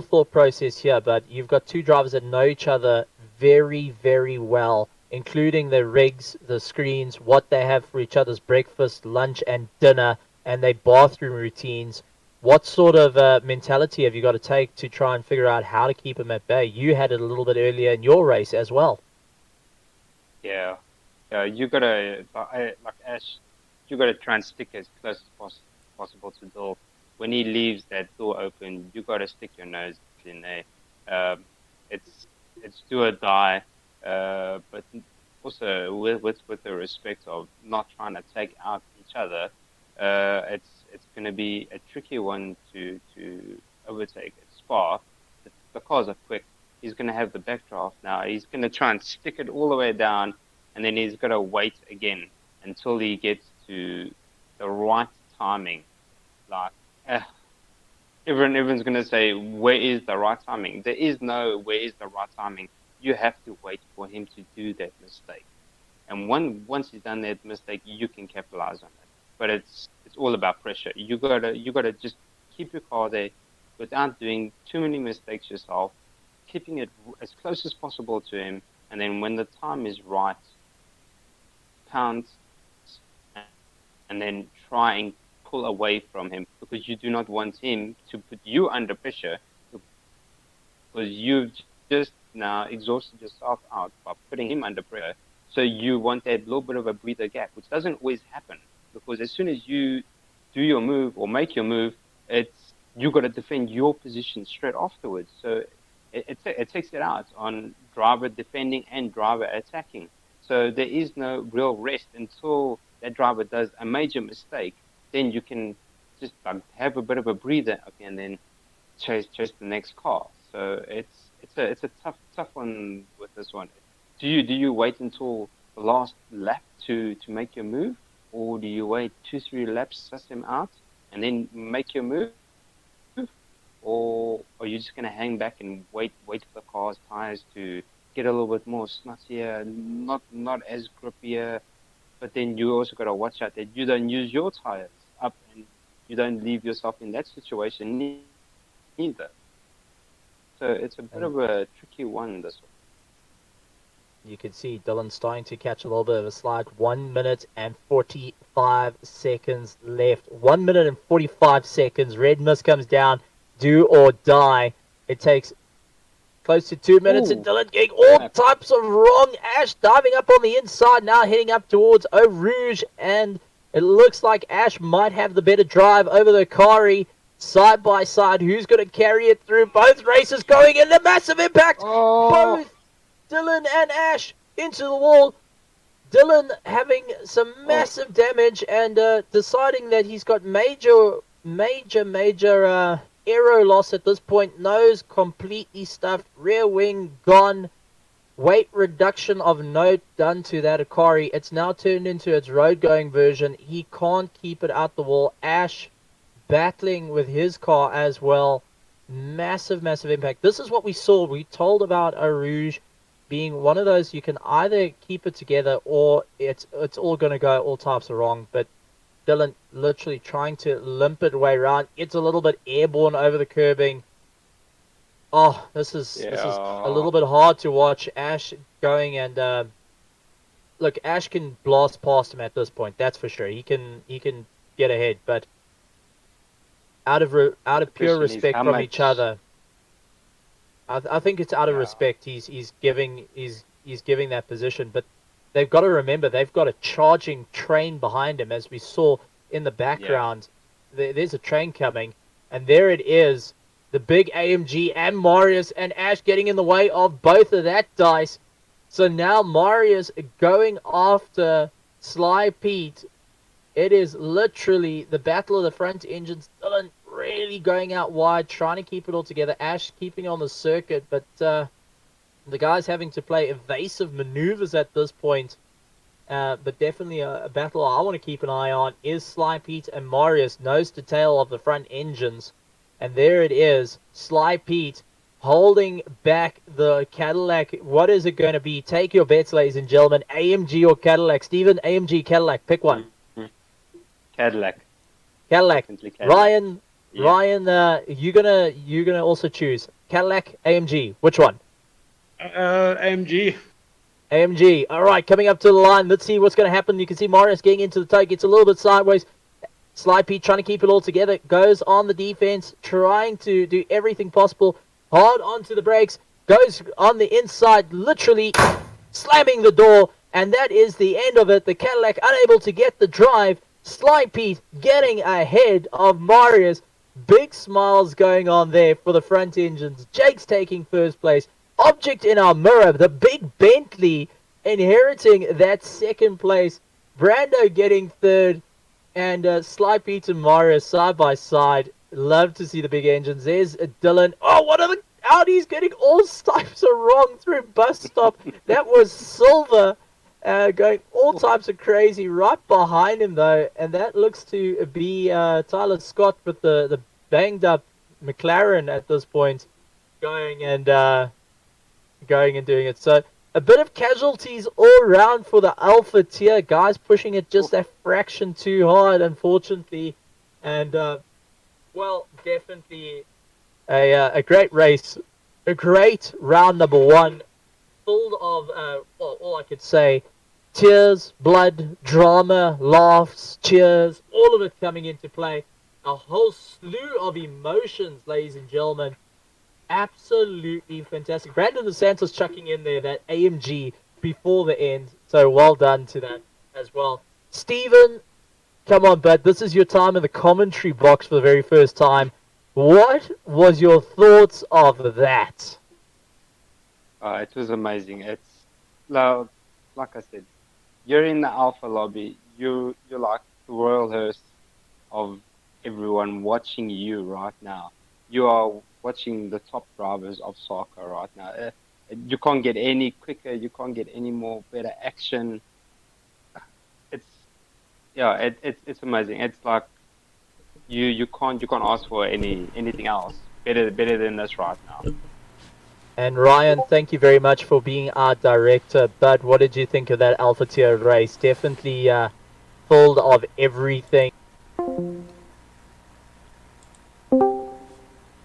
thought process here, but you've got two drivers that know each other very, very well, including the rigs, the screens, what they have for each other's breakfast, lunch, and dinner, and their bathroom routines. What sort of mentality have you got to take to try and figure out how to keep them at bay? You had it a little bit earlier in your race as well. Yeah, you gotta like Ash, you gotta try and stick as close as possible to the door. When he leaves that door open, you gotta stick your nose in there. It's do or die, but also with the respect of not trying to take out each other. It's gonna be a tricky one to overtake at Spa. The cars are quick. He's going to have the backdraft now. He's going to try and stick it all the way down, and then he's going to wait again until he gets to the right timing. Like, everyone's going to say, where is the right timing? There is no where is the right timing. You have to wait for him to do that mistake. And once he's done that mistake, you can capitalize on it. But it's all about pressure. You gotta just keep your car there without doing too many mistakes yourself, keeping it as close as possible to him, and then when the time is right, pounce, and then try and pull away from him, because you do not want him to put you under pressure, because you've just now exhausted yourself out by putting him under pressure. So you want that little bit of a breather gap, which doesn't always happen, because as soon as you do your move or make your move, you got to defend your position straight afterwards. So it takes it out on driver defending and driver attacking. So there is no real rest until that driver does a major mistake. Then you can just have a bit of a breather, okay, and then chase the next car. So it's a tough one with this one. Do you wait until the last lap to make your move, or do you wait 2-3 laps, suss him out, and then make your move? Or are you just going to hang back and wait for the car's tires to get a little bit more snottier, not as grippier, but then you also got to watch out that you don't use your tires up and you don't leave yourself in that situation either. So it's a bit of a tricky one, this one. You can see Dylan starting to catch a little bit of a slide. 1 minute and 45 seconds left. 1 minute and 45 seconds. Red mist comes down. Do or die. It takes close to 2 minutes, and Dylan getting all types of wrong. Ash diving up on the inside now, heading up towards Eau Rouge, and it looks like Ash might have the better drive over the Kari. Side by side, who's going to carry it through? Both races going in, a massive impact. Both Dylan and Ash into the wall. Dylan having some massive damage and deciding that he's got major aero loss at this point. Nose completely stuffed, rear wing gone, weight reduction of note done to that Akari. It's now turned into its road going version. He can't keep it out the wall. Ash battling with his car as well. Massive impact. This is what we saw. We told about Eau Rouge being one of those you can either keep it together or it's all going to go all types of wrong. But Dylan literally trying to limp it way around. It's a little bit airborne over the curbing. Oh, this is a little bit hard to watch. Ash going and look, Ash can blast past him at this point. That's for sure. He can get ahead, but out of pure respect from each other, I think it's out of respect. He's giving that position, but they've got to remember they've got a charging train behind him, as we saw in the background. There's a train coming, and there it is, the big AMG and Marius, and Ash getting in the way of both of that dice. So now Marius going after Sly Pete. It is literally the battle of the front engines. Dylan really going out wide, trying to keep it all together. Ash keeping on the circuit, but the guys having to play evasive maneuvers at this point. But definitely a battle I want to keep an eye on is Sly Pete and Marius, nose to tail of the front engines. And there it is, Sly Pete holding back the Cadillac. What is it going to be? Take your bets, ladies and gentlemen. AMG or Cadillac? Steven, AMG, Cadillac, pick one. Cadillac. Ryan, you're gonna also choose Cadillac, AMG. Which one? AMG. AMG. All right, coming up to the line. Let's see what's going to happen. You can see Marius getting into the toe. Gets a little bit sideways. Sly Pete trying to keep it all together. Goes on the defense, trying to do everything possible. Hard onto the brakes. Goes on the inside, literally slamming the door. And that is the end of it. The Cadillac unable to get the drive. Sly Pete getting ahead of Marius. Big smiles going on there for the front engines. Jake's taking first place. Object in our mirror, the big Bentley, inheriting that second place. Brando getting third. And Sly Pete and Marius side by side. Love to see the big engines. There's Dylan. Oh, what are the Audis getting all types of wrong through bus stop? That was Silver. Going all types of crazy right behind him though, and that looks to be Tyler Scott with the banged up McLaren at this point, going and doing it. So a bit of casualties all around for the Alpha tier guys, pushing it just a fraction too hard, unfortunately, and well, definitely a great race, a great round number one, full of well, all I could say. Tears, blood, drama, laughs, cheers, all of it coming into play. A whole slew of emotions, ladies and gentlemen. Absolutely fantastic. Brandon DeSantis chucking in there that AMG before the end. So well done to that as well. Stephen, come on, bud. This is your time in the commentary box for the very first time. What was your thoughts of that? It was amazing. It's like I said, you're in the Alpha lobby. You're like the royal hearse of everyone watching you right now. You are watching the top drivers of SARCO right now. You can't get any quicker. You can't get any more better action. It's amazing. It's like you can't ask for anything else better than this right now. And Ryan, thank you very much for being our director. But what did you think of that Alpha tier race? Definitely full of everything.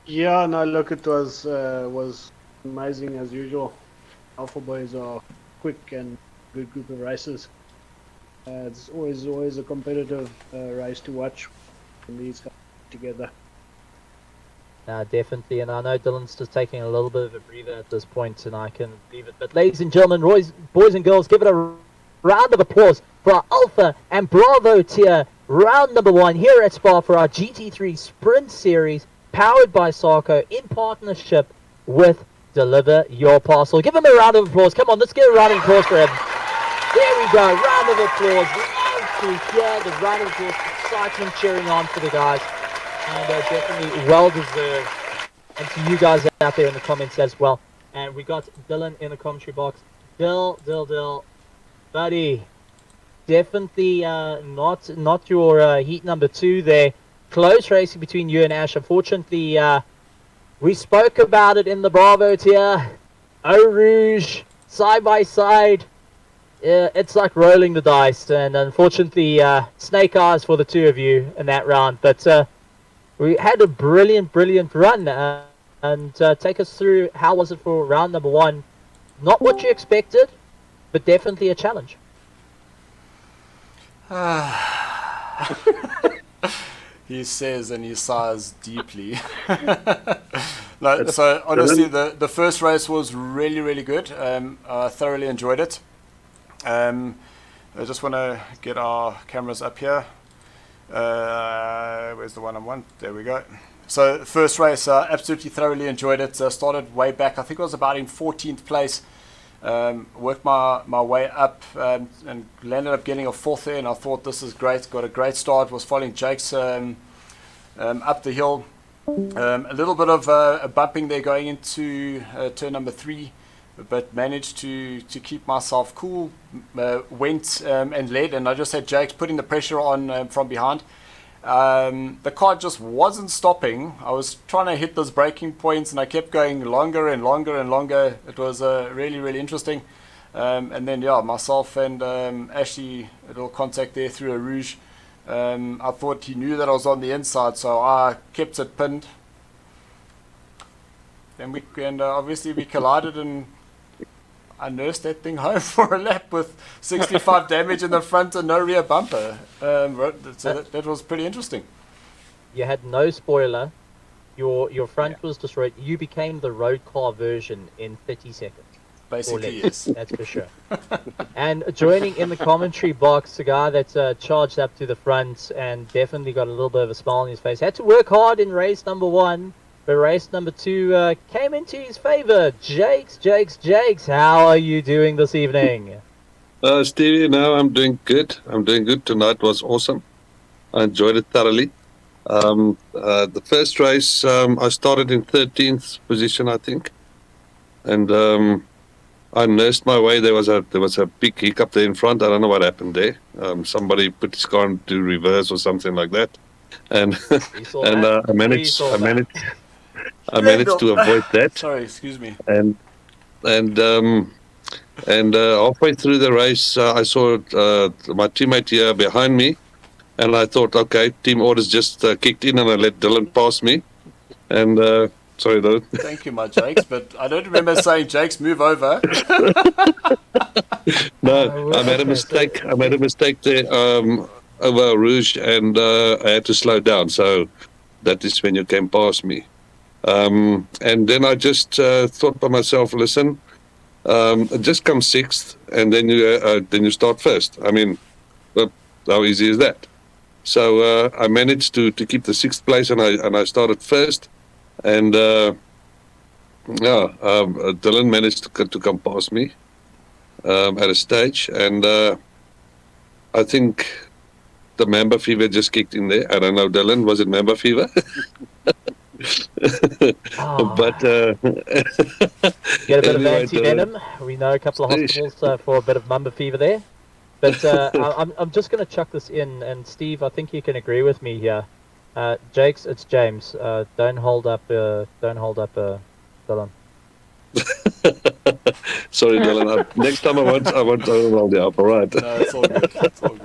Yeah, no, look, it was amazing as usual. Alpha boys are quick and good group of racers. It's always a competitive race to watch when these guys together. Definitely, and I know Dylan's just taking a little bit of a breather at this point, and I can leave it. But ladies and gentlemen, boys and girls, give it a round of applause for our Alpha and Bravo tier round number one here at Spa for our GT3 Sprint Series, powered by SARCO in partnership with Deliver Your Parcel. Give him a round of applause. Come on, let's get a round of applause for him. There we go, round of applause. Love to hear the round of applause, excitement cheering on for the guys. And definitely well deserved. And to you guys out there in the comments as well. And we got Dylan in the commentary box. Dill, buddy. Definitely not your heat number 2 there. Close racing between you and Ash. Unfortunately, we spoke about it in the Bravo tier. Eau Rouge, side by side. It's like rolling the dice. And unfortunately, snake eyes for the two of you in that round. But we had a brilliant run, and take us through how was it for round number one. Not what you expected, but definitely a challenge. He says and he sighs deeply. No, so honestly, the first race was really good. I thoroughly enjoyed it. I just want to get our cameras up here. Where's the one I want? There we go. So first race, absolutely thoroughly enjoyed it. Started way back. I think I was about in 14th place. Worked my way up and landed up getting a 4th there. And I thought this is great. Got a great start. Was following Jake's up the hill. A little bit of a bumping there going into turn number 3. But managed to keep myself cool, went and led, and I just had Jake putting the pressure on from behind. The car just wasn't stopping. I was trying to hit those braking points, and I kept going longer and longer. It was really interesting. And then, yeah, myself and Ashley, a little contact there through a Rouge. I thought he knew that I was on the inside, so I kept it pinned. And obviously we collided and I nursed that thing home for a lap with 65 damage in the front and no rear bumper. So that was pretty interesting. You had no spoiler. Your front was destroyed. You became the road car version in 30 seconds. Basically, yes. That's for sure. And joining in the commentary box, a guy that's charged up to the front and definitely got a little bit of a smile on his face. Had to work hard in race number 1, but race number 2 came into his favor. Jakes, how are you doing this evening? Stevie, no, I'm doing good. Tonight was awesome. I enjoyed it thoroughly. The first race, I started in 13th position, I think, and I nursed my way. There was a big hiccup there in front. I don't know what happened there. Somebody put his car into reverse or something like that, and I managed to avoid that. Sorry, excuse me. And halfway through the race, I saw my teammate here behind me, and I thought, okay, team orders just kicked in, and I let Dylan pass me. And sorry, Dylan. Thank you, my Jakes, but I don't remember saying, Jakes, move over. No, I made a mistake. I made a mistake there over Rouge, and I had to slow down. So that is when you came past me. And then I just thought by myself, listen, just come 6th, and then you start first. I mean, how easy is that? So I managed to keep the 6th place, and I started first, and Dylan managed to come past me at a stage, and I think the Mamba fever just kicked in there. I don't know, Dylan, was it Mamba fever? But get a bit of anti-venom. We know a couple of hospitals for a bit of Mamba fever there. But I'm just going to chuck this in, and Steve, I think you can agree with me here. Jakes, it's James. Don't hold up, Dylan. Sorry, Dylan. Next time I won't hold you up. All right. No, it's all good. It's all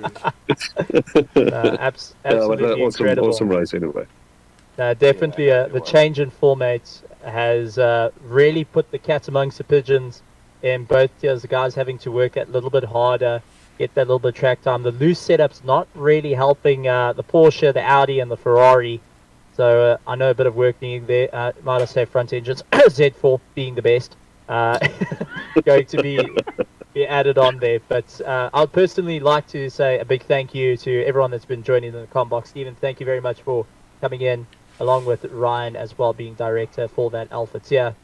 good. Absolutely incredible. Awesome race anyway. Definitely, the change in format has really put the cat amongst the pigeons in both tiers. The guys having to work a little bit harder, get that little bit of track time. The loose setup's not really helping the Porsche, the Audi, and the Ferrari. So I know a bit of work needed there. Might I say front engines, Z4 being the best, going to be added on there. But I'd personally like to say a big thank you to everyone that's been joining in the com box. Stephen, thank you very much for coming in, along with Ryan as well, being director for that Alpha tier.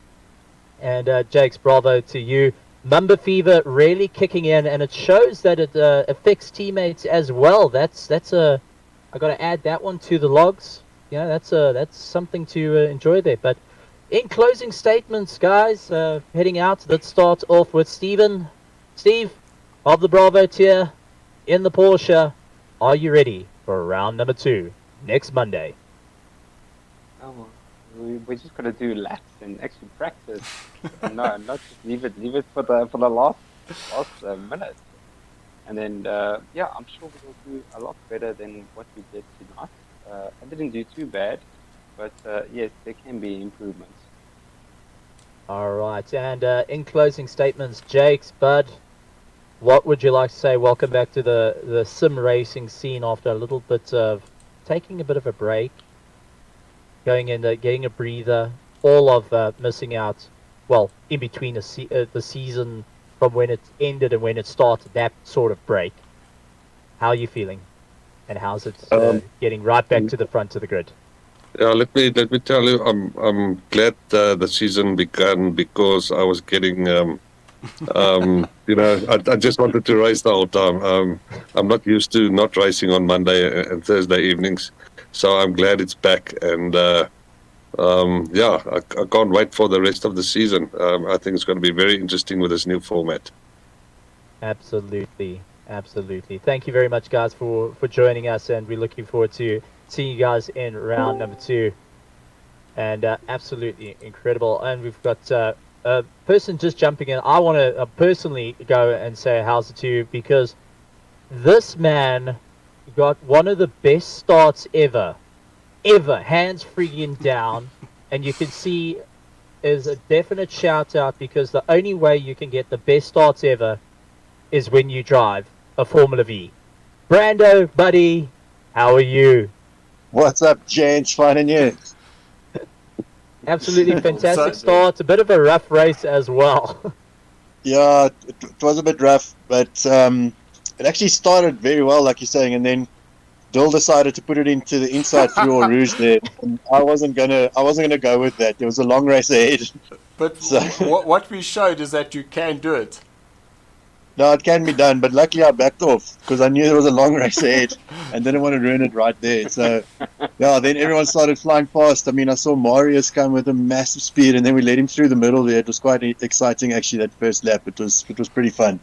And Jakes, bravo to you. Mamba fever really kicking in, and it shows that it affects teammates as well. I got to add that one to the logs. Yeah, that's something to enjoy there. But in closing statements, guys, heading out, let's start off with Steven. Steve, of the Bravo tier, in the Porsche, are you ready for round number 2 next Monday? Oh, we just got to do laps and actually practice. No, not just leave it for the last minute. And then I'm sure we'll do a lot better than what we did tonight. I didn't do too bad, but yes, there can be improvements. All right, and in closing statements, Jakes, Bud, what would you like to say? Welcome back to the sim racing scene after a little bit of taking a bit of a break, going in, getting a breather, all of missing out, well, in between the season from when it ended and when it started, that sort of break. How are you feeling? And how's it getting right back to the front of the grid? Yeah, let me tell you, I'm glad the season began, because I was getting, I just wanted to race the whole time. I'm not used to not racing on Monday and Thursday evenings, so I'm glad it's back. And I can't wait for the rest of the season. I think it's going to be very interesting with this new format. Absolutely. Thank you very much, guys, for joining us, and we're looking forward to seeing you guys in round number 2. And absolutely incredible. And we've got a person just jumping in. I want to personally go and say how's it to you, because this man got one of the best starts ever, hands freaking down, and you can see is a definite shout out because the only way you can get the best starts ever is when you drive a Formula V. Brando, buddy, how are you? What's up, gents? Finding you. Absolutely fantastic start. A bit of a rough race as well. Yeah, it was a bit rough, but it actually started very well, like you're saying, and then Dill decided to put it into the inside through or rouge there. And I wasn't gonna go with that. There was a long race ahead. But So- what we showed is that you can do it. No, it can be done, but luckily I backed off because I knew there was a long race ahead and didn't want to ruin it right there. So, yeah, then everyone started flying past. I mean, I saw Marius come with a massive speed, and then we let him through the middle there. It was quite exciting, actually, that first lap. It was pretty fun.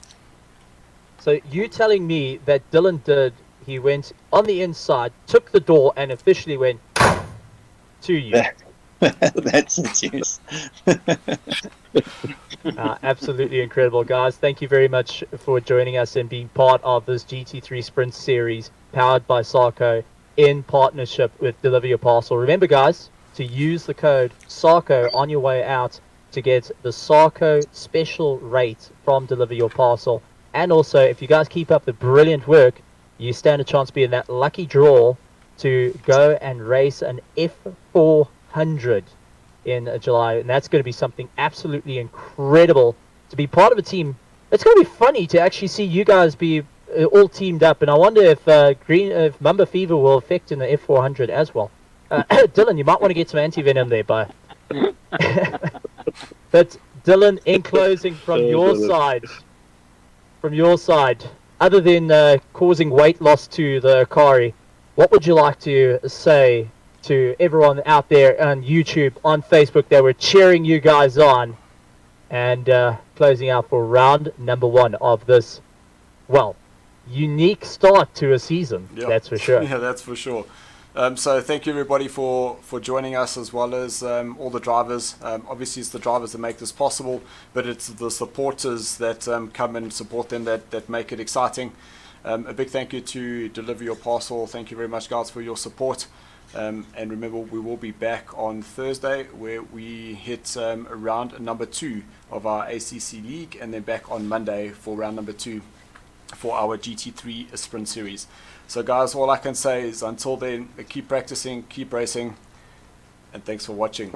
So you telling me that Dylan he went on the inside, took the door, and officially went to you. That's it, yes. Absolutely incredible, guys. Thank you very much for joining us and being part of this GT3 Sprint Series powered by SARCO in partnership with Deliver Your Parcel. Remember, guys, to use the code SARCO on your way out to get the SARCO special rate from Deliver Your Parcel. And also, if you guys keep up the brilliant work, you stand a chance to be in that lucky draw to go and race an F400 in July, and that's going to be something absolutely incredible to be part of a team. It's going to be funny to actually see you guys be all teamed up, and I wonder if Mamba Fever will affect in the F400 as well. Dylan, you might want to get some anti-venom there, bud. But Dylan, in closing from your side, other than causing weight loss to the Akari, what would you like to say to everyone out there on YouTube, on Facebook that were cheering you guys on, and closing out for round number 1 of this, well, unique start to a season, that's for sure. Yeah, that's for sure. So thank you everybody for joining us, as well as all the drivers. Obviously it's the drivers that make this possible, but it's the supporters that come and support them that make it exciting. A big thank you to Deliver Your Parcel. Thank you very much, guys, for your support. And remember, we will be back on Thursday where we hit round number 2 of our ACC League, and then back on Monday for round number 2 for our GT3 Sprint Series. So guys, all I can say is until then, keep practicing, keep racing, and thanks for watching.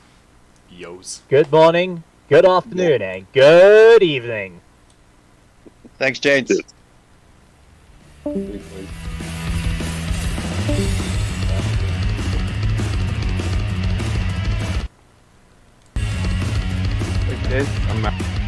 Yos. Good morning, good afternoon, and good evening. Thanks, gents. It is.